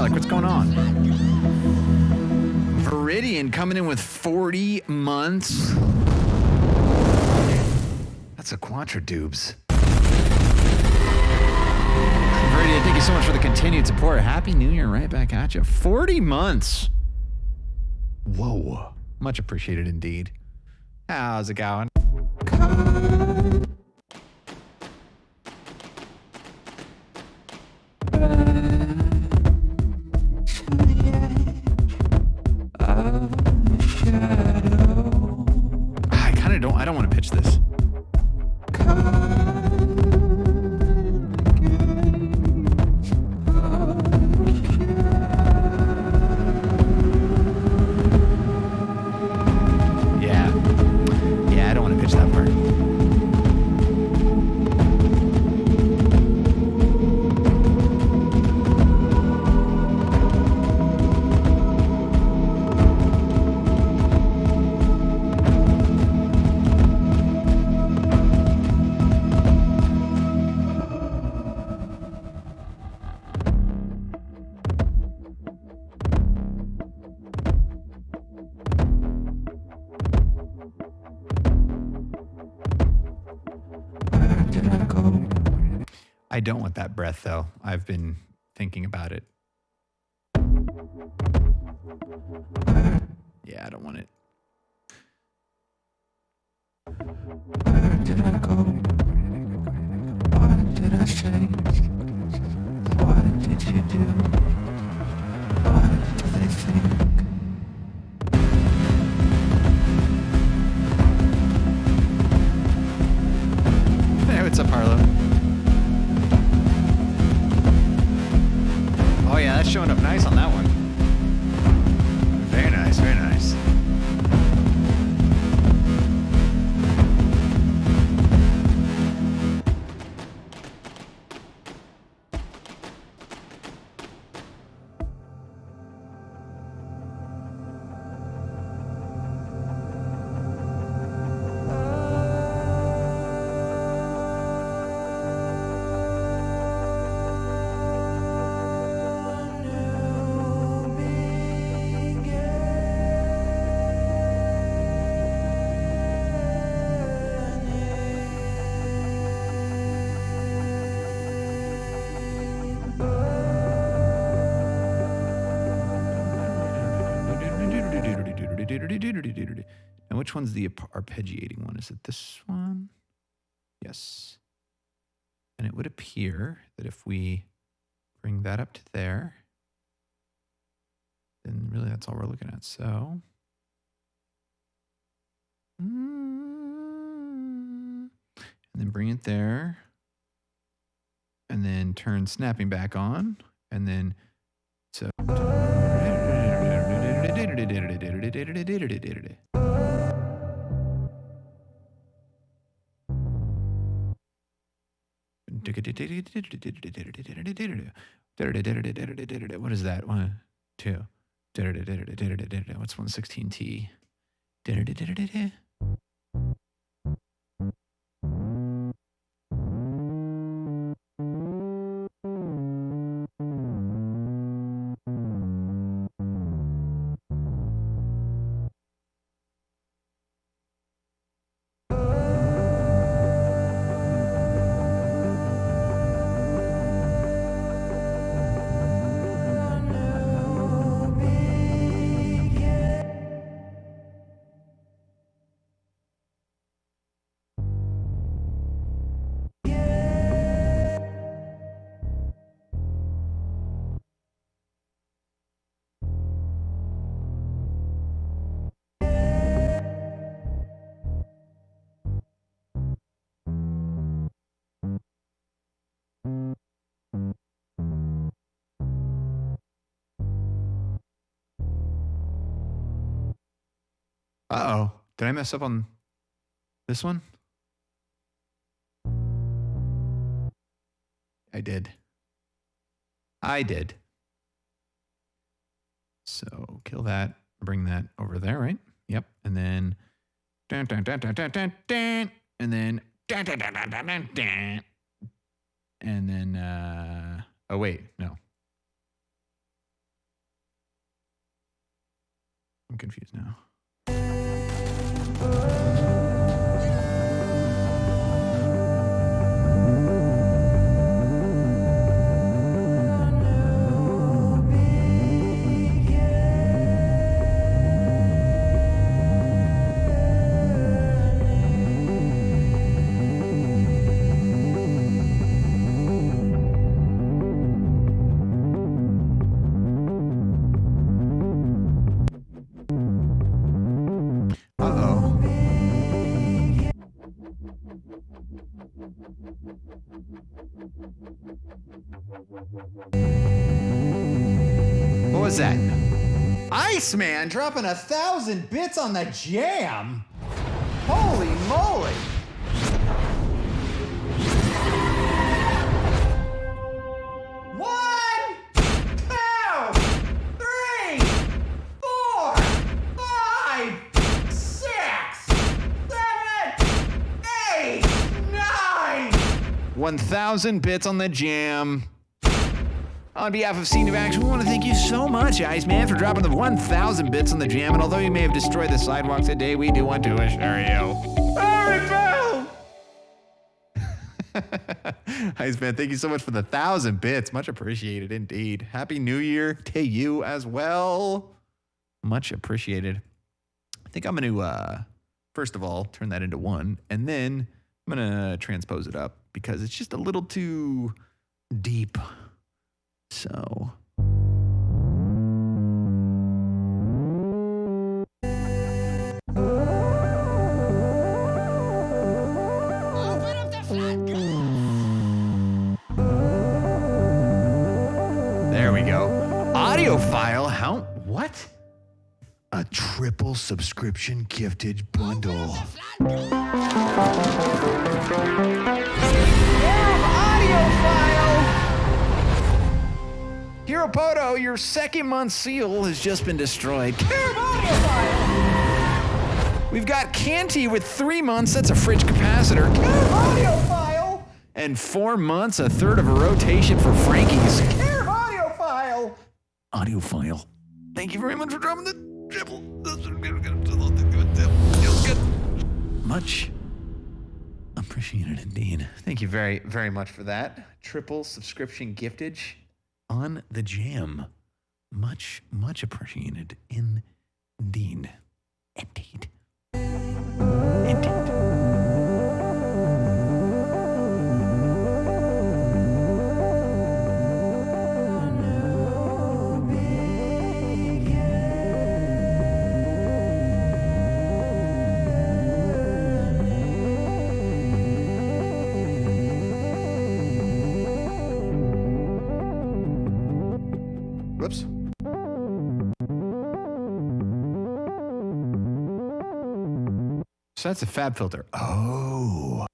Like, what's going on? Viridian coming in with 40 months. That's a quadradubes. Viridian, thank you so much for the continued support. Happy New Year right back at you. 40 months. Whoa. Much appreciated indeed. How's it going? I don't want to pitch this. Yeah, I don't want to pitch that part. I don't want that breath, though. I've been thinking about it. Yeah, I don't want it. Where did I go? What did I say? What did you do? What do they think? Hey, what's up, Harlow? Oh yeah, that's showing up nice on that one. Very nice, very nice. Now, which one's the arpeggiating one? Is it this one? Yes. And it would appear that if we bring that up to there, then really that's all we're looking at. So, and then bring it there, and then turn snapping back on, and then so. What is that? 1, 2. What's 116T? Uh-oh. Did I mess up on this one? I did. So kill that, bring that over there, right? Yep. And then and then and then oh wait, no. confused now. What was that? Iceman dropping 1,000 bits on the jam. Holy moly. One, two, three, 4, 5, 6, 7, 8, 9. 1,000 bits on the jam. On behalf of Scene of Action, we want to thank you so much, Iceman, for dropping the 1,000 bits on the jam. And although you may have destroyed the sidewalks today, we do want to assure you. Very cool! Iceman, thank you so much for the 1,000 bits. Much appreciated indeed. Happy New Year to you as well. Much appreciated. I think I'm going to, first of all, turn that into 1. And then I'm going to transpose it up because it's just a little too deep. So. There we go. Audio file, how, what? A triple subscription gifted bundle. Audio file! Hiropoto, your second month seal has just been destroyed. We've got Canty with 3 months, that's a fridge capacitor. Audio file! And 4 months, a third of a rotation for Frankie's. Audio file! Audio file. Thank you very much for dropping the triple. Feels good. Much appreciated indeed. Thank you very, very much for that. Triple subscription giftage. On the jam. Much, much appreciated indeed. Indeed. Indeed. Whoops. So that's a fab filter. Oh.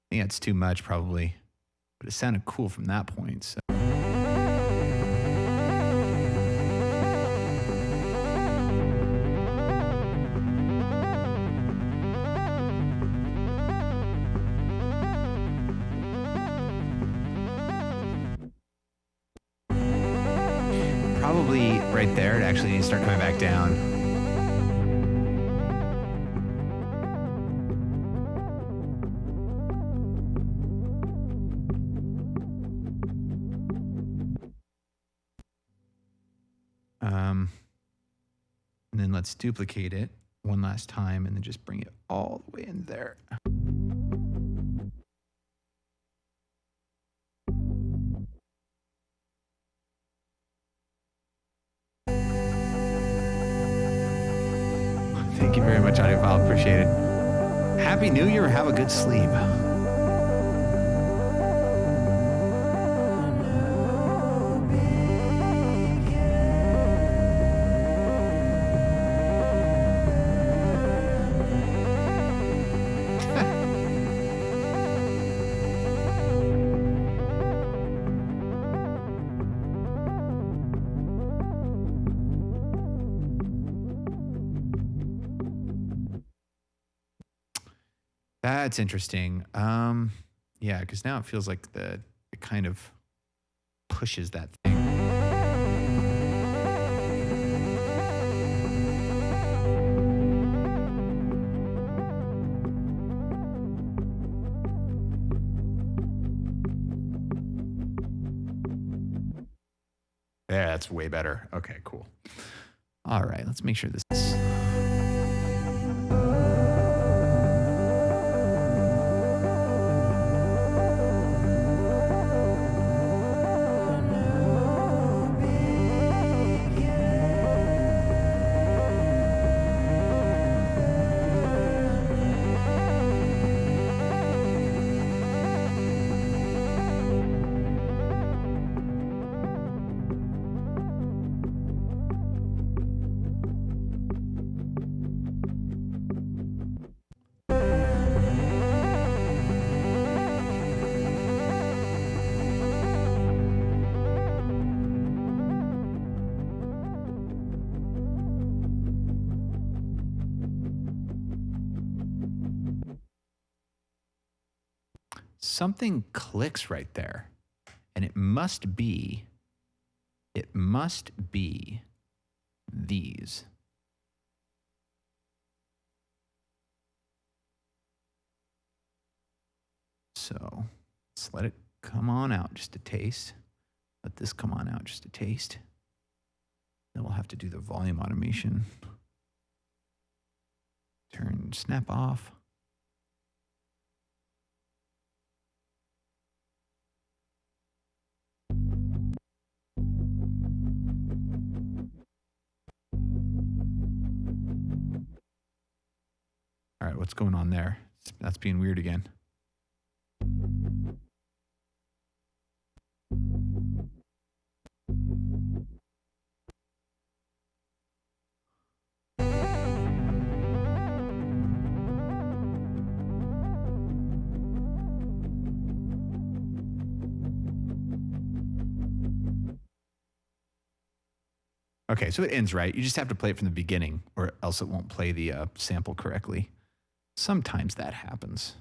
Yeah, it's too much probably, but it sounded cool from that point. So. Probably right there, it actually needs to start coming back down. And then let's duplicate it one last time and then just bring it all the way in there. Thank you very much, Audiophile. Appreciate it. Happy New Year. Have a good sleep. That's interesting. Yeah, because now it feels like it kind of pushes that thing. Yeah, that's way better. Okay, cool. All right, let's make sure this is... Something clicks right there, and it must be these. So let's let it come on out just a taste. Let this come on out just a taste. Then we'll have to do the volume automation. Turn snap off. All right, what's going on there? That's being weird again. Okay, so it ends right. You just have to play it from the beginning, or else it won't play the sample correctly. Sometimes that happens.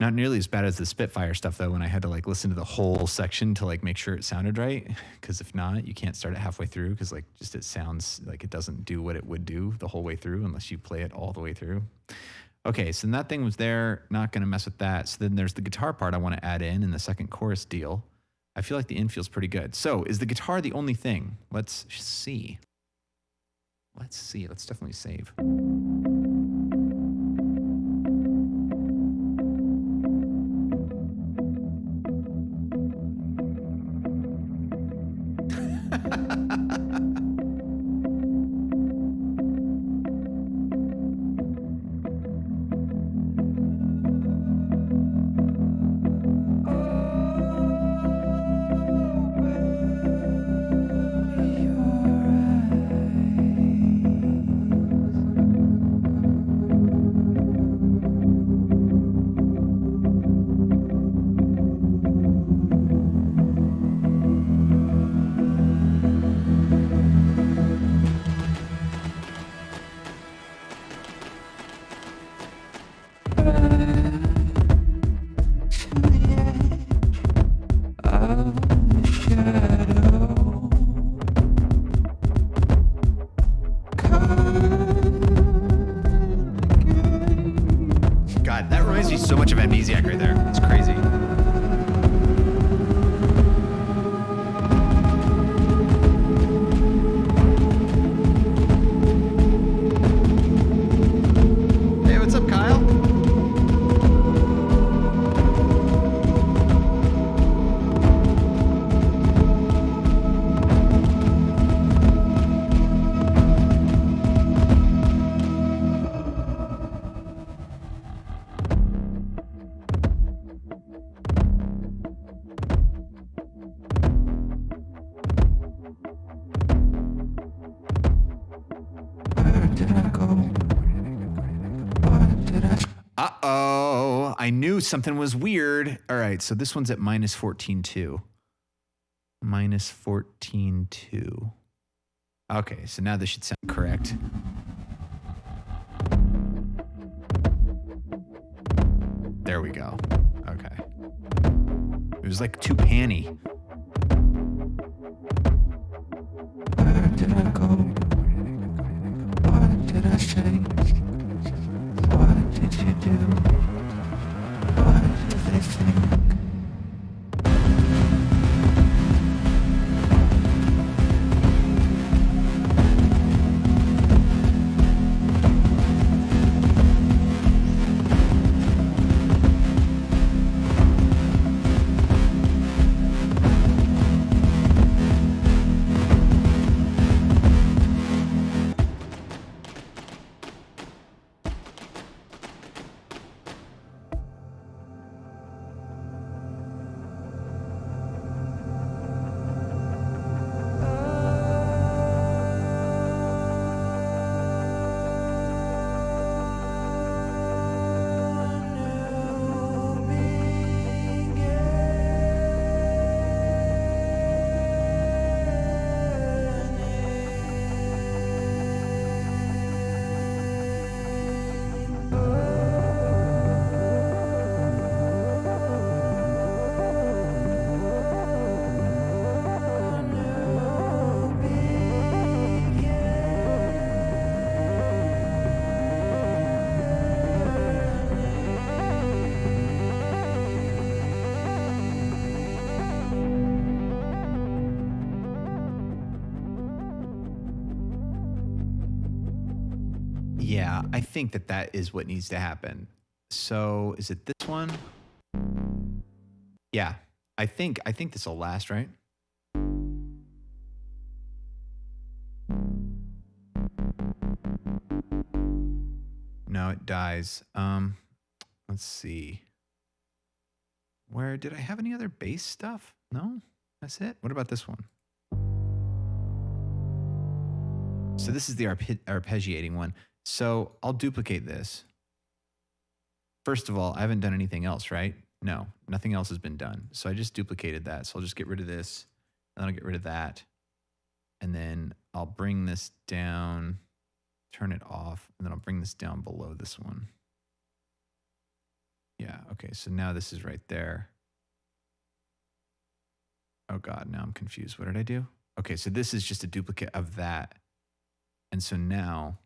Not nearly as bad as the Spitfire stuff, though, when I had to like listen to the whole section to like make sure it sounded right. Because if not, you can't start it halfway through, because like just it sounds like it doesn't do what it would do the whole way through unless you play it all the way through. Okay, so that thing was there. Not going to mess with that. So then there's the guitar part I want to add in the second chorus deal. I feel like the in feels pretty good. So is the guitar the only thing? Let's see. Let's see. Let's definitely save. God, that reminds me so much of Amnesiac right there. It's crazy. Hey, what's up, Kyle? Uh-oh, I knew something was weird. All right, so this one's at minus 14.2. Minus 14.2. Okay, so now this should sound correct. There we go. Okay. It was like too panny. Where did I go? What did I say? What did you do? What did they think? Yeah, I think that is what needs to happen. So is it this one? Yeah, I think this will last, right? No, it dies. Let's see. Where did I have any other bass stuff? No, that's it. What about this one? So this is the arpeggiating one. So I'll duplicate this. First of all, I haven't done anything else, right? No, nothing else has been done. So I just duplicated that. So I'll just get rid of this, and then I'll get rid of that. And then I'll bring this down, turn it off, and then I'll bring this down below this one. Yeah, okay, so now this is right there. Oh God, now I'm confused. What did I do? Okay, so this is just a duplicate of that. And so now,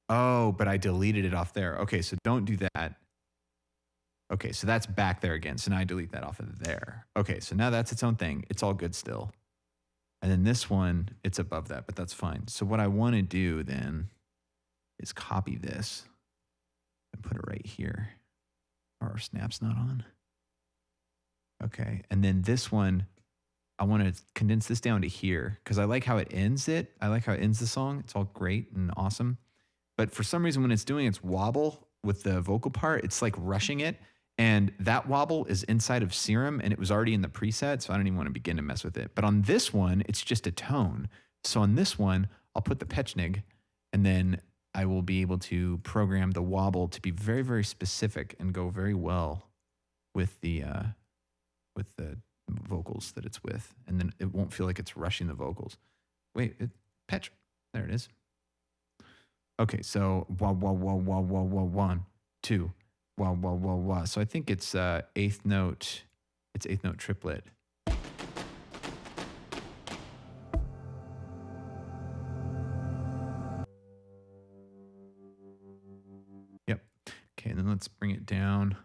oh, but I deleted it off there. Okay, so don't do that. Okay, so that's back there again. So now I delete that off of there. Okay, so now that's its own thing. It's all good still. And then this one, it's above that, but that's fine. So what I want to do then is copy this and put it right here. Our snap's not on. Okay, and then this one, I want to condense this down to here because I like how it ends it. I like how it ends the song. It's all great and awesome. But for some reason, when it's doing its wobble with the vocal part, it's like rushing it. And that wobble is inside of Serum, and it was already in the preset, so I don't even want to begin to mess with it. But on this one, it's just a tone. So on this one, I'll put the Pechnig, and then I will be able to program the wobble to be very, very specific and go very well with the vocals that it's with. And then it won't feel like it's rushing the vocals. Wait, Pech, there it is. Okay, so wah, wah, wah, wah, wah, wah, 1, 2, wah, wah, wah, wah. So I think it's eighth note triplet. Yep. Okay, and then let's bring it down.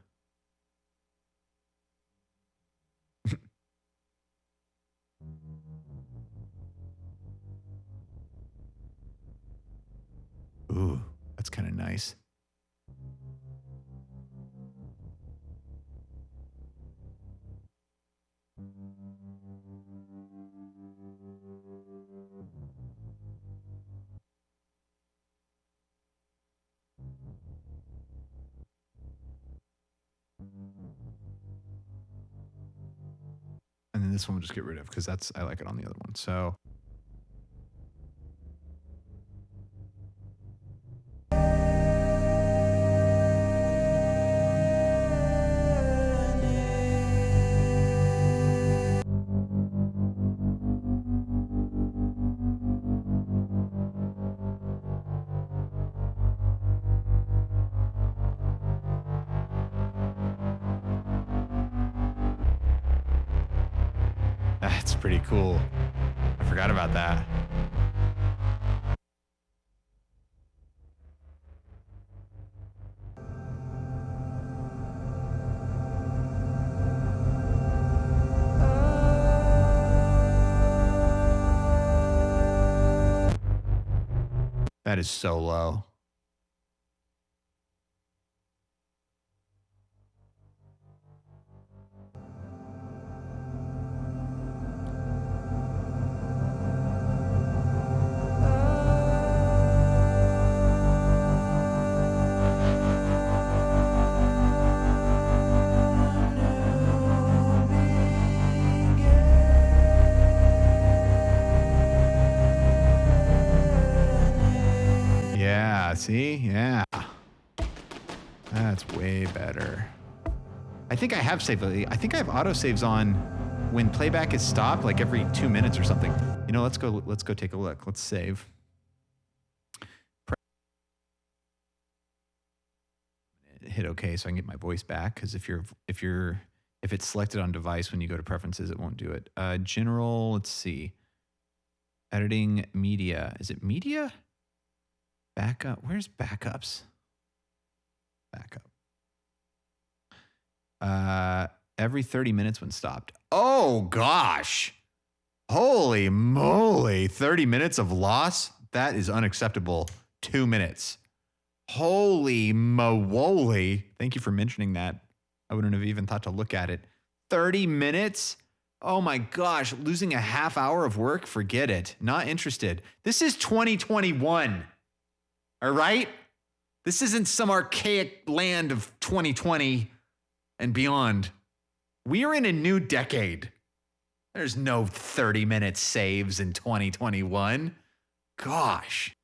Ooh, that's kind of nice. And then this one we'll just get rid of because I like it on the other one. So That's pretty cool. I forgot about that. That is so low. Yeah, see? Yeah. That's way better. I think I have saved. I think I have autosaves on when playback is stopped, like every 2 minutes or something. You know, let's go take a look. Let's save. Hit OK so I can get my voice back, because if it's selected on device when you go to preferences, it won't do it. General, let's see. Editing media. Is it media? Backup. Where's backups? Backup. Every 30 minutes when stopped. Oh gosh. Holy moly. 30 minutes of loss? That is unacceptable. 2 minutes. Holy moly. Thank you for mentioning that. I wouldn't have even thought to look at it. 30 minutes? Oh my gosh. Losing a half hour of work? Forget it. Not interested. This is 2021. All right? This isn't some archaic land of 2020 and beyond. We are in a new decade. There's no 30-minute saves in 2021. Gosh.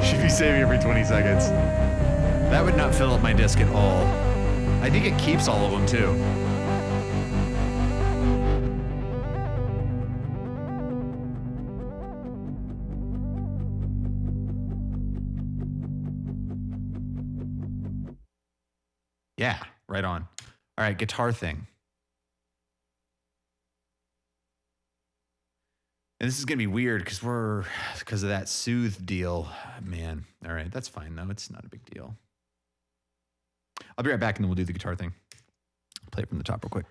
Should be saving every 20 seconds. That would not fill up my disk at all. I think it keeps all of them too. Yeah, right on. All right, guitar thing. And this is going to be weird because of that soothe deal. Man, all right, that's fine though. It's not a big deal. I'll be right back and then we'll do the guitar thing. Play it from the top real quick.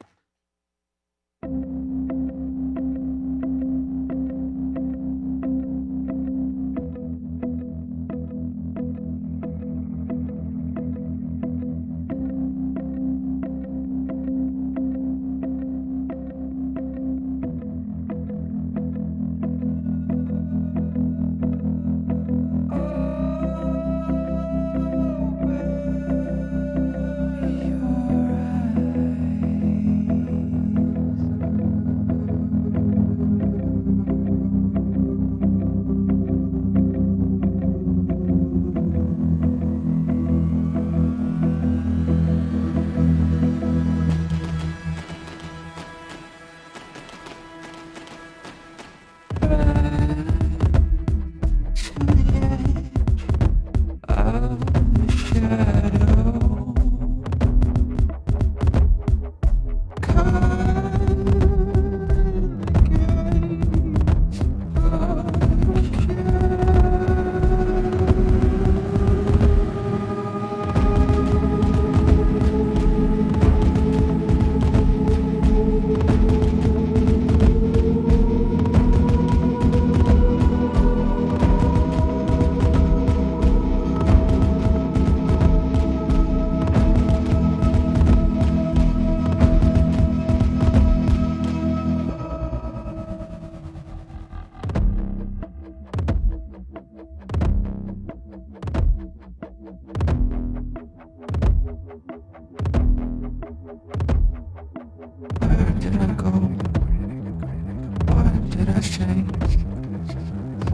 say?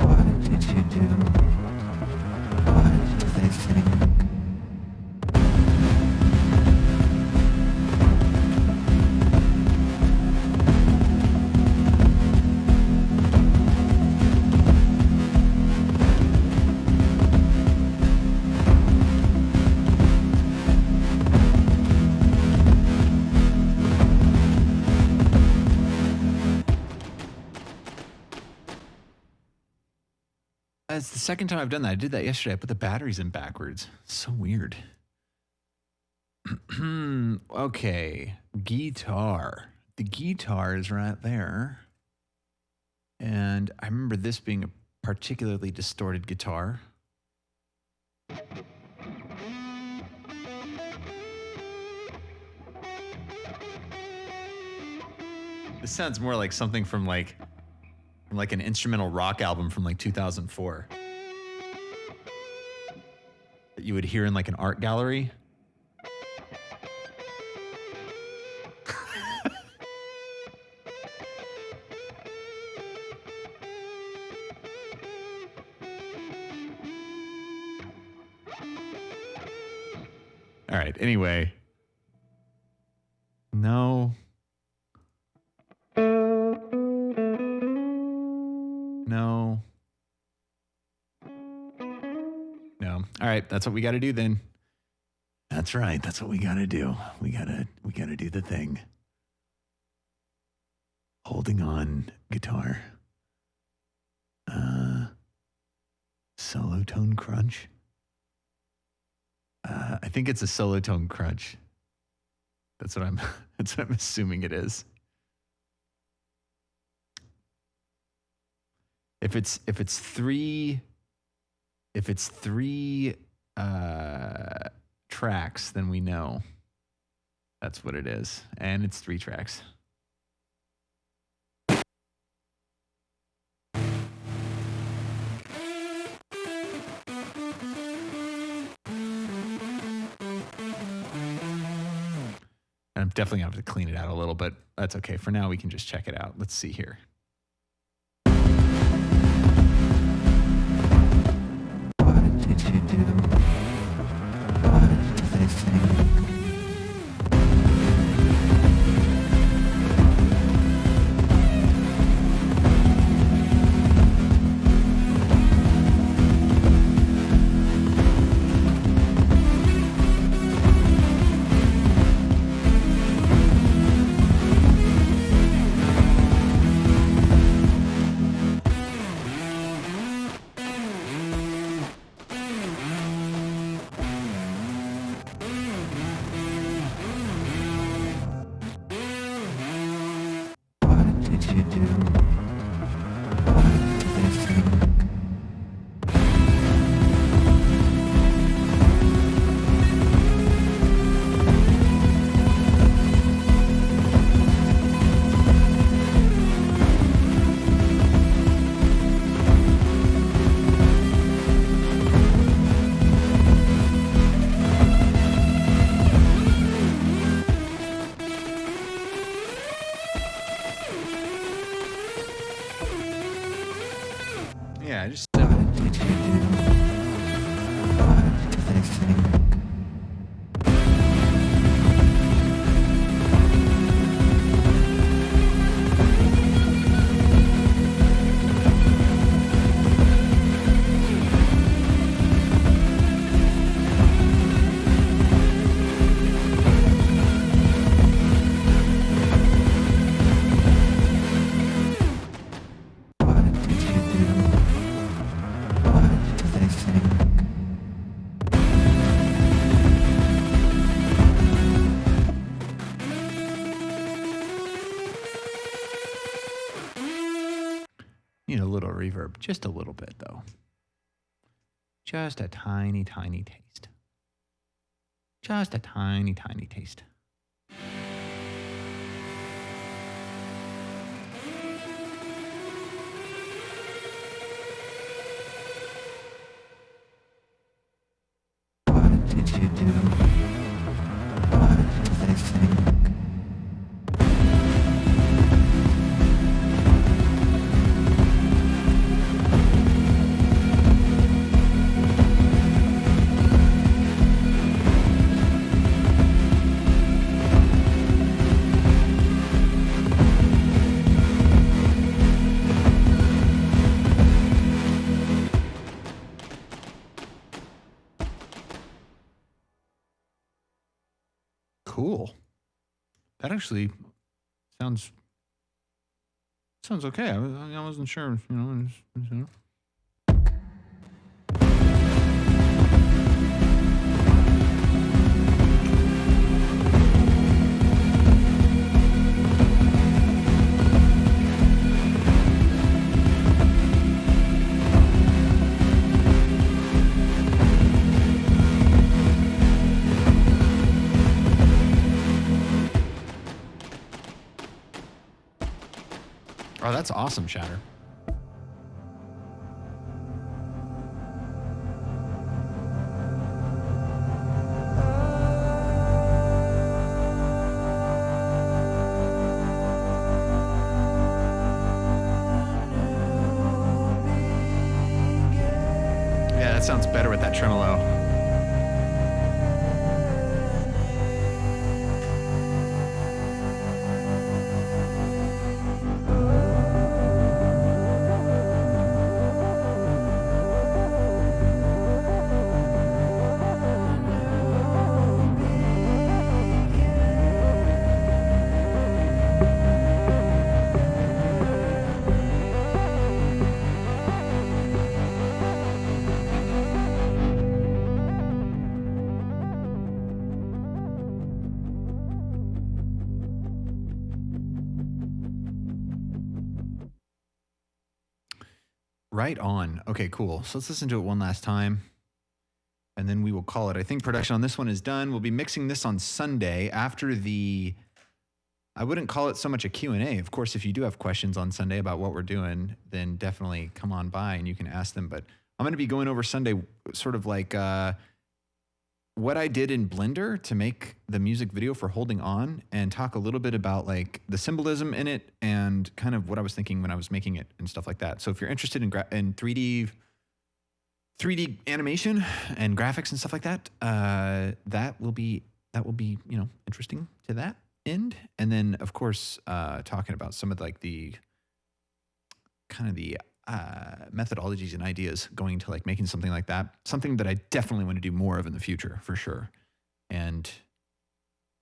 What did you do? What did they think? It's the second time I've done that. I did that yesterday. I put the batteries in backwards. So weird. Okay. Guitar. The guitar is right there. And I remember this being a particularly distorted guitar. This sounds more like something from like an instrumental rock album from like 2004 that you would hear in like an art gallery. All right, anyway. No. No. No. All right, that's what we got to do then. That's right. That's what we got to do. We got to do the thing. Holding on guitar. Solo tone crunch. I think it's a solo tone crunch. That's what I'm assuming it is. If it's three tracks, then we know that's what it is, and it's 3 tracks. I'm definitely gonna have to clean it out a little, but that's okay. For now, we can just check it out. Let's see here. What did you do? What did they think? Yeah, just need a little reverb, just a little bit though. Just a tiny, tiny taste. Just a tiny, tiny taste. What did you do? What did they think? Cool. That actually sounds okay. I wasn't sure, you know. Oh, that's awesome, Shatter. Yeah, that sounds better with that tremolo. Right on. Okay, cool. So let's listen to it one last time, and then we will call it. I think production on this one is done. We'll be mixing this on Sunday after the... I wouldn't call it so much a Q&A. Of course, if you do have questions on Sunday about what we're doing, then definitely come on by and you can ask them. But I'm going to be going over Sunday sort of like what I did in Blender to make the music video for Holding On, and talk a little bit about like the symbolism in it and kind of what I was thinking when I was making it and stuff like that. So if you're interested in 3D animation and graphics and stuff like that, that will be interesting to that end. And then of course talking about some of like the kind of the methodologies and ideas going to like making something like that, something that I definitely want to do more of in the future for sure, and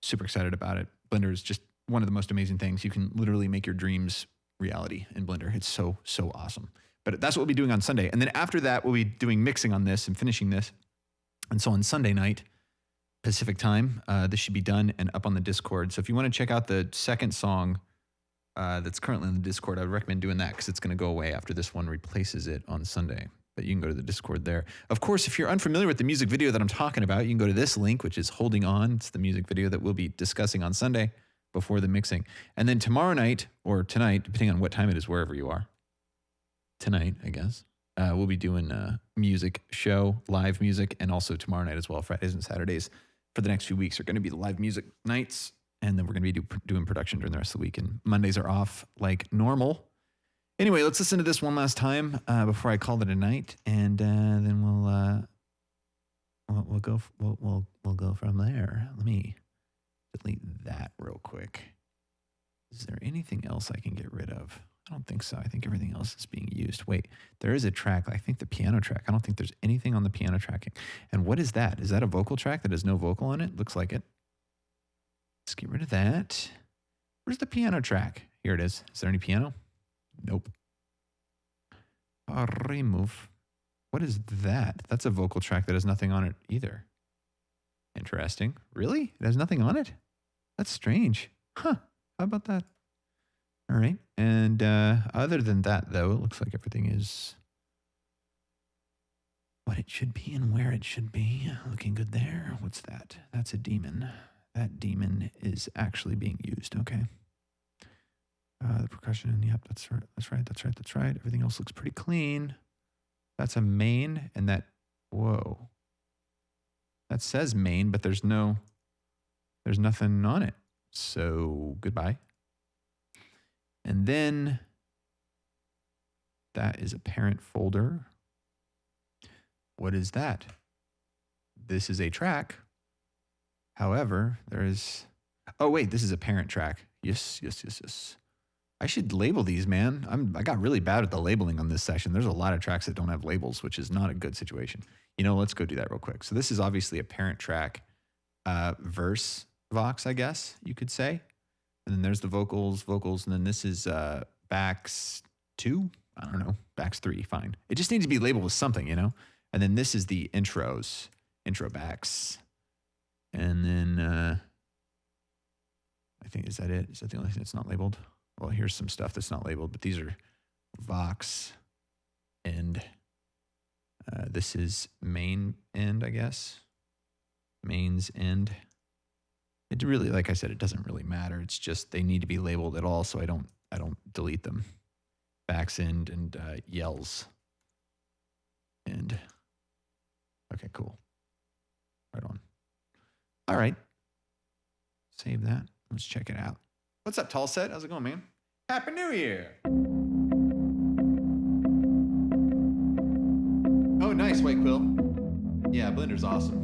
super excited about it. Blender is just one of the most amazing things. You can literally make your dreams reality in Blender. It's so awesome. But that's what we'll be doing on Sunday, and then after that we'll be doing mixing on this and finishing this. And so on Sunday night Pacific time, this should be done and up on the Discord. So if you want to check out the second song that's currently in the Discord, I would recommend doing that because it's going to go away after this one replaces it on Sunday. But you can go to the Discord there. Of course, if you're unfamiliar with the music video that I'm talking about, you can go to this link, which is Holding On. It's the music video that we'll be discussing on Sunday before the mixing. And then tomorrow night, or tonight, depending on what time it is, wherever you are. Tonight, I guess. We'll be doing a music show, live music, and also tomorrow night as well. Fridays and Saturdays for the next few weeks are going to be the live music nights. And then we're going to be doing production during the rest of the week. And Mondays are off like normal. Anyway, let's listen to this one last time before I call it a night. And then we'll go from there. Let me delete that real quick. Is there anything else I can get rid of? I don't think so. I think everything else is being used. Wait, there is a track. I think the piano track. I don't think there's anything on the piano tracking. And what is that? Is that a vocal track that has no vocal on it? Looks like it. Let's get rid of that. Where's the piano track? Here it is. Is there any piano? Nope. Remove. What is that? That's a vocal track that has nothing on it either. Interesting. Really? It has nothing on it? That's strange. Huh. How about that? All right. And other than that, though, it looks like everything is what it should be and where it should be. Looking good there. What's that? That's a demon. That demon is actually being used. Okay. The percussion. Yep, that's right. That's right. Everything else looks pretty clean. That's a main, and that. Whoa. That says main, but there's nothing on it. So goodbye. And then that is a parent folder. What is that? This is a track. However, there is... Oh, wait, this is a parent track. Yes. I should label these, man. I got really bad at the labeling on this session. There's a lot of tracks that don't have labels, which is not a good situation. You know, let's go do that real quick. So this is obviously a parent track verse Vox, I guess you could say. And then there's the vocals, and then this is Bax 2. I don't know, Bax 3, fine. It just needs to be labeled with something, you know? And then this is the intros, intro Bax. And then I think, is that it? Is that the only thing that's not labeled? Well, here's some stuff that's not labeled, but these are Vox, and this is main end, I guess. Main's end. It really, like I said, it doesn't really matter. It's just they need to be labeled at all, so I don't delete them. Back's end and yells. And okay, cool. Right on. All right. Save that. Let's check it out. What's up, Tall Set? How's it going, man? Happy New Year. Oh, nice, White Quill. Yeah, Blender's awesome.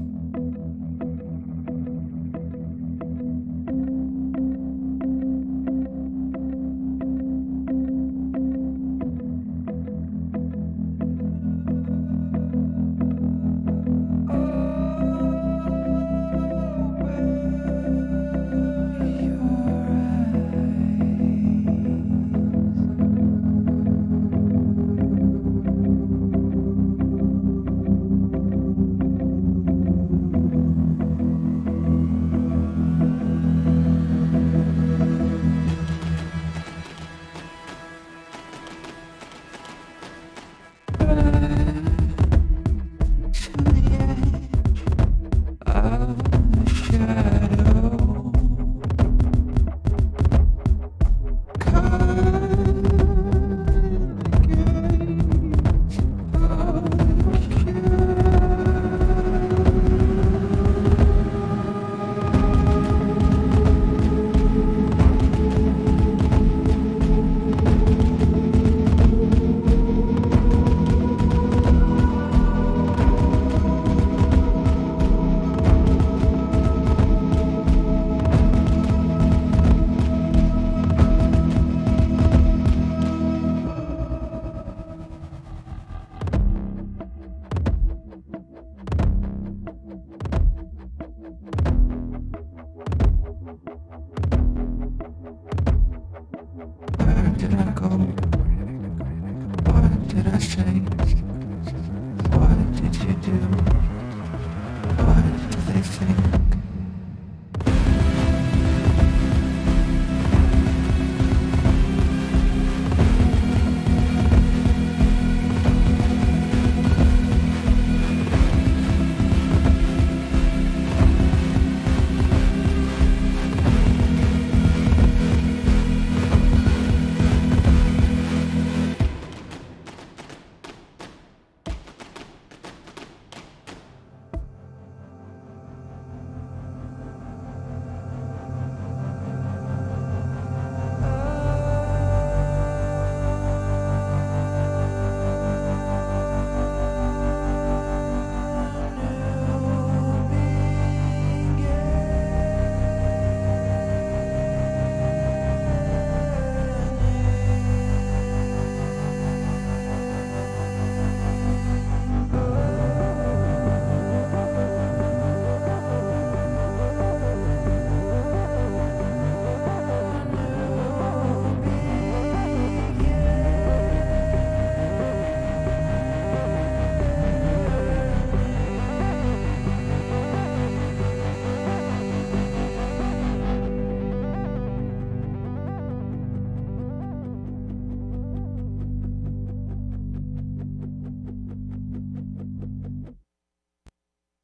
Where did I go? What did I say? What did you do? What did they think?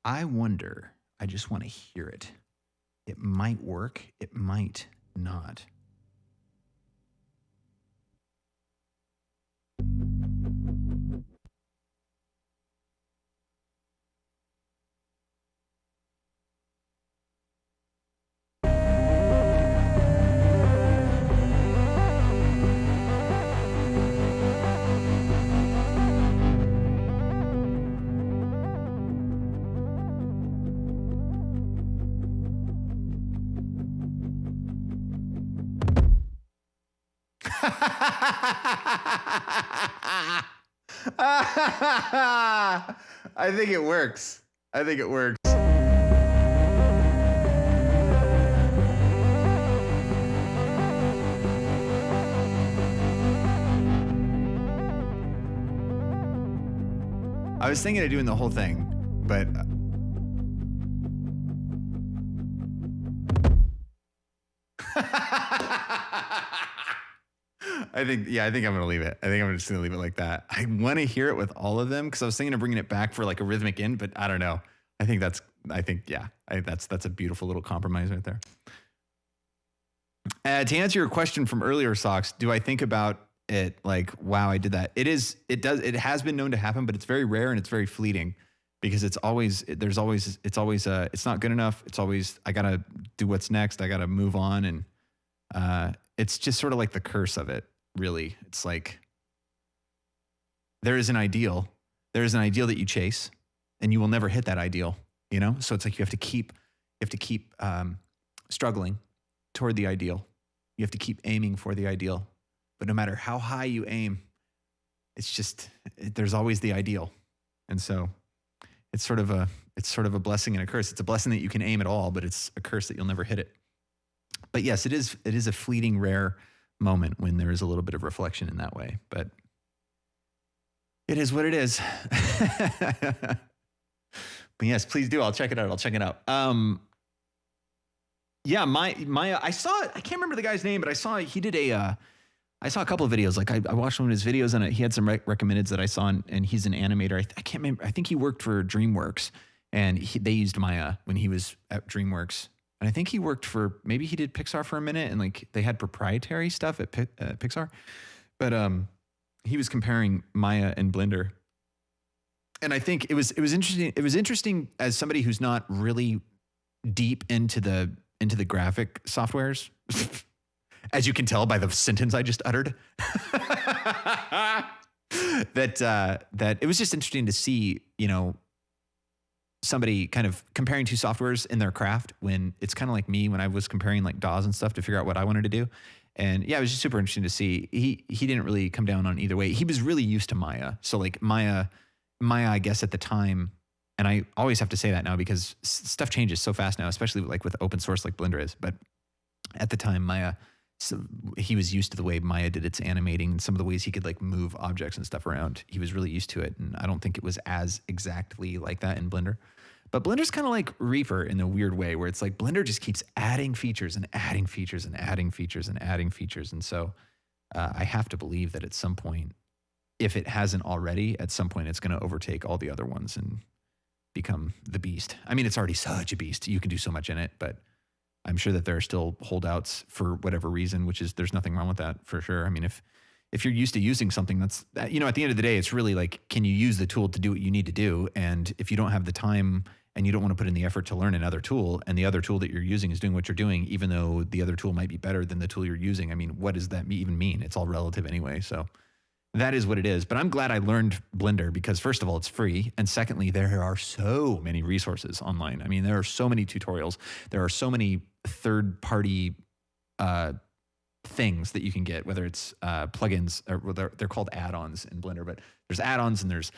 I wonder, I just want to hear it. It might work, it might not. I think it works. I think it works. I was thinking of doing the whole thing, but I think I'm gonna leave it. I think I'm just gonna leave it like that. I want to hear it with all of them because I was thinking of bringing it back for like a rhythmic in, but I don't know. That's a beautiful little compromise right there. To answer your question from earlier, Socks, do I think about it like, wow, I did that? It has been known to happen, but it's very rare and it's very fleeting because it's not good enough. It's always, I gotta do what's next. I gotta move on. And it's just sort of like the curse of it, really. It's like, there is an ideal that you chase and you will never hit that ideal, you know? So it's like, you have to keep struggling toward the ideal. You have to keep aiming for the ideal. But no matter how high you aim, there's always the ideal. And so it's sort of a blessing and a curse. It's a blessing that you can aim at all, but it's a curse that you'll never hit it. But yes, it is a fleeting, rare moment when there is a little bit of reflection in that way. But it is what it is. But yes, please do. I'll check it out. Yeah, Maya, I saw it. I can't remember the guy's name, but I saw he did I saw a couple of videos. Like I watched one of his videos and he had some recommendeds that I saw, and he's an animator. I can't remember. I think he worked for DreamWorks, and they used Maya when he was at DreamWorks. And I think he worked for, maybe he did Pixar for a minute, and like they had proprietary stuff at Pixar. But he was comparing Maya and Blender. And I think it was interesting. It was interesting as somebody who's not really deep into the graphic softwares, as you can tell by the sentence I just uttered, that it was just interesting to see, you know, somebody kind of comparing two softwares in their craft when it's kind of like me when I was comparing like DAWs and stuff to figure out what I wanted to do. And yeah, it was just super interesting to see. He didn't really come down on either way. He was really used to Maya. So like Maya, I guess at the time, and I always have to say that now because stuff changes so fast now, especially like with open source like Blender is. But at the time, Maya, so he was used to the way Maya did its animating and some of the ways he could like move objects and stuff around. He was really used to it. And I don't think it was as exactly like that in Blender. But Blender's kind of like Reaper in a weird way where it's like Blender just keeps adding features and adding features and adding features and adding features. And so I have to believe that at some point, if it hasn't already, at some point it's going to overtake all the other ones and become the beast. I mean, it's already such a beast. You can do so much in it, but I'm sure that there are still holdouts for whatever reason, which is, there's nothing wrong with that for sure. I mean, if you're used to using something that's, you know, at the end of the day, it's really like, can you use the tool to do what you need to do? And if you don't have the time and you don't want to put in the effort to learn another tool, and the other tool that you're using is doing what you're doing, even though the other tool might be better than the tool you're using, I mean, what does that even mean? It's all relative anyway. So that is what it is. But I'm glad I learned Blender because first of all, it's free. And secondly, there are so many resources online. I mean, there are so many tutorials. There are so many third-party things that you can get, whether it's plugins or they're called add-ons in Blender, but there's add-ons and there's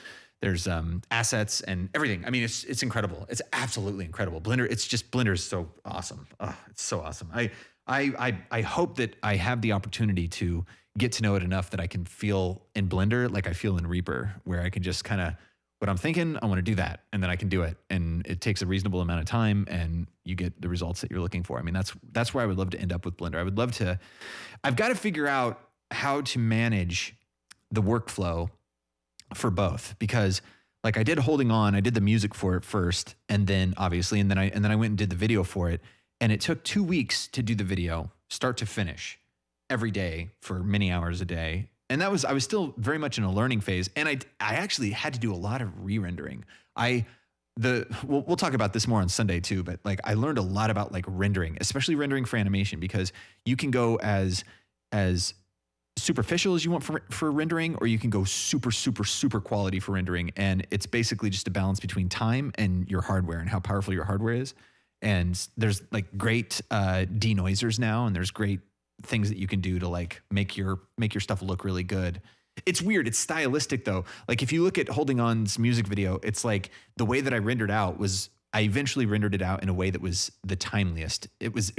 assets and everything. I mean, it's incredible. It's absolutely incredible. Blender is so awesome. Oh, it's so awesome. I hope that I have the opportunity to get to know it enough that I can feel in Blender like I feel in Reaper, where I can just kind of, what I'm thinking, I want to do that, and then I can do it. And it takes a reasonable amount of time and you get the results that you're looking for. I mean, that's where I would love to end up with Blender. I've got to figure out how to manage the workflow for both, because like I did Holding On, I did the music for it first, and then obviously, and then I went and did the video for it. And it took 2 weeks to do the video, start to finish, every day for many hours a day. And I was still very much in a learning phase. And I actually had to do a lot of re-rendering. We'll talk about this more on Sunday too, but like I learned a lot about like rendering, especially rendering for animation, because you can go as superficial as you want for rendering, or you can go super, super, super quality for rendering. And it's basically just a balance between time and your hardware and how powerful your hardware is. And there's like great denoisers now, and there's great things that you can do to like make your stuff look really good. It's weird. It's stylistic though. Like if you look at Holding On's music video, it's like the way that I rendered out was, I eventually rendered it out in a way that was the timeliest. It was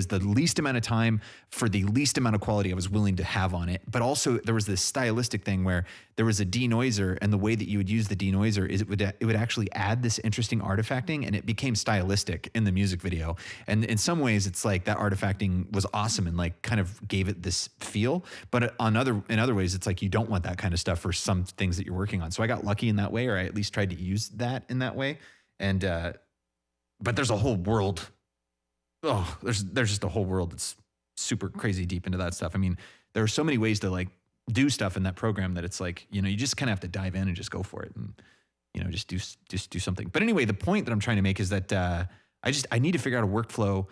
the least amount of time for the least amount of quality I was willing to have on it. But also there was this stylistic thing where there was a denoiser, and the way that you would use the denoiser is it would actually add this interesting artifacting, and it became stylistic in the music video. And in some ways it's like that artifacting was awesome and like kind of gave it this feel. But in other ways it's like you don't want that kind of stuff for some things that you're working on. So I got lucky in that way, or I at least tried to use that in that way. And but there's a whole world. Oh, there's just a whole world that's super crazy deep into that stuff. I mean, there are so many ways to like do stuff in that program that it's like, you know, you just kind of have to dive in and just go for it, and you know, just do something. But anyway, the point that I'm trying to make is that I need to figure out a workflow.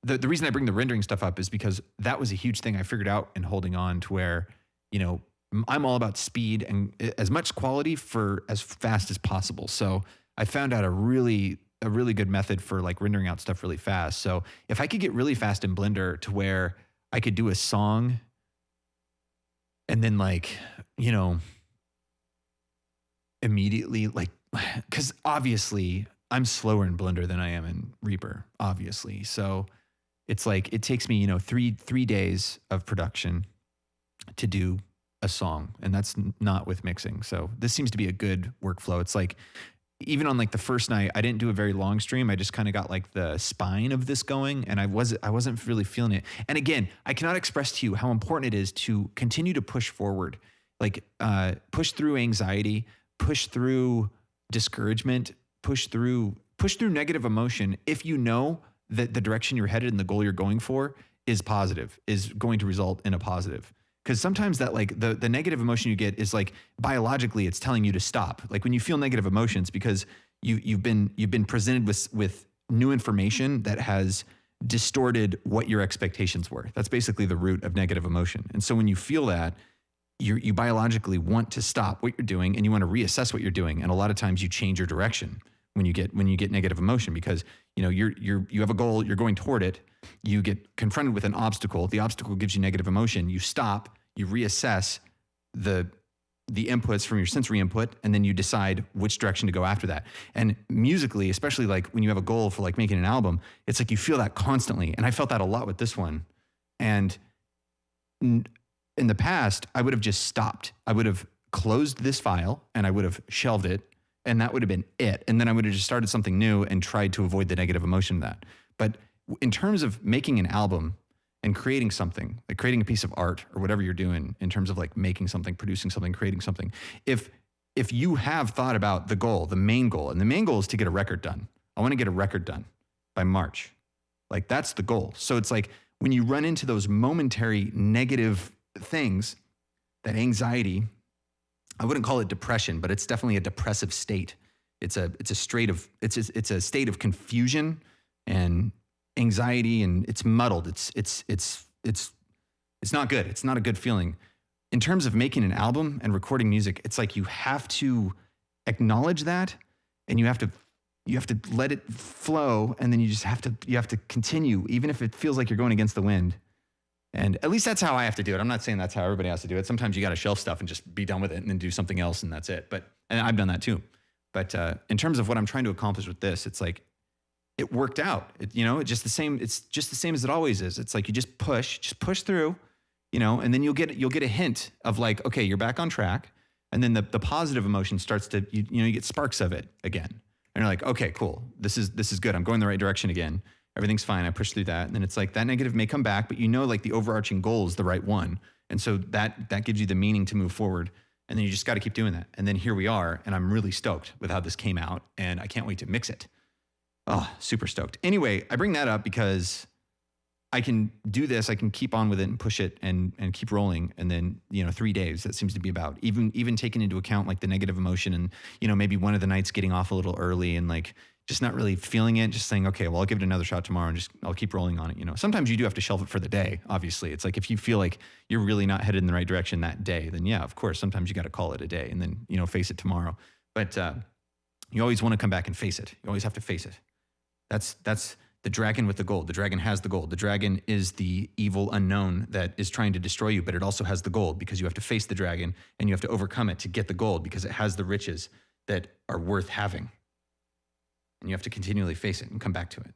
The reason I bring the rendering stuff up is because that was a huge thing I figured out in holding on, to where, you know, I'm all about speed and as much quality for as fast as possible. So I found out a really good method for like rendering out stuff really fast. So if I could get really fast in Blender to where I could do a song and then like, you know, immediately like, because obviously I'm slower in Blender than I am in Reaper, obviously. So it's like, it takes me, you know, three days of production to do a song, and that's not with mixing. So this seems to be a good workflow. It's like, even on like the first night, I didn't do a very long stream. I just kind of got like the spine of this going, and I wasn't really feeling it. And again, I cannot express to you how important it is to continue to push forward, like push through anxiety, push through discouragement, push through negative emotion. If you know that the direction you're headed and the goal you're going for is positive, is going to result in a positive. Because sometimes that like the negative emotion you get is like biologically it's telling you to stop. Like when you feel negative emotions, because you've been presented with new information that has distorted what your expectations were. That's basically the root of negative emotion. And so when you feel that, you biologically want to stop what you're doing and you want to reassess what you're doing. And a lot of times you change your direction when you get negative emotion, because you know you have a goal, you're going toward it, you get confronted with an obstacle, the obstacle gives you negative emotion, you stop, you reassess the inputs from your sensory input, and then you decide which direction to go after that. And musically, especially like when you have a goal for like making an album, it's like you feel that constantly. And I felt that a lot with this one. And in the past, I would have just stopped. I would have closed this file and I would have shelved it, and that would have been it. And then I would have just started something new and tried to avoid the negative emotion of that. But in terms of making an album and creating something, like creating a piece of art or whatever you're doing in terms of like making something, producing something, creating something, if you have thought about the goal, the main goal, and the main goal is to get a record done. I want to get a record done by March. Like that's the goal. So it's like when you run into those momentary negative things, that anxiety, I wouldn't call it depression, but it's definitely a depressive state. It's a state of confusion and anxiety, and it's muddled. It's not good. It's not a good feeling. In terms of making an album and recording music, it's like you have to acknowledge that, and you have to let it flow, and then you have to continue, even if it feels like you're going against the wind. And at least that's how I have to do it. I'm not saying that's how everybody has to do it. Sometimes you got to shelf stuff and just be done with it and then do something else, and that's it. And I've done that too. But in terms of what I'm trying to accomplish with this, it's like it worked out. It's just the same. It's just the same as it always is. It's like you just push through, and then you'll get a hint of like, okay, you're back on track. And then the positive emotion starts to, you get sparks of it again. And you're like, okay, cool. This is good. I'm going the right direction again. Everything's fine. I push through that. And then it's like that negative may come back, but like the overarching goal is the right one. And so that gives you the meaning to move forward. And then you just got to keep doing that. And then here we are. And I'm really stoked with how this came out. And I can't wait to mix it. Oh, super stoked. Anyway, I bring that up because I can do this. I can keep on with it and push it and keep rolling. And then, 3 days, that seems to be about, even taking into account like the negative emotion and, maybe one of the nights getting off a little early and like just not really feeling it, just saying, okay, well, I'll give it another shot tomorrow and I'll keep rolling on it. Sometimes you do have to shelve it for the day. Obviously, it's like, if you feel like you're really not headed in the right direction that day, then yeah, of course, sometimes you got to call it a day and then, face it tomorrow. But you always want to come back and face it. You always have to face it. That's the dragon with the gold. The dragon has the gold. The dragon is the evil unknown that is trying to destroy you, but it also has the gold because you have to face the dragon and you have to overcome it to get the gold because it has the riches that are worth having. And you have to continually face it and come back to it.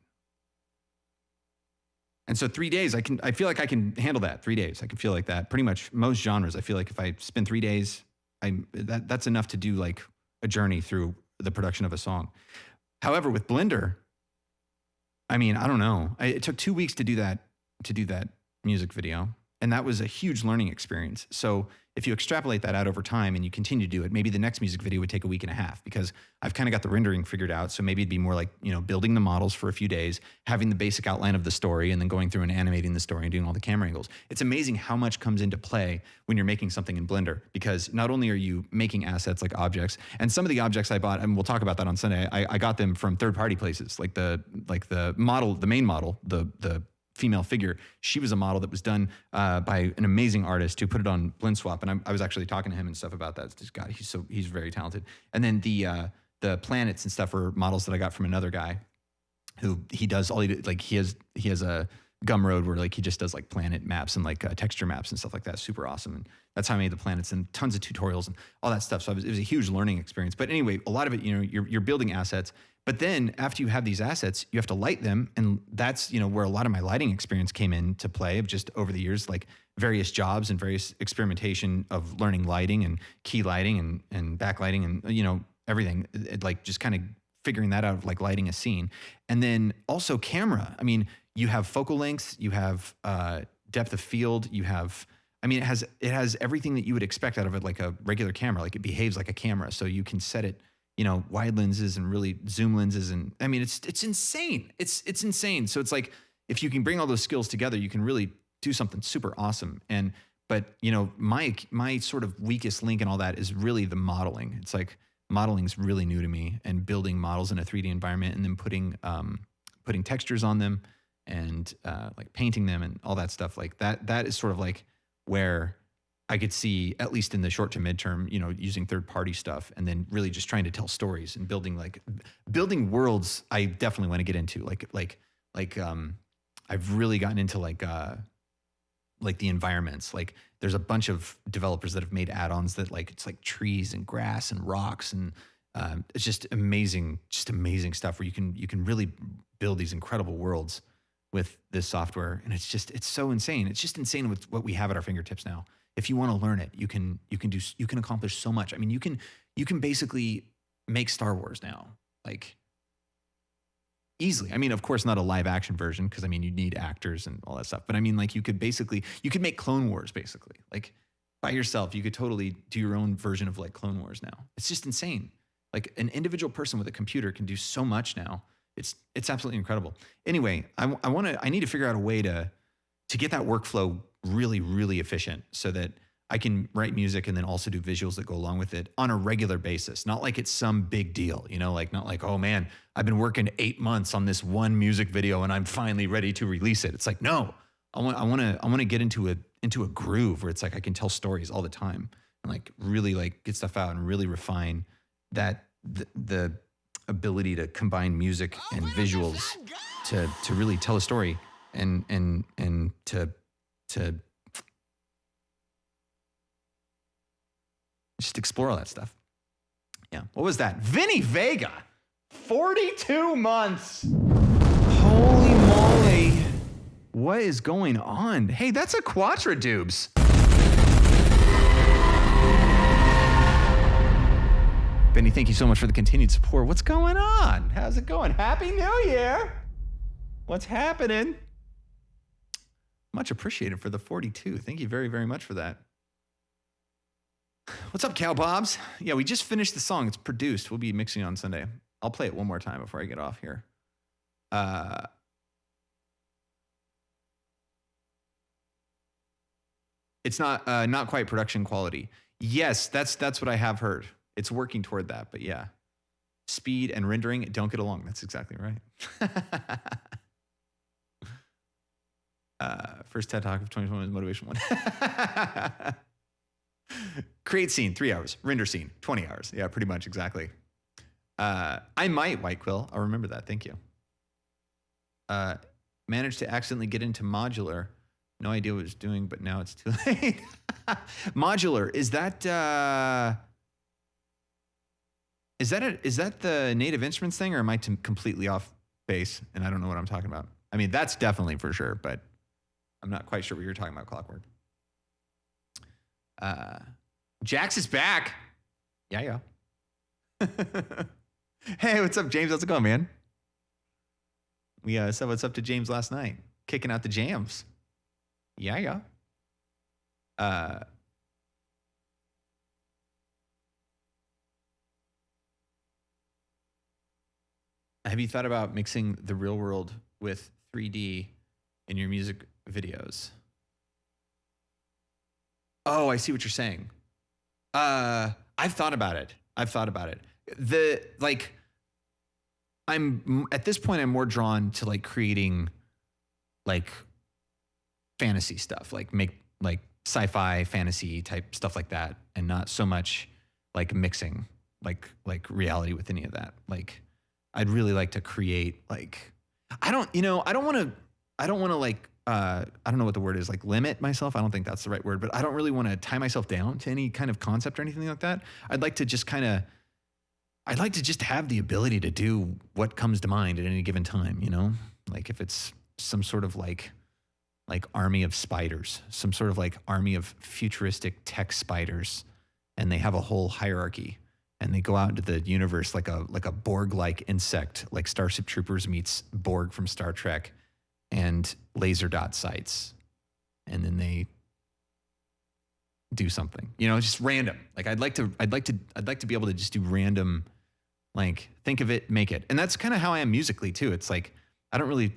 And so 3 days, I feel like I can handle that. 3 days, I can feel like that. Pretty much most genres, I feel like if I spend 3 days, that's enough to do like a journey through the production of a song. However, with Blender, I mean, I don't know. It took 2 weeks to do that music video. And that was a huge learning experience. So if you extrapolate that out over time and you continue to do it, maybe the next music video would take a week and a half because I've kind of got the rendering figured out. So maybe it'd be more like, building the models for a few days, having the basic outline of the story, and then going through and animating the story and doing all the camera angles. It's amazing how much comes into play when you're making something in Blender, because not only are you making assets like objects, and some of the objects I bought, and we'll talk about that on Sunday, I got them from third-party places, like the model, the main model, the female figure. She was a model that was done by an amazing artist who put it on Blend Swap, and I was actually talking to him and stuff about that. This guy, he's very talented. And then the planets and stuff are models that I got from another guy who he does he has a Gumroad where like he just does like planet maps and like texture maps and stuff like that. Super awesome. And that's how I made the planets, and tons of tutorials and all that stuff. So it was a huge learning experience. But anyway, a lot of it, you're building assets. But then after you have these assets, you have to light them. And that's, where a lot of my lighting experience came into play of just over the years, like various jobs and various experimentation of learning lighting and key lighting and backlighting and, everything, like just kind of figuring that out, like lighting a scene. And then also camera. I mean, you have focal length, you have depth of field, you have, it has everything that you would expect out of it, like a regular camera. Like it behaves like a camera. So you can set it, wide lenses and really zoom lenses. And it's insane. It's insane. So it's like, if you can bring all those skills together, you can really do something super awesome. But my sort of weakest link in all that is really the modeling. It's like modeling is really new to me, and building models in a 3D environment and then putting textures on them and like painting them and all that stuff like that. That is sort of like where I could see, at least in the short to midterm, using third-party stuff and then really just trying to tell stories and building worlds. I definitely want to get into I've really gotten into like the environments. Like there's a bunch of developers that have made add-ons that it's like trees and grass and rocks and it's just amazing stuff where you can really build these incredible worlds with this software. And it's so insane. It's just insane with what we have at our fingertips now. If you want to learn it, you can accomplish so much. I mean, you can basically make Star Wars now, like easily. I mean, of course, not a live action version, because you need actors and all that stuff. But like you could make Clone Wars basically, like by yourself. You could totally do your own version of like Clone Wars now. It's just insane. Like an individual person with a computer can do so much now. It's absolutely incredible. Anyway, I need to figure out a way to get that workflow really, really efficient so that I can write music and then also do visuals that go along with it on a regular basis. Not like it's some big deal, not like, oh man, I've been working 8 months on this one music video and I'm finally ready to release it. It's like, no, I want to get into a groove where it's like I can tell stories all the time and like really like get stuff out and really refine that the ability to combine music and visuals to really tell a story and to just explore all that stuff. Yeah. What was that? Vinny Vega, 42 months. Holy moly. What is going on? Hey, that's a Quatradubes. Benny, thank you so much for the continued support. What's going on? How's it going? Happy New Year. What's happening? Much appreciated for the 42. Thank you very, very much for that. What's up, Cowbobs? Yeah, we just finished the song. It's produced. We'll be mixing on Sunday. I'll play it one more time before I get off here. It's not quite production quality. Yes, that's what I have heard. It's working toward that, but yeah. Speed and rendering don't get along. That's exactly right. First TED Talk of 2021 is Motivation 1. Create scene, 3 hours. Render scene, 20 hours. Yeah, pretty much, exactly. I might, White Quill. I'll remember that. Thank you. Managed to accidentally get into modular. No idea what it was doing, but now it's too late. Modular, is that the Native Instruments thing, or am I completely off base and I don't know what I'm talking about? I mean, that's definitely for sure, but I'm not quite sure what you're talking about, Clockwork. Jax is back. Yeah. Hey, what's up, James? How's it going, man? We said what's up to James last night, kicking out the jams. Yeah. Have you thought about mixing the real world with 3D in your music videos? Oh, I see what you're saying. I've thought about it. I'm at this point, I'm more drawn to like creating like fantasy stuff, like make like sci-fi fantasy type stuff like that, and not so much like mixing like reality with any of that. Like I'd really like to create like I don't want to like I don't know what the word is, like limit myself. I don't think that's the right word, but I don't really want to tie myself down to any kind of concept or anything like that. I'd like to just have the ability to do what comes to mind at any given time, you know? Like if it's some sort of like army of spiders, some sort of like army of futuristic tech spiders, and they have a whole hierarchy and they go out into the universe like a Borg-like insect, like Starship Troopers meets Borg from Star Trek, and laser dot sights. And then they do something, you know, just random. Like I'd like to be able to just do random, like think of it, make it. And that's kind of how I am musically too. It's like, I don't really,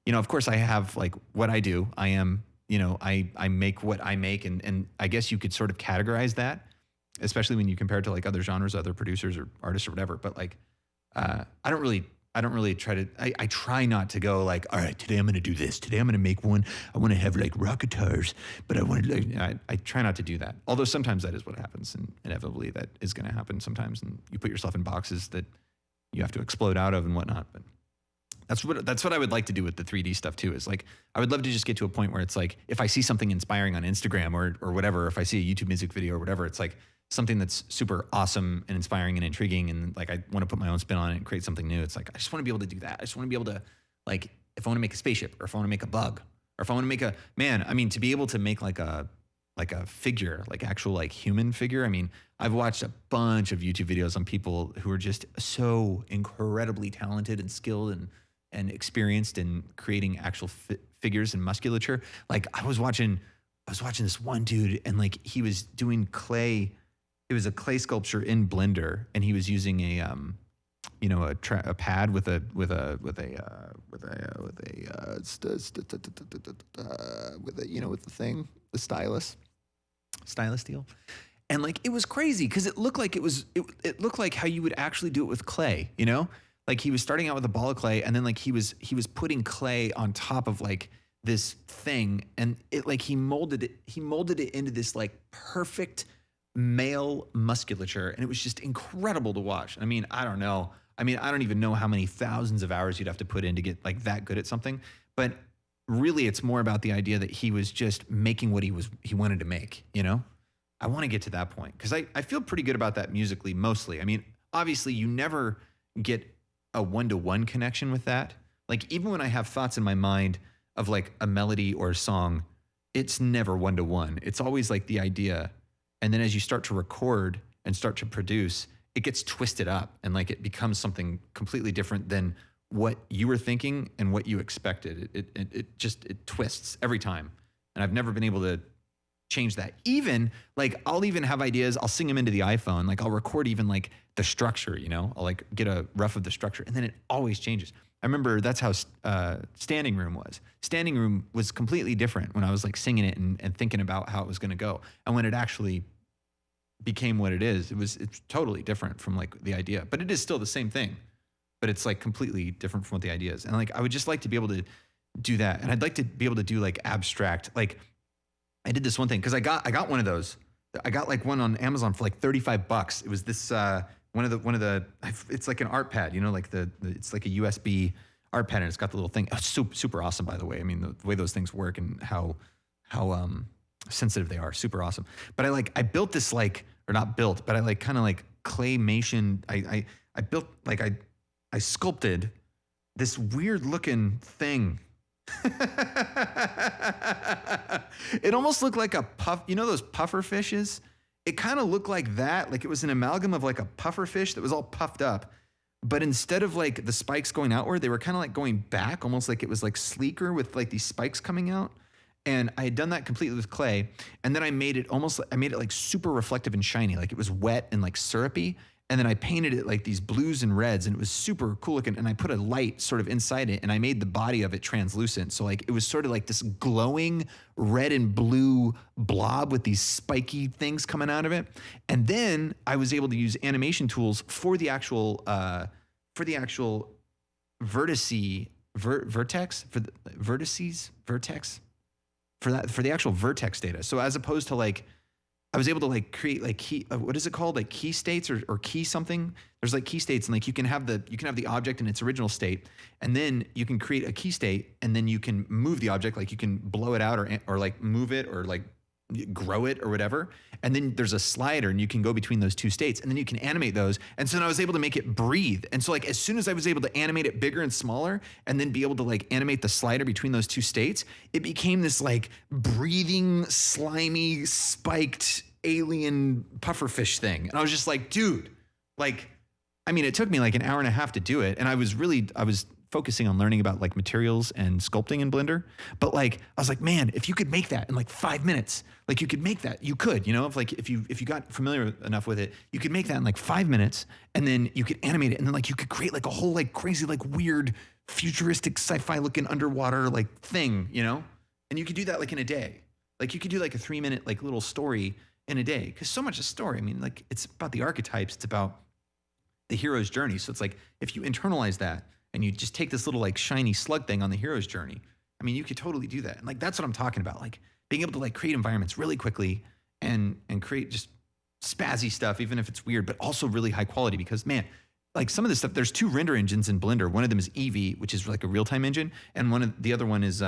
you know, of course I have like what I do. I am, you know, I make what I make, and I guess you could sort of categorize that, especially when you compare it to like other genres, other producers or artists or whatever. But like, I don't really try to, I try not to go like, all right, today I'm going to do this. Today I'm going to make one. I want to have like rock guitars, but I want to like, I try not to do that. Although sometimes that is what happens, and inevitably that is going to happen sometimes. And you put yourself in boxes that you have to explode out of and whatnot. But that's what I would like to do with the 3D stuff too, is like, I would love to just get to a point where it's like, if I see something inspiring on Instagram or whatever, if I see a YouTube music video or whatever, it's like something that's super awesome and inspiring and intriguing, and like I want to put my own spin on it and create something new. It's like, I just want to be able to do that. I just want to be able to, like, if I want to make a spaceship, or if I want to make a bug, or if I want to make to be able to make like a figure, like actual like human figure. I mean, I've watched a bunch of YouTube videos on people who are just so incredibly talented and skilled and experienced in creating actual figures and musculature. Like I was watching this one dude, and like he was doing clay. It was a clay sculpture in Blender, and he was using a pad with the thing, the stylus deal. And like, it was crazy because it looked like it looked like how you would actually do it with clay, you know? Like he was starting out with a ball of clay, and then like he was putting clay on top of like this thing, and it like he molded it into this like perfect male musculature, and it was just incredible to watch. I mean, I don't even know how many thousands of hours you'd have to put in to get like that good at something, but really it's more about the idea that he was just making what he wanted to make, you know? I want to get to that point because I feel pretty good about that musically mostly. I mean, obviously you never get a one-to-one connection with that. Like even when I have thoughts in my mind of like a melody or a song, it's never one-to-one. It's always like the idea. And then as you start to record and start to produce, it gets twisted up, and like it becomes something completely different than what you were thinking and what you expected. It twists every time. And I've never been able to change that. Even like, I'll even have ideas, I'll sing them into the iPhone. Like I'll record even like the structure, you know, I'll like get a rough of the structure, and then it always changes. I remember that's how Standing Room was. Standing Room was completely different when I was like singing it and thinking about how it was going to go. And when it actually became what it is, it's totally different from like the idea, but it is still the same thing, but it's like completely different from what the idea is. And like, I would just like to be able to do that. And I'd like to be able to do like abstract, like I did this one thing, cause I got one of those. I got like one on Amazon for like $35. It was this, one of the, it's like an art pad, you know, like it's like a USB art pad, and it's got the little thing. Oh, super, super awesome, by the way. I mean, the way those things work and how sensitive they are, super awesome. But I built this like, or not built, but I like kind of like claymation. I built like, I sculpted this weird looking thing It almost looked like a puff. You know those puffer fishes? It kind of looked like that. Like it was an amalgam of like a puffer fish that was all puffed up. But instead of like the spikes going outward, they were kind of like going back, almost like it was like sleeker with like these spikes coming out. And I had done that completely with clay. And then I made it like super reflective and shiny. Like it was wet and like syrupy. And then I painted it like these blues and reds, and it was super cool looking. And I put a light sort of inside it, and I made the body of it translucent. So like it was sort of like this glowing red and blue blob with these spiky things coming out of it. And then I was able to use animation tools for the actual vertex for the actual vertex data. So as opposed to like, I was able to like create like key, what is it called? Like key states or key something. There's like key states, and like you can have the object in its original state, and then you can create a key state, and then you can move the object, like you can blow it out or like move it or like grow it or whatever. And then there's a slider, and you can go between those two states, and then you can animate those. And so then I was able to make it breathe. And so like as soon as I was able to animate it bigger and smaller, and then be able to like animate the slider between those two states, it became this like breathing, slimy, spiked alien pufferfish thing. And I was just like, dude, like, I mean, it took me like an hour and a half to do it. And I was focusing on learning about like materials and sculpting in Blender. But like, I was like, man, if you could make that in like 5 minutes, like you could make that, you could, you know, if you got familiar enough with it, you could make that in like 5 minutes, and then you could animate it. And then like, you could create like a whole like crazy, like weird futuristic sci-fi looking underwater like thing, you know? And you could do that like in a day. Like you could do like a 3-minute like little story in a day. Cause so much of story, I mean, like it's about the archetypes, it's about the hero's journey. So it's like, if you internalize that, and you just take this little like shiny slug thing on the hero's journey, I mean, you could totally do that. And like, that's what I'm talking about. Like being able to like create environments really quickly and create just spazzy stuff, even if it's weird, but also really high quality. Because man, like some of this stuff, there's 2 render engines in Blender. One of them is Eevee, which is like a real-time engine. And the other one is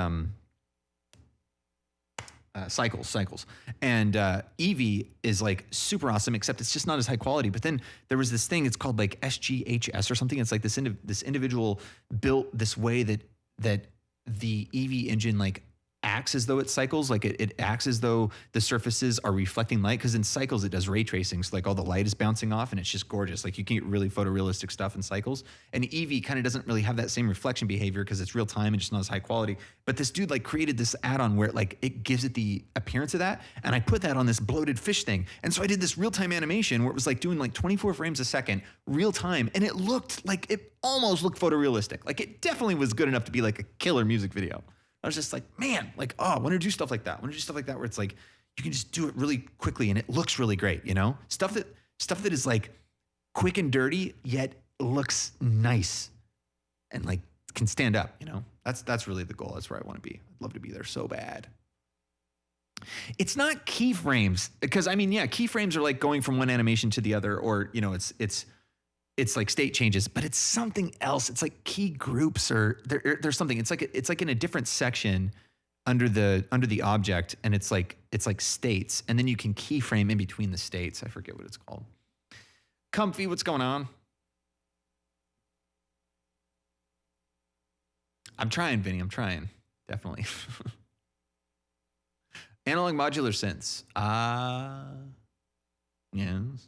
Cycles. And Eevee is like super awesome, except it's just not as high quality. But then there was this thing, it's called like SGHS or something. It's like this individual built this way that the Eevee engine like acts as though it cycles, like it acts as though the surfaces are reflecting light, because in Cycles it does ray tracing, so like all the light is bouncing off, and it's just gorgeous. Like you can get really photorealistic stuff in Cycles. And Eevee kind of doesn't really have that same reflection behavior because it's real time and just not as high quality. But this dude like created this add-on where it gives it the appearance of that, and I put that on this bloated fish thing. And so I did this real-time animation where it was like doing like 24 frames a second real time, and it looked like, it almost looked photorealistic. Like it definitely was good enough to be like a killer music video. I was just like, man, like, oh, I want to do stuff like that. I want to do stuff like that where it's like, you can just do it really quickly and it looks really great, you know? Stuff that is like quick and dirty, yet looks nice and like can stand up, you know? That's really the goal. That's where I want to be. I'd love to be there so bad. It's not keyframes, because I mean, yeah, keyframes are like going from one animation to the other, or, you know, it's like state changes, but it's something else. It's like key groups, or there's something. It's like in a different section under the object, and it's like states, and then you can keyframe in between the states. I forget what it's called. Comfy, what's going on? I'm trying, Vinny. I'm trying, definitely. Analog modular synths. Yes.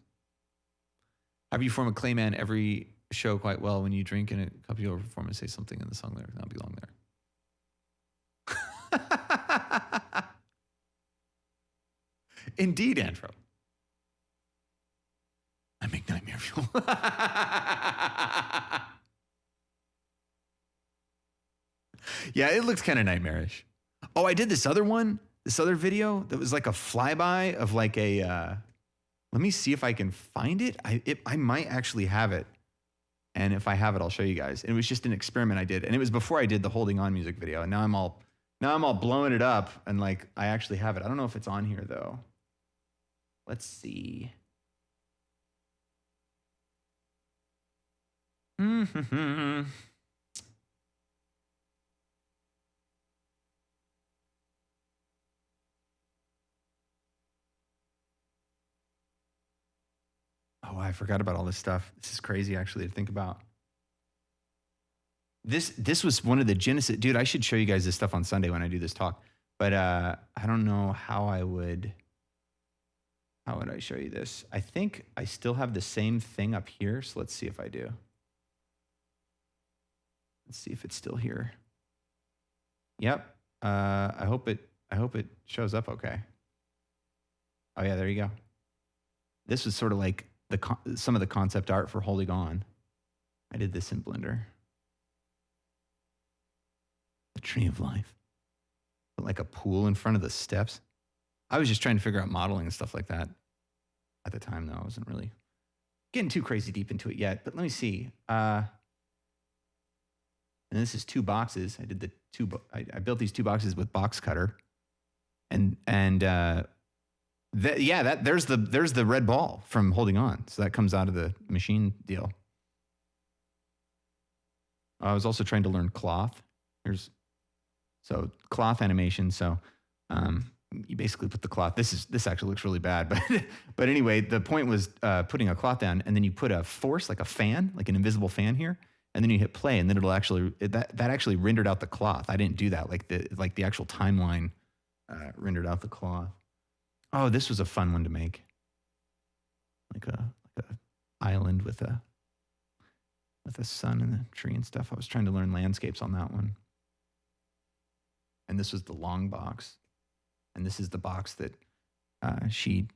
Have you form a clayman every show quite well? When you drink in a cup, you'll perform and say something in the song there. Not belong there. Indeed, Andrew. I make nightmare fuel. Yeah, it looks kind of nightmarish. Oh, I did this other video that was like a flyby of like a, let me see if I can find it. I might actually have it. And if I have it, I'll show you guys. And it was just an experiment I did. And it was before I did the Holding On music video. And now I'm all blowing it up, and like I actually have it. I don't know if it's on here though. Let's see. Oh, I forgot about all this stuff. This is crazy actually to think about. This was one of the genesis. Dude, I should show you guys this stuff on Sunday when I do this talk. But I don't know how would I show you this? I think I still have the same thing up here. So let's see if I do. Let's see if it's still here. Yep. I hope it shows up okay. Oh yeah, there you go. This was sort of like some of the concept art for Holding On. I did this in Blender. The tree of life. Put like a pool in front of the steps. I was just trying to figure out modeling and stuff like that at the time, though. I wasn't really getting too crazy deep into it yet. But let me see. And this is 2 boxes. I did the 2. I built these 2 boxes with box cutter, and there's the red ball from Holding On. So that comes out of the machine deal. I was also trying to learn cloth. So cloth animation. So you basically put the cloth. This actually looks really bad, but anyway, the point was putting a cloth down, and then you put a force, like a fan, like an invisible fan here, and then you hit play, and then it'll actually that actually rendered out the cloth. I didn't do that. Like the actual timeline rendered out the cloth. Oh, this was a fun one to make. Like a island with a sun and a tree and stuff. I was trying to learn landscapes on that one. And this was the long box, and this is the box that she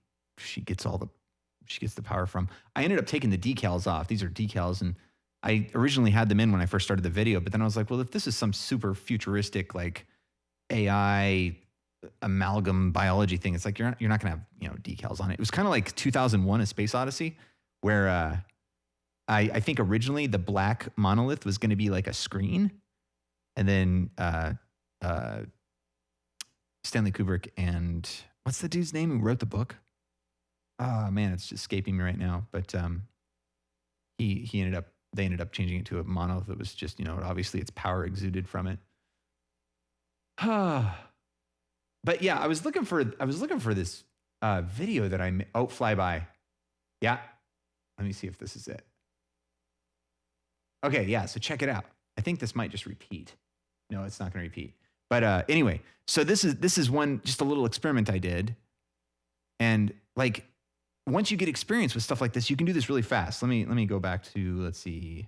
gets the power from. I ended up taking the decals off. These are decals, and I originally had them in when I first started the video, but then I was like, well, if this is some super futuristic like AI amalgam biology thing, it's like you're not gonna have decals on it. It was kind of like 2001: A Space Odyssey, where I think originally the black monolith was going to be like a screen, and then Stanley Kubrick and what's the dude's name who wrote the book? Oh man, it's just escaping me right now. But they ended up changing it to a monolith that was just, obviously its power exuded from it. But yeah, I was looking for this video that I made. Oh, flyby. Yeah. Let me see if this is it. Okay, yeah, so check it out. I think this might just repeat. No, it's not going to repeat. But anyway, so this is one, just a little experiment I did. And like, once you get experience with stuff like this, you can do this really fast. Let me go back to, let's see,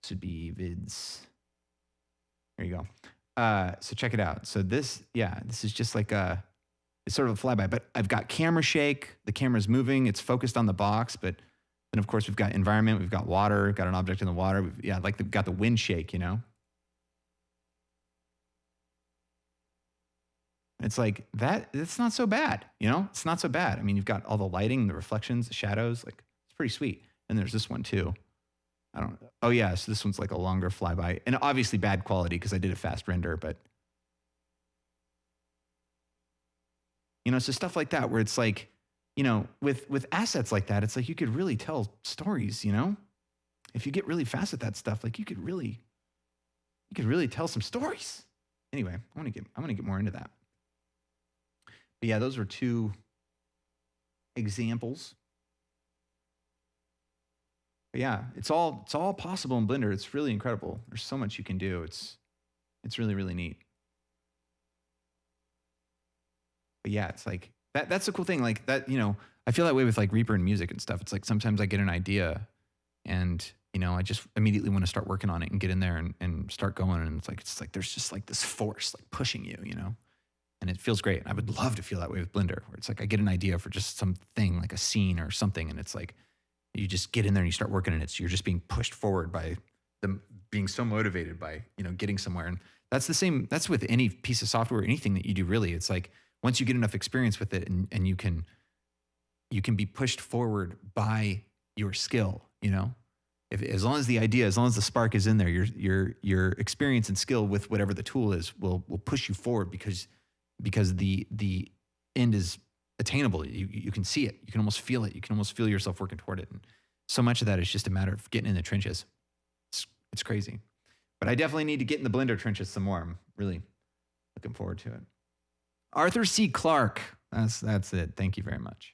this would be vids. There you go. So check it out. So this is just like it's sort of a flyby, but I've got camera shake. The camera's moving. It's focused on the box, but then of course we've got environment. We've got water. We've got an object in the water. We've got the wind shake, It's like that. It's not so bad, It's not so bad. I mean, you've got all the lighting, the reflections, the shadows. Like, it's pretty sweet. And there's this one too. Oh yeah, so this one's like a longer flyby, and obviously bad quality because I did a fast render. But so stuff like that where it's like, with assets like that, it's like you could really tell stories. If you get really fast at that stuff, like you could really tell some stories. Anyway, I want to get more into that. But yeah, those were 2 examples. But yeah, it's all possible in Blender. It's really incredible. There's so much you can do. It's really, really neat. But yeah, it's like that's a cool thing. Like that, I feel that way with like Reaper and music and stuff. It's like sometimes I get an idea and I just immediately want to start working on it and get in there and start going. And it's like there's just like this force like pushing you, and it feels great. I would love to feel that way with Blender, where it's like I get an idea for just something like a scene or something, and it's like you just get in there and you start working on it. So you're just being pushed forward by them being so motivated by, getting somewhere. And that's the same, that's with any piece of software, anything that you do really. It's like once you get enough experience with it and you can be pushed forward by your skill, as long as the idea, as long as the spark is in there, your experience and skill with whatever the tool is will push you forward because the end is attainable. You can see it. You can almost feel it. You can almost feel yourself working toward it. And so much of that is just a matter of getting in the trenches. It's crazy. But I definitely need to get in the Blender trenches some more. I'm really looking forward to it. Arthur C. Clarke. That's it. Thank you very much.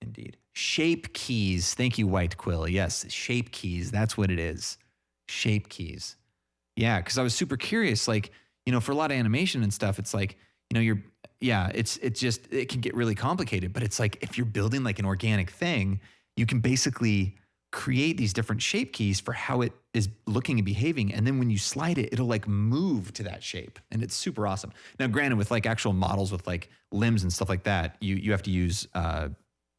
Indeed. Shape keys. Thank you, White Quill. Yes, shape keys. That's what it is. shape keys. Yeah, because I was super curious, like, for a lot of animation and stuff, it's like, it can get really complicated, but it's like if you're building like an organic thing, you can basically create these different shape keys for how it is looking and behaving. And then when you slide it, it'll like move to that shape. And it's super awesome. Now, granted, with like actual models with like limbs and stuff like that, you have to use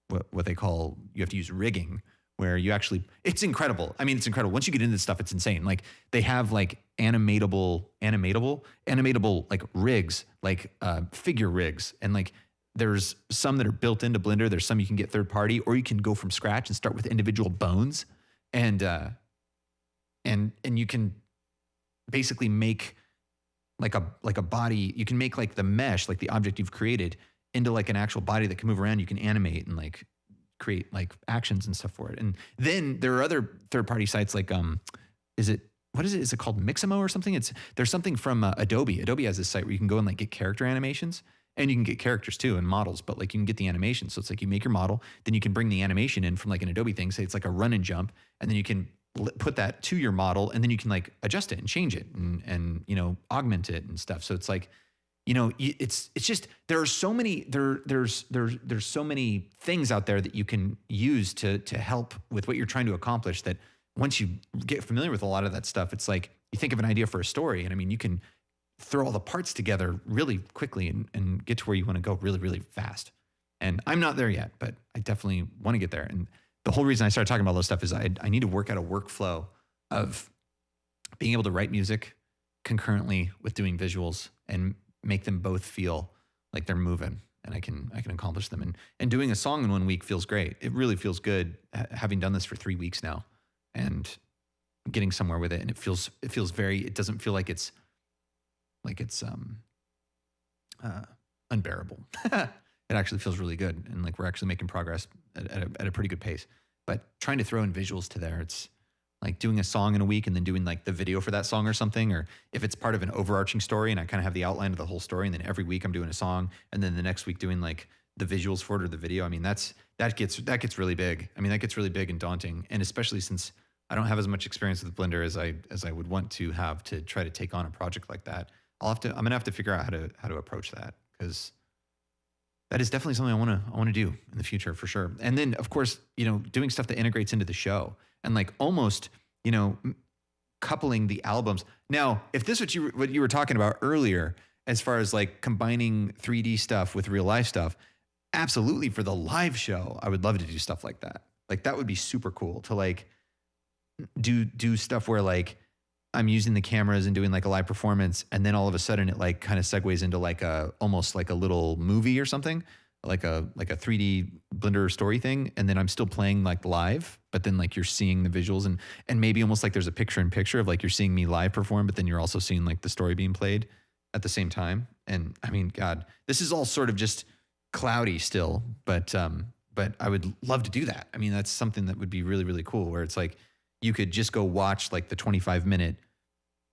what they call, you have to use rigging, where you actually, it's incredible. I mean, it's incredible. Once you get into this stuff, it's insane. Like they have like animatable like rigs, like figure rigs. And like there's some that are built into Blender. There's some you can get third party, or you can go from scratch and start with individual bones. And you can basically make like a body. You can make like the mesh, like the object you've created, into like an actual body that can move around. You can animate and like create like actions and stuff for it. And then there are other third-party sites like is it called Mixamo or something? There's something from Adobe. Adobe has this site where you can go and like get character animations, and you can get characters too and models, but like you can get the animation. So it's like you make your model, then you can bring the animation in from like an Adobe thing. Say it's like a run and jump, and then you can put that to your model, and then you can like adjust it and change it and augment it and stuff. So it's like, it's just, there are so many, there's so many things out there that you can use to help with what you're trying to accomplish, that once you get familiar with a lot of that stuff, it's like you think of an idea for a story, and I mean, you can throw all the parts together really quickly and get to where you want to go really, really fast. And I'm not there yet, but I definitely want to get there. And the whole reason I started talking about all this stuff is I need to work out a workflow of being able to write music concurrently with doing visuals and make them both feel like they're moving, and I can accomplish them. And doing a song in 1 week feels great. It really feels good, having done this for 3 weeks now and getting somewhere with it. And it feels it doesn't feel like it's unbearable. It actually feels really good. And like we're actually making progress at a pretty good pace. But trying to throw in visuals to there, it's like doing a song in a week and then doing like the video for that song or something, or if it's part of an overarching story and I kind of have the outline of the whole story, and then every week I'm doing a song, and then the next week doing like the visuals for it or the video. I mean, that gets really big. I mean, that gets really big and daunting. And especially since I don't have as much experience with Blender as I would want to have to try to take on a project like that. I'm gonna have to figure out how to approach that, because that is definitely something I want to do in the future for sure. And then of course, doing stuff that integrates into the show, and like almost, coupling the albums. Now, if this is what you were talking about earlier, as far as like combining 3D stuff with real life stuff, absolutely, for the live show, I would love to do stuff like that. Like that would be super cool to like do stuff where like I'm using the cameras and doing like a live performance, and then all of a sudden it like kind of segues into like almost like a little movie or something, like a 3D Blender story thing, and then I'm still playing like live, but then like you're seeing the visuals, and maybe almost like there's a picture in picture of like you're seeing me live perform, but then you're also seeing like the story being played at the same time. And I mean, God, this is all sort of just cloudy still, but I would love to do that. I mean, that's something that would be really, really cool, where it's like you could just go watch like the 25-minute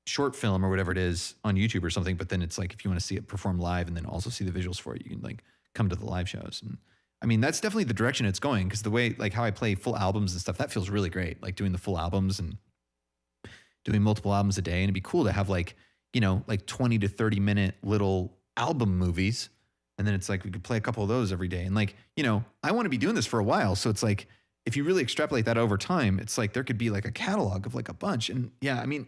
short film or whatever it is on YouTube or something, but then it's like if you want to see it perform live and then also see the visuals for it, you can like come to the live shows. And I mean, that's definitely the direction it's going, because the way like how I play full albums and stuff, that feels really great, like doing the full albums and doing multiple albums a day. And it'd be cool to have like, like 20 to 30 minute little album movies, and then it's like we could play a couple of those every day. And like, I want to be doing this for a while, so it's like if you really extrapolate that over time, it's like there could be like a catalog of like a bunch. And yeah, I mean,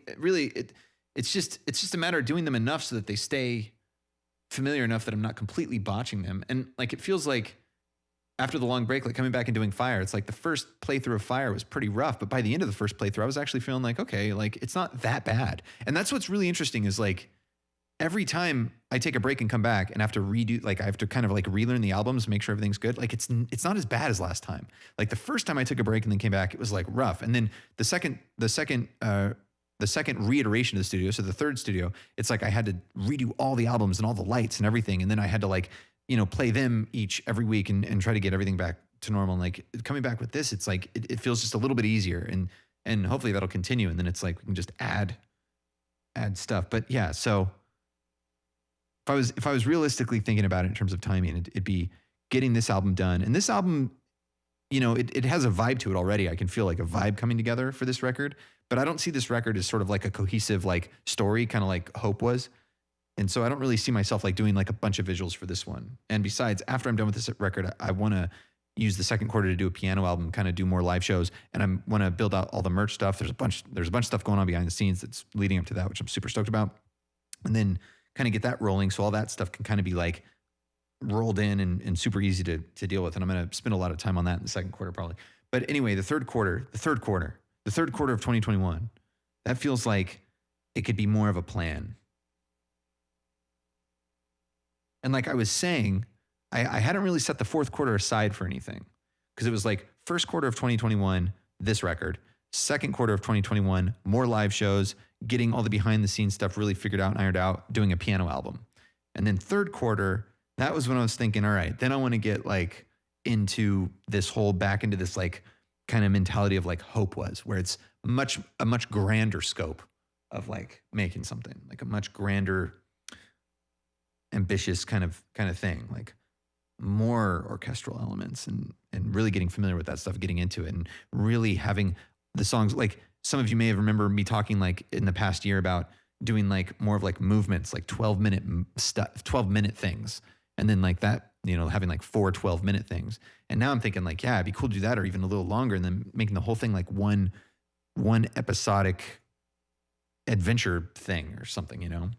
it's just a matter of doing them enough so that they stay familiar enough that I'm not completely botching them. And like, it feels like after the long break, like coming back and doing Fire, it's like the first playthrough of Fire was pretty rough, but by the end of the first playthrough, I was actually feeling like, okay, like it's not that bad. And that's what's really interesting, is like every time I take a break and come back and have to redo, like I have to kind of like relearn the albums, make sure everything's good. Like it's not as bad as last time. Like the first time I took a break and then came back, it was like rough. And then the second reiteration of the studio, so the third studio, it's like I had to redo all the albums and all the lights and everything. And then I had to like, play them each every week and try to get everything back to normal. And like coming back with this, it's like, it feels just a little bit easier, and hopefully that'll continue. And then it's like, we can just add stuff. But yeah, so if I was realistically thinking about it in terms of timing, it'd be getting this album done. And this album, you know, it has a vibe to it already. I can feel like a vibe coming together for this record, but I don't see this record as sort of like a cohesive like story, kind of like Hope was. And so I don't really see myself like doing like a bunch of visuals for this one. And besides, after I'm done with this record, I want to use the second quarter to do a piano album, kind of do more live shows, and I want to build out all the merch stuff. There's a bunch of stuff going on behind the scenes that's leading up to that, which I'm super stoked about. And then kind of get that rolling, so all that stuff can kind of be like rolled in and super easy to deal with. And I'm going to spend a lot of time on that in the second quarter probably. But anyway, the third quarter of 2021, that feels like it could be more of a plan. And like I was saying, I hadn't really set the fourth quarter aside for anything, because it was like first quarter of 2021, this record, second quarter of 2021, more live shows, getting all the behind the scenes stuff really figured out and ironed out, doing a piano album. And then third quarter, that was when I was thinking, all right, then I want to get like into this whole back into this like kind of mentality of like Hope was, where it's a much grander scope of like making something, like a much grander, ambitious kind of thing, like more orchestral elements and really getting familiar with that stuff, getting into it, and really having the songs. Like some of you may have remember me talking like in the past year about doing like more of like movements, like 12-minute stuff, 12-minute things. And then like that, you know, having like 4 12-minute things. And now I'm thinking like, yeah, it'd be cool to do that, or even a little longer, and then making the whole thing like one episodic adventure thing or something, you know,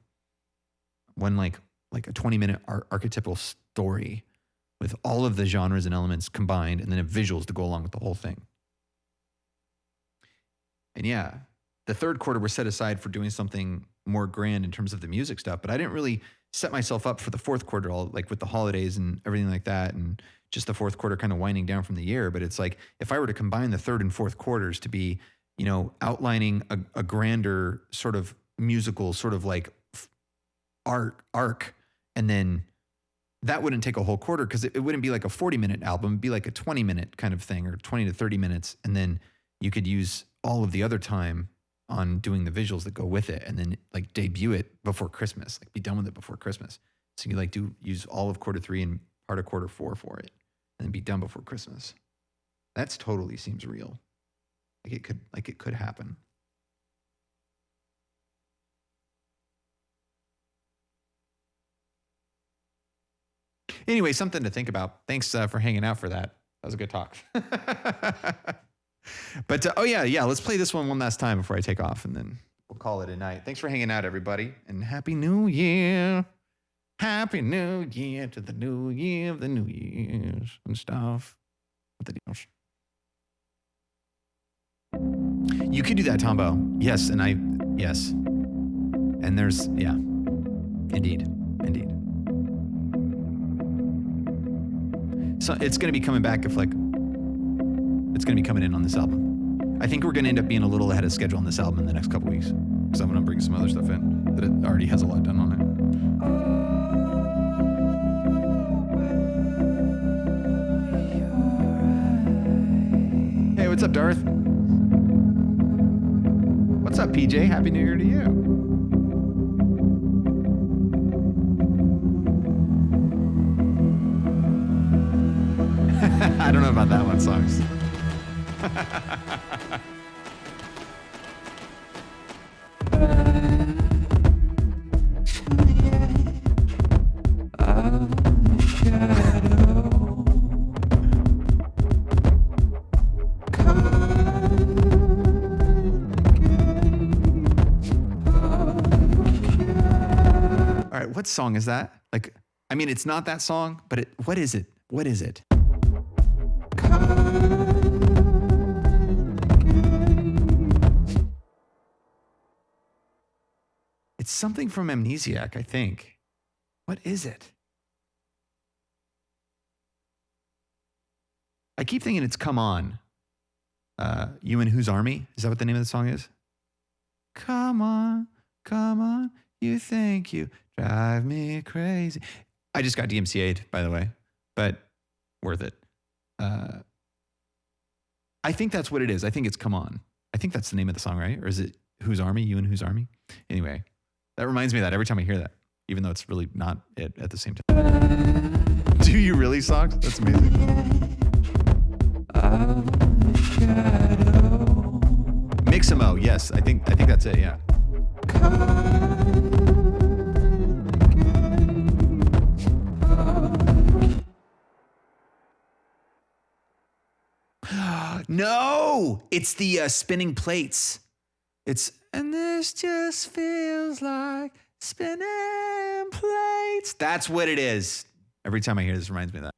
one like a 20-minute archetypal story with all of the genres and elements combined, and then visuals to go along with the whole thing. And yeah, the third quarter was set aside for doing something more grand in terms of the music stuff, but I didn't really set myself up for the fourth quarter, all like with the holidays and everything like that, and just the fourth quarter kind of winding down from the year. But it's like, if I were to combine the third and fourth quarters to be, you know, outlining a grander sort of musical sort of like arc, and then that wouldn't take a whole quarter, because it wouldn't be like a 40-minute album. It'd be like a 20-minute kind of thing, or 20 to 30 minutes. And then you could use all of the other time on doing the visuals that go with it, and then like debut it before Christmas, like be done with it before Christmas. So you like use all of quarter 3 and part of quarter 4 for it, and then be done before Christmas. That's totally seems real. Like it could happen. Anyway, something to think about. Thanks for hanging out for that. That was a good talk. But oh yeah, let's play this one last time before I take off, and then we'll call it a night. Thanks for hanging out, everybody, and Happy New Year. Happy New Year to the New Year of the New Years and stuff. What the deals? You could do that, Tombo. Yes, yes. And there's, yeah, indeed. So it's going to be coming back it's going to be coming in on this album. I think we're going to end up being a little ahead of schedule on this album in the next couple weeks, because I'm going to bring some other stuff in that it already has a lot done on it. Hey, what's up, Darth? What's up, PJ? Happy New Year to you. I don't know about that one, songs. All right, what song is that? Like, I mean, it's not that song, but what is it? What is it? It's something from Amnesiac, I think. What is it? I keep thinking it's Come On. You and Whose Army? Is that what the name of the song is? Come on, you think you drive me crazy. I just got DMCA'd, by the way, but worth it. I think that's what it is. I think it's Come On. I think that's the name of the song, right? Or is it Whose Army? You and Whose Army? Anyway, that reminds me of that every time I hear that, even though it's really not it at the same time. Do you really, Socks? That's amazing. Mixamo, yes, I think that's it, yeah. No, it's the spinning plates. And this just feels like spinning plates. That's what it is. Every time I hear this, reminds me of that.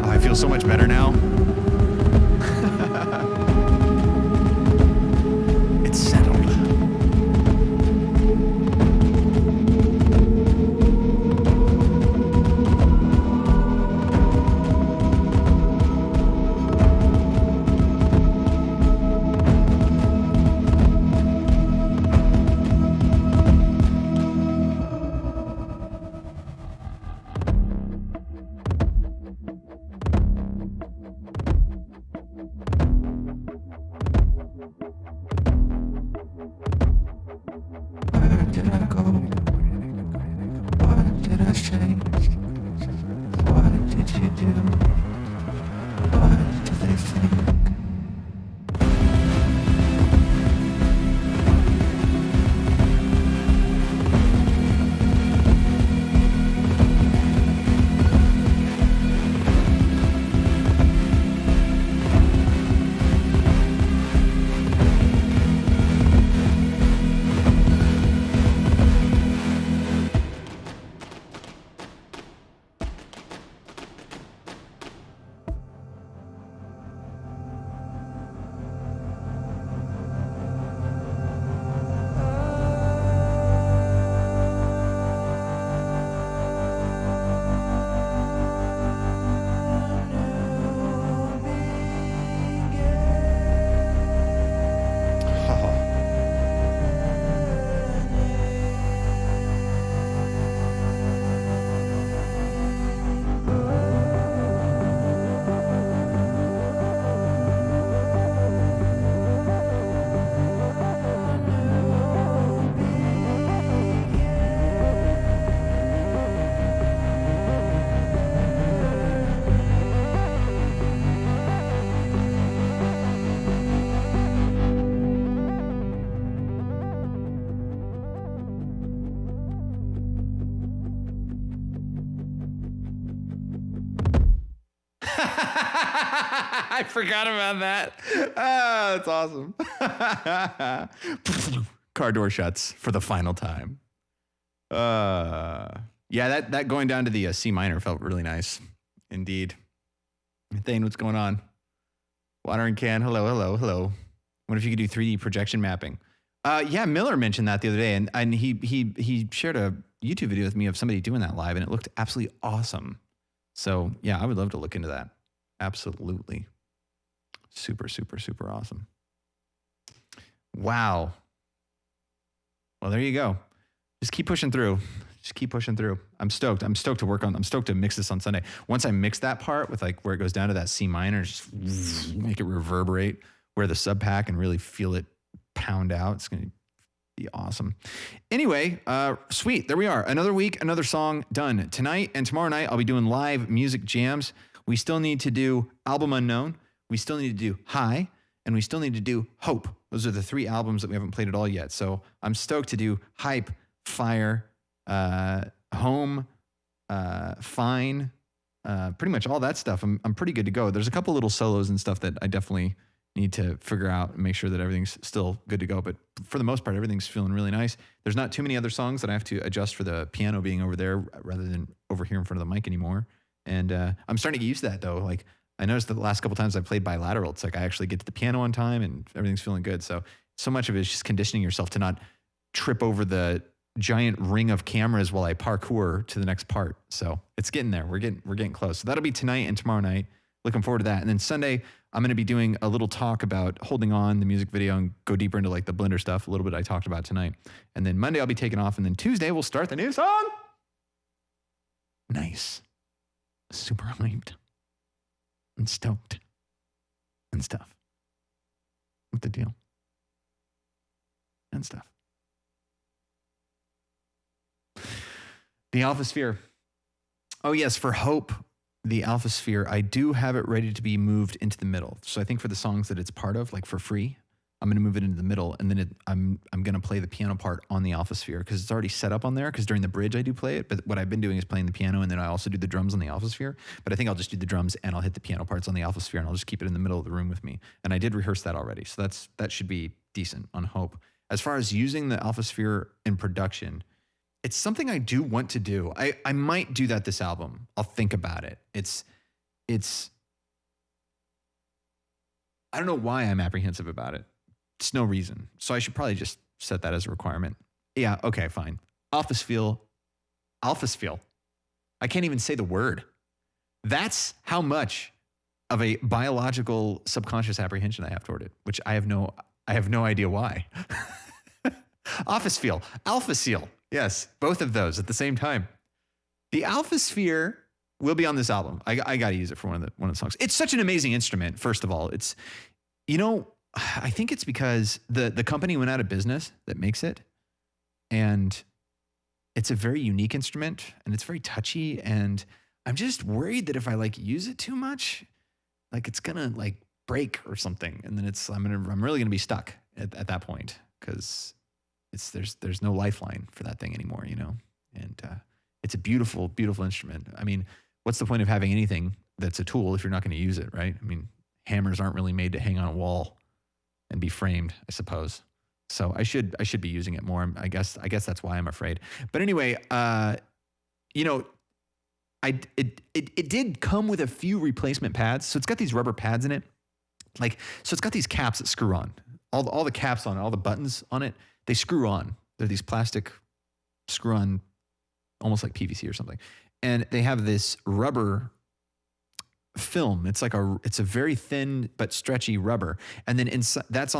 Oh, I feel so much better now. It's settled. Where did I go? What did I say? What did you do? What did they think? I forgot about that. Ah, that's awesome. Car door shuts for the final time. Yeah, that going down to the C minor felt really nice. Indeed. Thane, what's going on? Water and can. Hello. What if you could do 3D projection mapping? Yeah, Miller mentioned that the other day, and he shared a YouTube video with me of somebody doing that live, and it looked absolutely awesome. So yeah, I would love to look into that. Absolutely. Super awesome. Wow. Well, there you go. Just keep pushing through. I'm stoked. I'm stoked to mix this on Sunday. Once I mix that part with like where it goes down to that C minor, just make it reverberate where the sub pack and really feel it pound out. It's going to be awesome. Anyway, sweet. There we are. Another week, another song done. Tonight and tomorrow night, I'll be doing live music jams. We still need to do Album Unknown. We still need to do High. And we still need to do Hope. Those are the 3 albums that we haven't played at all yet. So I'm stoked to do Hype, Fire, Home, Fine, pretty much all that stuff. I'm pretty good to go. There's a couple little solos and stuff that I definitely need to figure out and make sure that everything's still good to go. But for the most part, everything's feeling really nice. There's not too many other songs that I have to adjust for the piano being over there rather than over here in front of the mic anymore. And I'm starting to get used to that though. Like I noticed that the last couple times I played bilateral, it's like I actually get to the piano on time and everything's feeling good. So much of it is just conditioning yourself to not trip over the giant ring of cameras while I parkour to the next part. So it's getting there. We're getting close. So that'll be tonight and tomorrow night. Looking forward to that. And then Sunday, I'm going to be doing a little talk about Holding On, the music video, and go deeper into like the Blender stuff, a little bit I talked about tonight. And then Monday, I'll be taking off. And then Tuesday, we'll start the new song. Nice. Super hyped. and stoked and stuff. What the deal? And stuff. The Alpha Sphere. Oh, yes, for Hope, the Alpha Sphere, I do have it ready to be moved into the middle. So I think for the songs that it's part of, like for free, I'm going to move it into the middle, and then I'm going to play the piano part on the Alpha Sphere because it's already set up on there, because during the bridge I do play it, but what I've been doing is playing the piano, and then I also do the drums on the Alpha Sphere. But I think I'll just do the drums, and I'll hit the piano parts on the Alpha Sphere, and I'll just keep it in the middle of the room with me. And I did rehearse that already, so that should be decent on Hope. As far as using the Alpha Sphere in production, it's something I do want to do. I might do that this album. I'll think about it. It's I don't know why I'm apprehensive about it. It's no reason. So I should probably just set that as a requirement. Yeah, okay, fine. Alpha Sphere. I can't even say the word. That's how much of a biological subconscious apprehension I have toward it, which I have no idea why. Alpha Seal. Yes, both of those at the same time. The Alpha Sphere will be on this album. I got to use it for one of the songs. It's such an amazing instrument. First of all, it's, I think it's because the company went out of business that makes it, and it's a very unique instrument, and it's very touchy, and I'm just worried that if I use it too much, it's gonna break or something, and then I'm really gonna be stuck at that point, because there's no lifeline for that thing anymore, and it's a beautiful, beautiful instrument. I mean, what's the point of having anything that's a tool if you're not going to use it, right? I mean, hammers aren't really made to hang on a wall and be framed, I suppose. So I should be using it more. I guess that's why I'm afraid. But anyway, it did come with a few replacement pads. So it's got these rubber pads in it. So it's got these caps that screw on. All the caps on it, all the buttons on it, they screw on. They're these plastic screw on, almost like PVC or something. And they have this rubber film. It's a very thin but stretchy rubber. And then inside, that's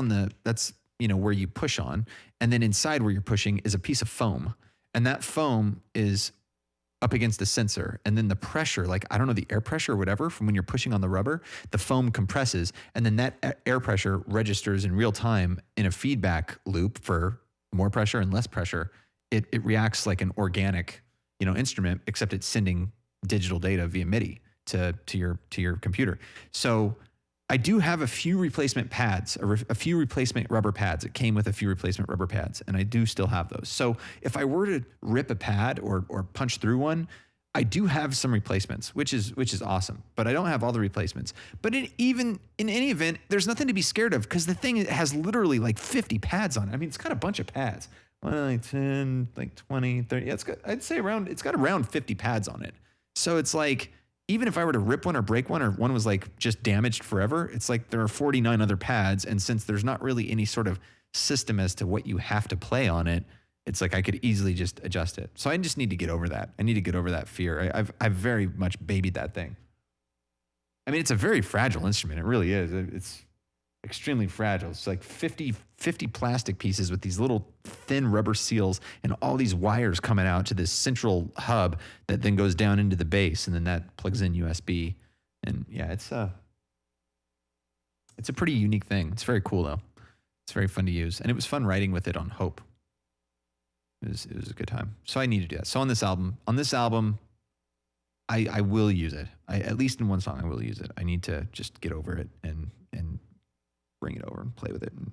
where you push on. And then inside where you're pushing is a piece of foam. And that foam is up against the sensor. And then the pressure, the air pressure or whatever, from when you're pushing on the rubber, the foam compresses. And then that air pressure registers in real time in a feedback loop for more pressure and less pressure. It reacts like an organic, instrument, except it's sending digital data via MIDI to your computer. So I do have a few replacement pads, a few replacement rubber pads. It came with a few replacement rubber pads, and I do still have those. So if I were to rip a pad or punch through one, I do have some replacements, which is awesome. But I don't have all the replacements. But in any event, there's nothing to be scared of, because the thing has literally 50 pads on it. I mean, it's got a bunch of pads. 10, 20, 30. Yeah, it's got around 50 pads on it. So it's even if I were to rip one or break one, or one was just damaged forever, it's there are 49 other pads. And since there's not really any sort of system as to what you have to play on it, it's I could easily just adjust it. So I just need to get over that. I need to get over that fear. I've very much babied that thing. I mean, it's a very fragile instrument. It really is. It's extremely fragile. It's 50 plastic pieces with these little thin rubber seals and all these wires coming out to this central hub that then goes down into the base, and then that plugs in USB. And yeah, it's a pretty unique thing. It's very cool though. It's very fun to use, and it was fun writing with it on Hope. It was a good time. So I need to do that. So on this album, I will use it. At least in one song, I will use it. I need to just get over it and bring it over and play with it and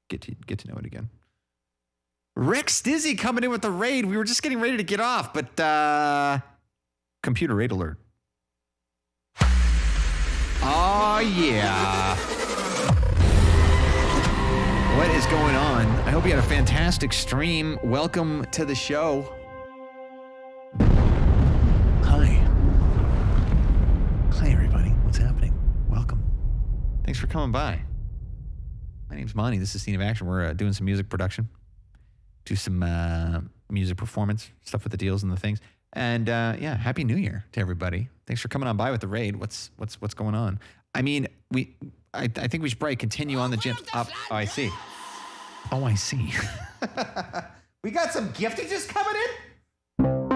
get to know it again. Rick Stizzy coming in with the raid. We were just getting ready to get off, but computer raid alert. Oh yeah. What is going on? I hope you had a fantastic stream. Welcome to the show. Hi everybody. What's happening? Welcome. Thanks for coming by. My name's Monty. This is Scene of Action. We're doing some music production, do some music performance stuff with the deals and the things. And Happy New Year to everybody. Thanks for coming on by with the raid. What's going on? I mean, I think we should probably continue on the gym up. Oh, I see. We got some giftages coming in. Oh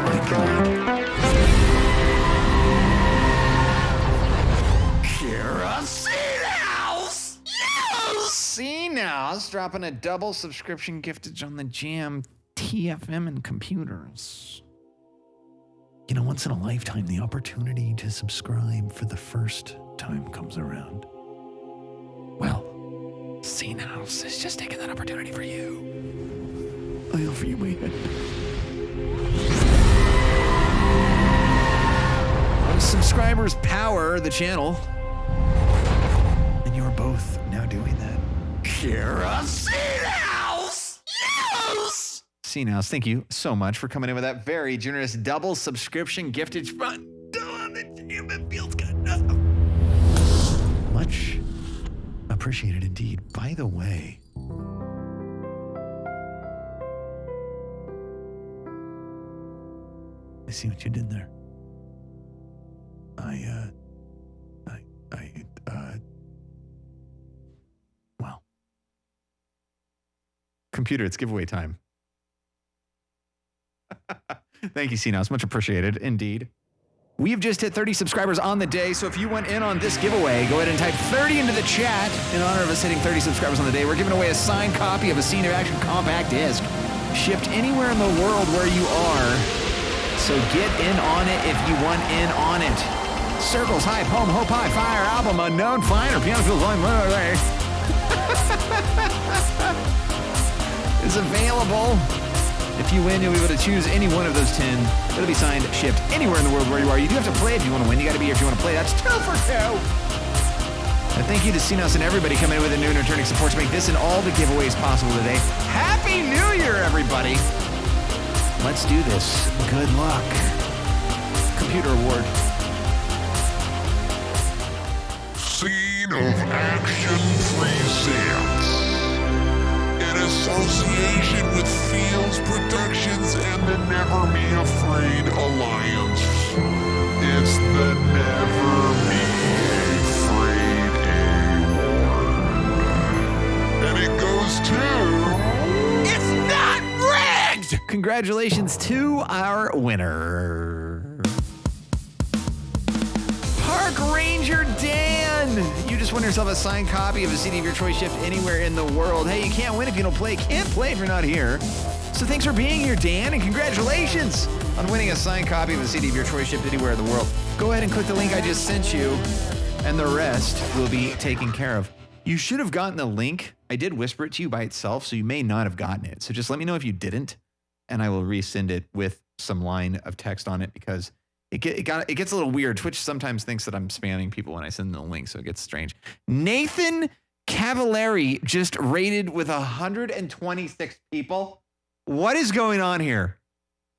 my God. Mouse dropping a double subscription giftage on the jam. TFM and computers. You know, once in a lifetime, the opportunity to subscribe for the first time comes around. Well, Scene House is just taking that opportunity for you. I offer you my hand. Subscribers power the channel. And you are both now doing that. Kira Scene House! Yes! Scene House, thank you so much for coming in with that very generous double subscription giftage fund. It feels good. Much appreciated indeed. By the way, I see what you did there. Well. Computer, it's giveaway time. Thank you, C-Nouse. Much appreciated, indeed. We've just hit 30 subscribers on the day, so if you went in on this giveaway, go ahead and type 30 into the chat in honor of us hitting 30 subscribers on the day. We're giving away a signed copy of a Scene of Action compact disc, shipped anywhere in the world where you are. So get in on it if you want in on it. Circles, High, Poem, Hope, High, Fire, Album, Unknown, Finer, Piano Feels Volume, is available. If you win, you'll be able to choose any one of those 10. It'll be signed, shipped anywhere in the world where you are. You do have to play if you want to win. You got to be here if you want to play. That's 2 for 2. And thank you to C-Nouse and everybody coming in with a new and returning support to make this and all the giveaways possible today. Happy New Year, everybody. Let's do this. Good luck. Computer award. Scene of Action presents, in association with Fields Productions and the Never Be Afraid Alliance, it's the Never Be Afraid Award. And it goes to... It's not rigged! Congratulations to our winner. Park Ranger Dan! You just won yourself a signed copy of a CD of your choice shipped anywhere in the world. Hey, you can't win if you don't play. Can't play if you're not here. So thanks for being here, Dan, and congratulations on winning a signed copy of a CD of your choice shipped anywhere in the world. Go ahead and click the link I just sent you, and the rest will be taken care of. You should have gotten the link. I did whisper it to you by itself, so you may not have gotten it. So just let me know if you didn't, and I will resend it with some line of text on it, because it gets a little weird. Twitch sometimes thinks that I'm spamming people when I send them the link, so it gets strange. Nathan Cavallari just rated with 126 people. What is going on here?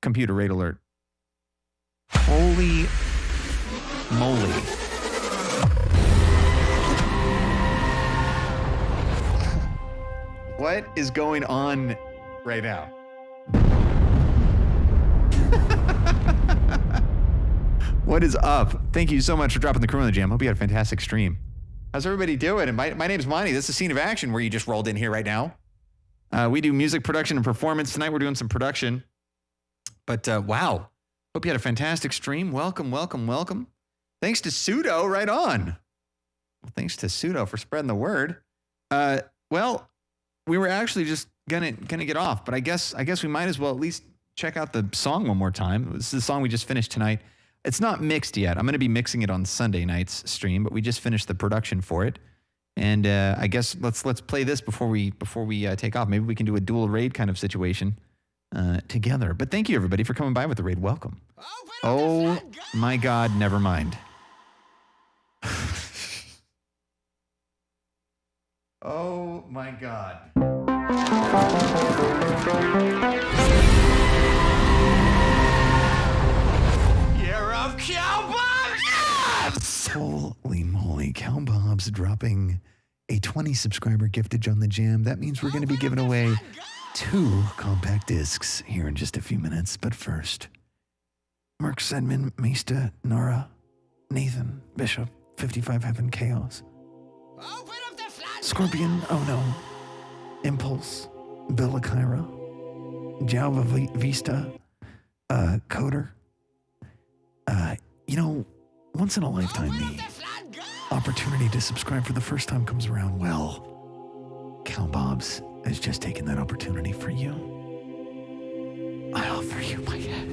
Computer rate alert. Holy moly. What is going on right now? What is up? Thank you so much for dropping the crew on the jam. Hope you had a fantastic stream. How's everybody doing? And my name's Monty. This is Scene of Action, where you just rolled in here right now. We do music production and performance. Tonight we're doing some production. But wow. Hope you had a fantastic stream. Welcome, welcome, welcome. Thanks to Pseudo, right on. Well, thanks to Pseudo for spreading the word. Well, we were actually just gonna get off, but I guess we might as well at least check out the song one more time. This is the song we just finished tonight. It's not mixed yet. I'm going to be mixing it on Sunday night's stream, but we just finished the production for it. And I guess let's play this before we take off. Maybe we can do a dual raid kind of situation together. But thank you everybody for coming by with the raid. Welcome. Oh my God, never mind. Oh my God. Year of Cowbob! Yes! Holy moly, Cowbob's dropping a 20 subscriber giftage on the jam. That means we're going to be giving away 2 compact discs here in just a few minutes. But first, Mark Sedman, Meesta, Nora, Nathan, Bishop, 55 Heaven Chaos, Scorpion, Oh No, Impulse, Bill Akira, Java Vista, Coder. You know, once in a lifetime, the opportunity to subscribe for the first time comes around. Well, Cal Bob's has just taken that opportunity for you. I offer you my head.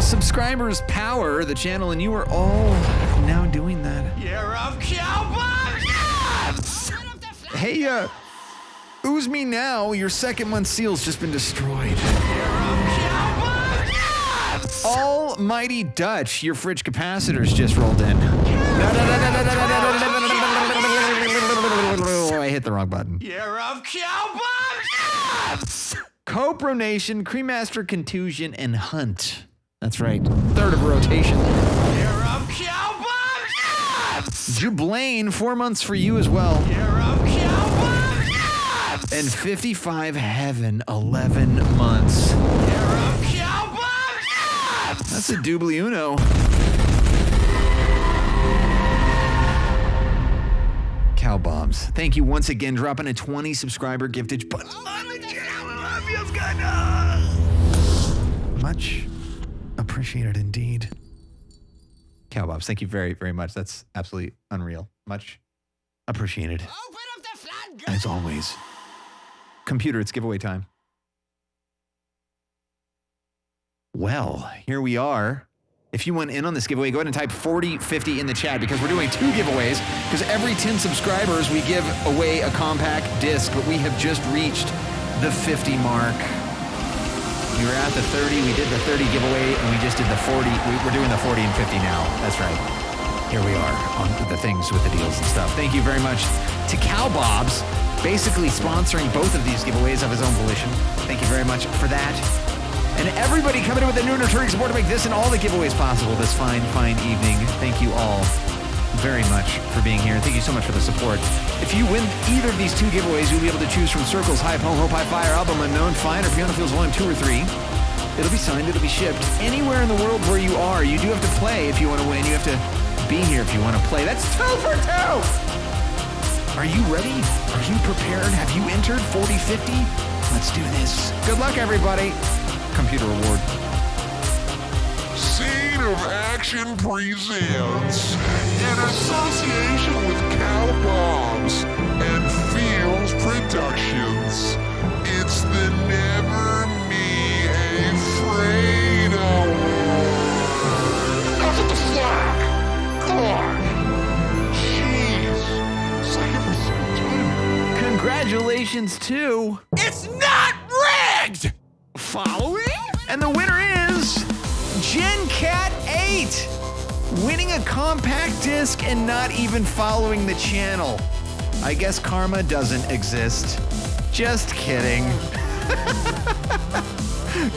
Subscribers power the channel, and you are all now doing that. Year of Cowboys! Hey, ooze me now. Your second month seal's just been destroyed. Almighty Dutch, your fridge capacitor's just rolled in. I hit the wrong button. Year of Cowboys! Copro Nation, Cremaster Contusion, and Hunt. That's right. Third of a rotation. Year of Cowboys! Jublain, 4 months for you as well. Year of Cowboys! And 55 Heaven, 11 months. Year of Cowboys! That's a doobly uno. Cow Bombs. Thank you once again, dropping a 20 subscriber giftage button on the channel. That feels good. Much appreciated indeed. Cow Bombs, thank you very, very much. That's absolutely unreal. Much appreciated. Open up the floodgates! As always. Computer, it's giveaway time. Well, here we are. If you want in on this giveaway, go ahead and type 4050 in the chat because we're doing 2 giveaways. Because every 10 subscribers, we give away a compact disc, but we have just reached the 50 mark. We were at the 30, we did the 30 giveaway, and we just did the 40. We're doing the 40 and 50 now. That's right. Here we are on the things with the deals and stuff. Thank you very much to Cal Bob's, basically sponsoring both of these giveaways of his own volition. Thank you very much for that. And everybody coming in with a new and returning support to make this and all the giveaways possible this fine, fine evening. Thank you all very much for being here. And thank you so much for the support. If you win either of these 2 giveaways, you'll be able to choose from Circle's Hype, Home, Hope, High Fire, Album Unknown, Fine, or Piano Feels Volume 2 or 3. It'll be signed, it'll be shipped. Anywhere in the world where you are, you do have to play if you want to win. You have to be here if you want to play. That's 2 for 2! Are you ready? Are you prepared? Have you entered 4050? Let's do this. Good luck, everybody. Computer reward. Scene of Action presents, in association with Cow Bombs and Fields Productions, it's the Never Me Afraid Award. Enough with the flag! God! Jeez. It's like every single time. Congratulations to It's not rigged! following. And the winner is GenCat 8, winning a compact disc and not even following the channel. I guess karma doesn't exist. Just kidding.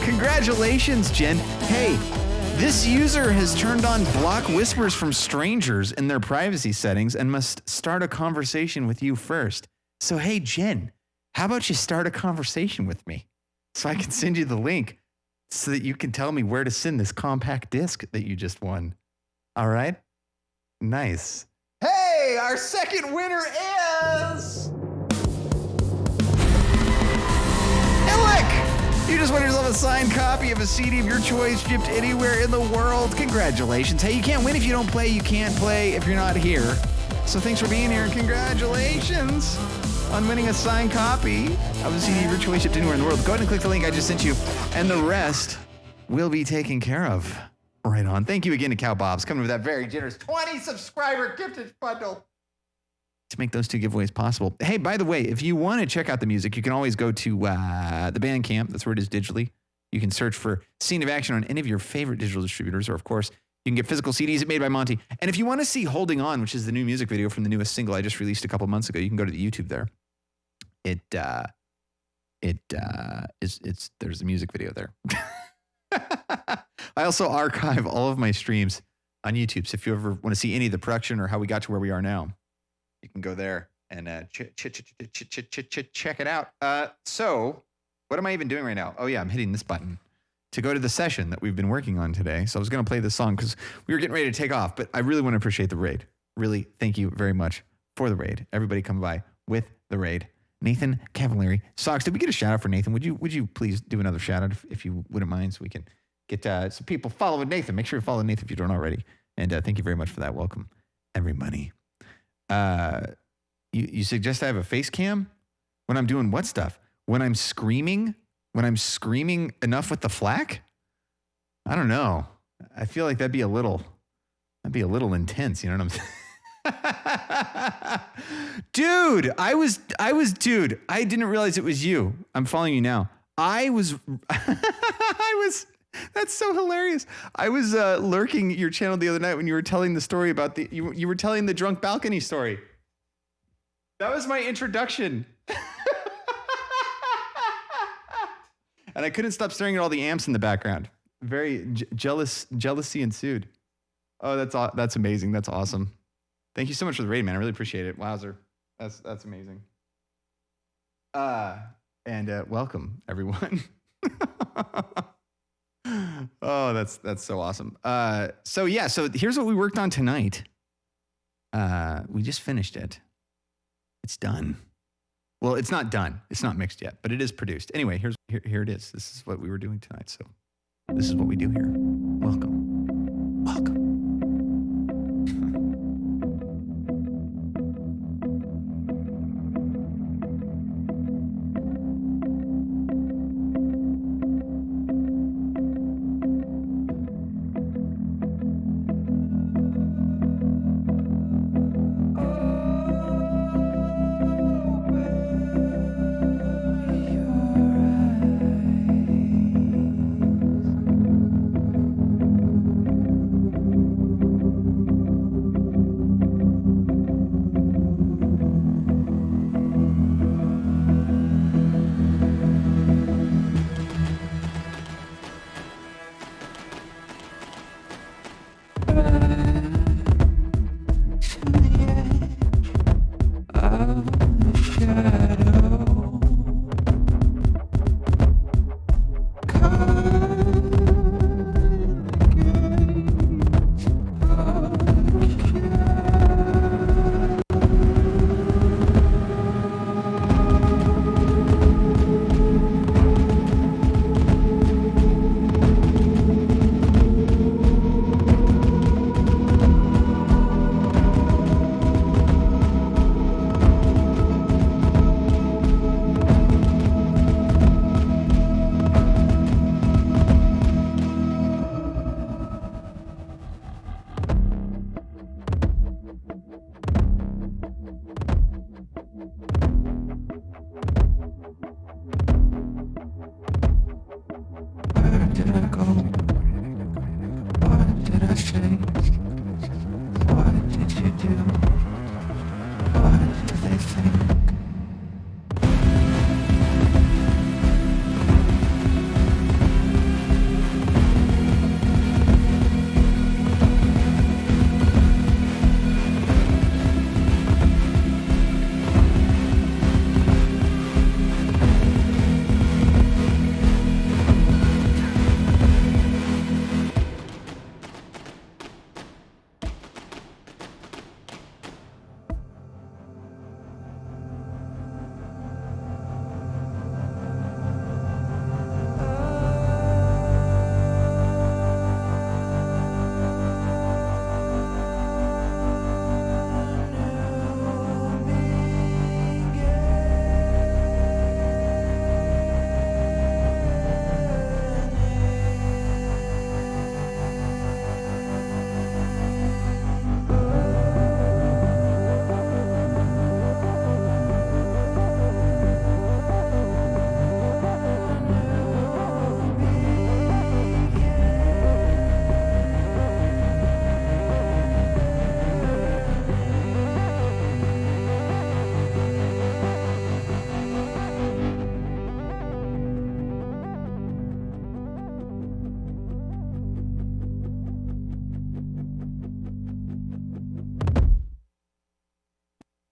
Congratulations, Jen. Hey, this user has turned on block whispers from strangers in their privacy settings and must start a conversation with you first. So, hey, Jen, how about you start a conversation with me so I can send you the link so that you can tell me where to send this compact disc that you just won. All right? Nice. Hey, our second winner is Illick! You just won yourself a signed copy of a CD of your choice shipped anywhere in the world. Congratulations. Hey, you can't win if you don't play. You can't play if you're not here. So thanks for being here and congratulations on winning a signed copy of a CD of your choice shipped anywhere in the world. Go ahead and click the link I just sent you, and the rest will be taken care of. Right on. Thank you again to Cow Bob's coming with that very generous 20 subscriber gifted bundle to make those 2 giveaways possible. Hey, by the way, if you want to check out the music, you can always go to the Bandcamp. That's where it is digitally. You can search for Scene of Action on any of your favorite digital distributors, or of course, you can get physical CDs made by Monty. And if you want to see Holding On, which is the new music video from the newest single I just released a couple months ago, you can go to the YouTube there. There's a music video there. I also archive all of my streams on YouTube. So if you ever want to see any of the production or how we got to where we are now, you can go there and check it out. So what am I even doing right now? Oh yeah, I'm hitting this button to go to the session that we've been working on today. So I was going to play this song because we were getting ready to take off, but I really want to appreciate the raid. Really, thank you very much for the raid. Everybody come by with the raid. Nathan Cavallari. Socks, did we get a shout out for Nathan? Would you please do another shout out if you wouldn't mind so we can get some people following Nathan. Make sure you follow Nathan if you don't already. And thank you very much for that. Welcome, everybody. You suggest I have a face cam when I'm doing what stuff? When I'm screaming enough with the flack? I don't know. I feel like that'd be a little intense. You know what I'm saying? Dude, I didn't realize it was you. I'm following you now. That's so hilarious. I was lurking your channel the other night when you were telling the story about you were telling the drunk balcony story. That was my introduction. And I couldn't stop staring at all the amps in the background. Very jealousy ensued. Oh, that's amazing. That's awesome. Thank you so much for the raid, man. I really appreciate it. Wowzer. That's amazing. And welcome, everyone. Oh, that's so awesome. So here's what we worked on tonight. We just finished it. It's done. Well, it's not done. It's not mixed yet, but it is produced. Anyway, here it is. This is what we were doing tonight. So this is what we do here. Welcome. Welcome.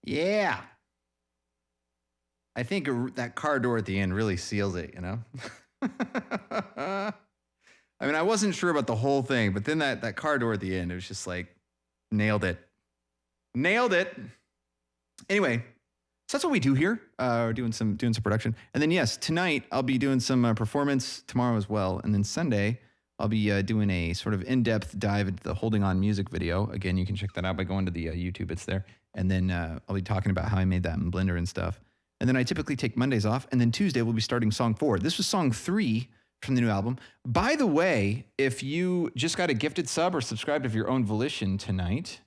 Yeah. I think that car door at the end really seals it, you know? I mean, I wasn't sure about the whole thing, but then that car door at the end, it was just like, nailed it. Nailed it. Anyway, so that's what we do here. We're doing some production. And then, yes, tonight I'll be doing some performance tomorrow as well. And then Sunday, I'll be doing a sort of in-depth dive into the Holding On music video. Again, you can check that out by going to the YouTube. It's there. And then I'll be talking about how I made that in Blender and stuff. And then I typically take Mondays off. And then Tuesday, we'll be starting song 4. This was song 3 from the new album. By the way, if you just got a gifted sub or subscribed of your own volition tonight,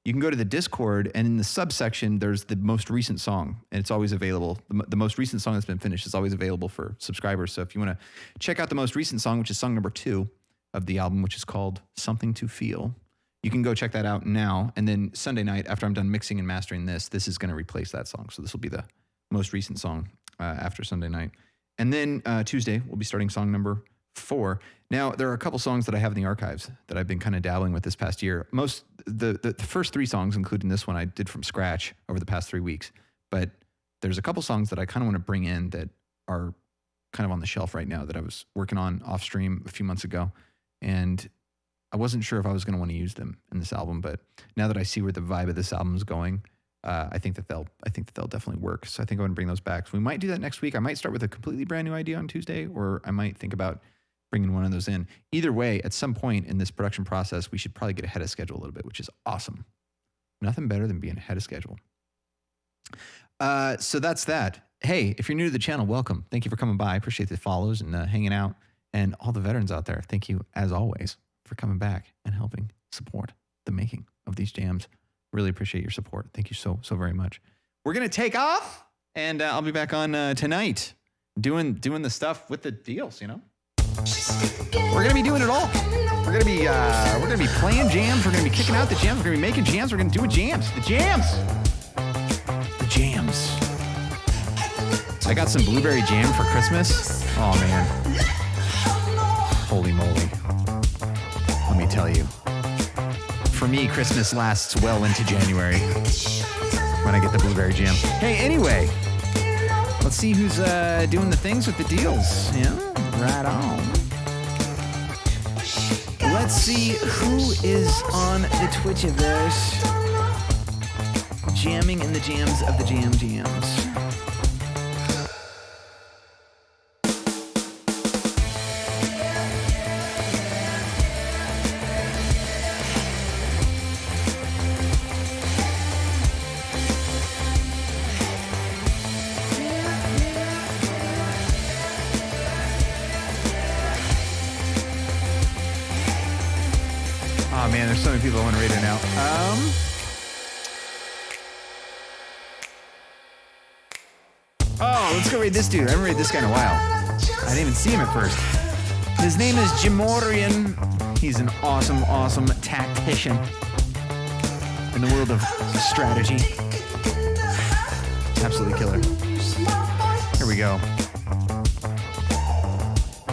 you can go to the Discord, and in the subsection, there's the most recent song, and it's always available. The most recent song that's been finished is always available for subscribers. So if you want to check out the most recent song, which is song number 2 of the album, which is called Something to Feel, you can go check that out now. And then Sunday night, after I'm done mixing and mastering this is going to replace that song. So this will be the most recent song after Sunday night. And then Tuesday, we'll be starting song number 4. Now, there are a couple songs that I have in the archives that I've been kind of dabbling with this past year. The first 3 songs, including this one, I did from scratch over the past 3 weeks. But there's a couple songs that I kind of want to bring in that are kind of on the shelf right now that I was working on off stream a few months ago. And I wasn't sure if I was going to want to use them in this album. But now that I see where the vibe of this album is going, I think that they'll definitely work. So I think I'm going to bring those back. So we might do that next week. I might start with a completely brand new idea on Tuesday, or I might think about bringing one of those in. Either way, at some point in this production process, we should probably get ahead of schedule a little bit, which is awesome. Nothing better than being ahead of schedule. So that's that. Hey, if you're new to the channel, welcome. Thank you for coming by. I appreciate the follows and hanging out. And all the veterans out there, thank you, as always, for coming back and helping support the making of these jams. Really appreciate your support. Thank you so very much. We're going to take off, and I'll be back on tonight doing the stuff with the deals, you know? We're gonna be doing it all. We're gonna be playing jams. We're gonna be kicking out the jams. We're gonna be making jams. We're gonna do jams. The jams. I got some blueberry jam for Christmas. Oh man, holy moly! Let me tell you. For me, Christmas lasts well into January when I get the blueberry jam. Hey, anyway, let's see who's doing the things with the deals. Yeah. Right on. Let's see who is on the Twitch of theirs, jamming in the jams of the jams. Oh man, there's so many people I want to read it now. Oh, let's go read this dude. I haven't read this guy in a while. I didn't even see him at first. His name is Jimorian. He's an awesome tactician in the world of strategy. Absolutely killer. Here we go.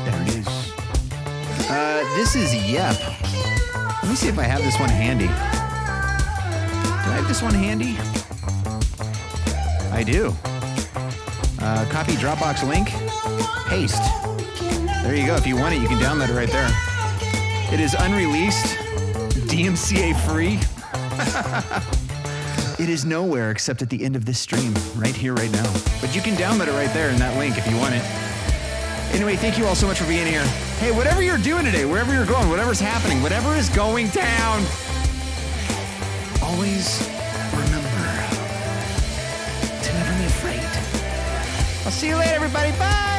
There it is. This is Yep. Let me see if I have this one handy. Do I have this one handy? I do. Copy Dropbox link. Paste. There you go. If you want it, you can download it right there. It is unreleased, DMCA free. It is nowhere except at the end of this stream, right here, right now. But you can download it right there in that link if you want it. Anyway, thank you all so much for being here. Hey, whatever you're doing today, wherever you're going, whatever's happening, whatever is going down, always remember to never be afraid. I'll see you later, everybody. Bye.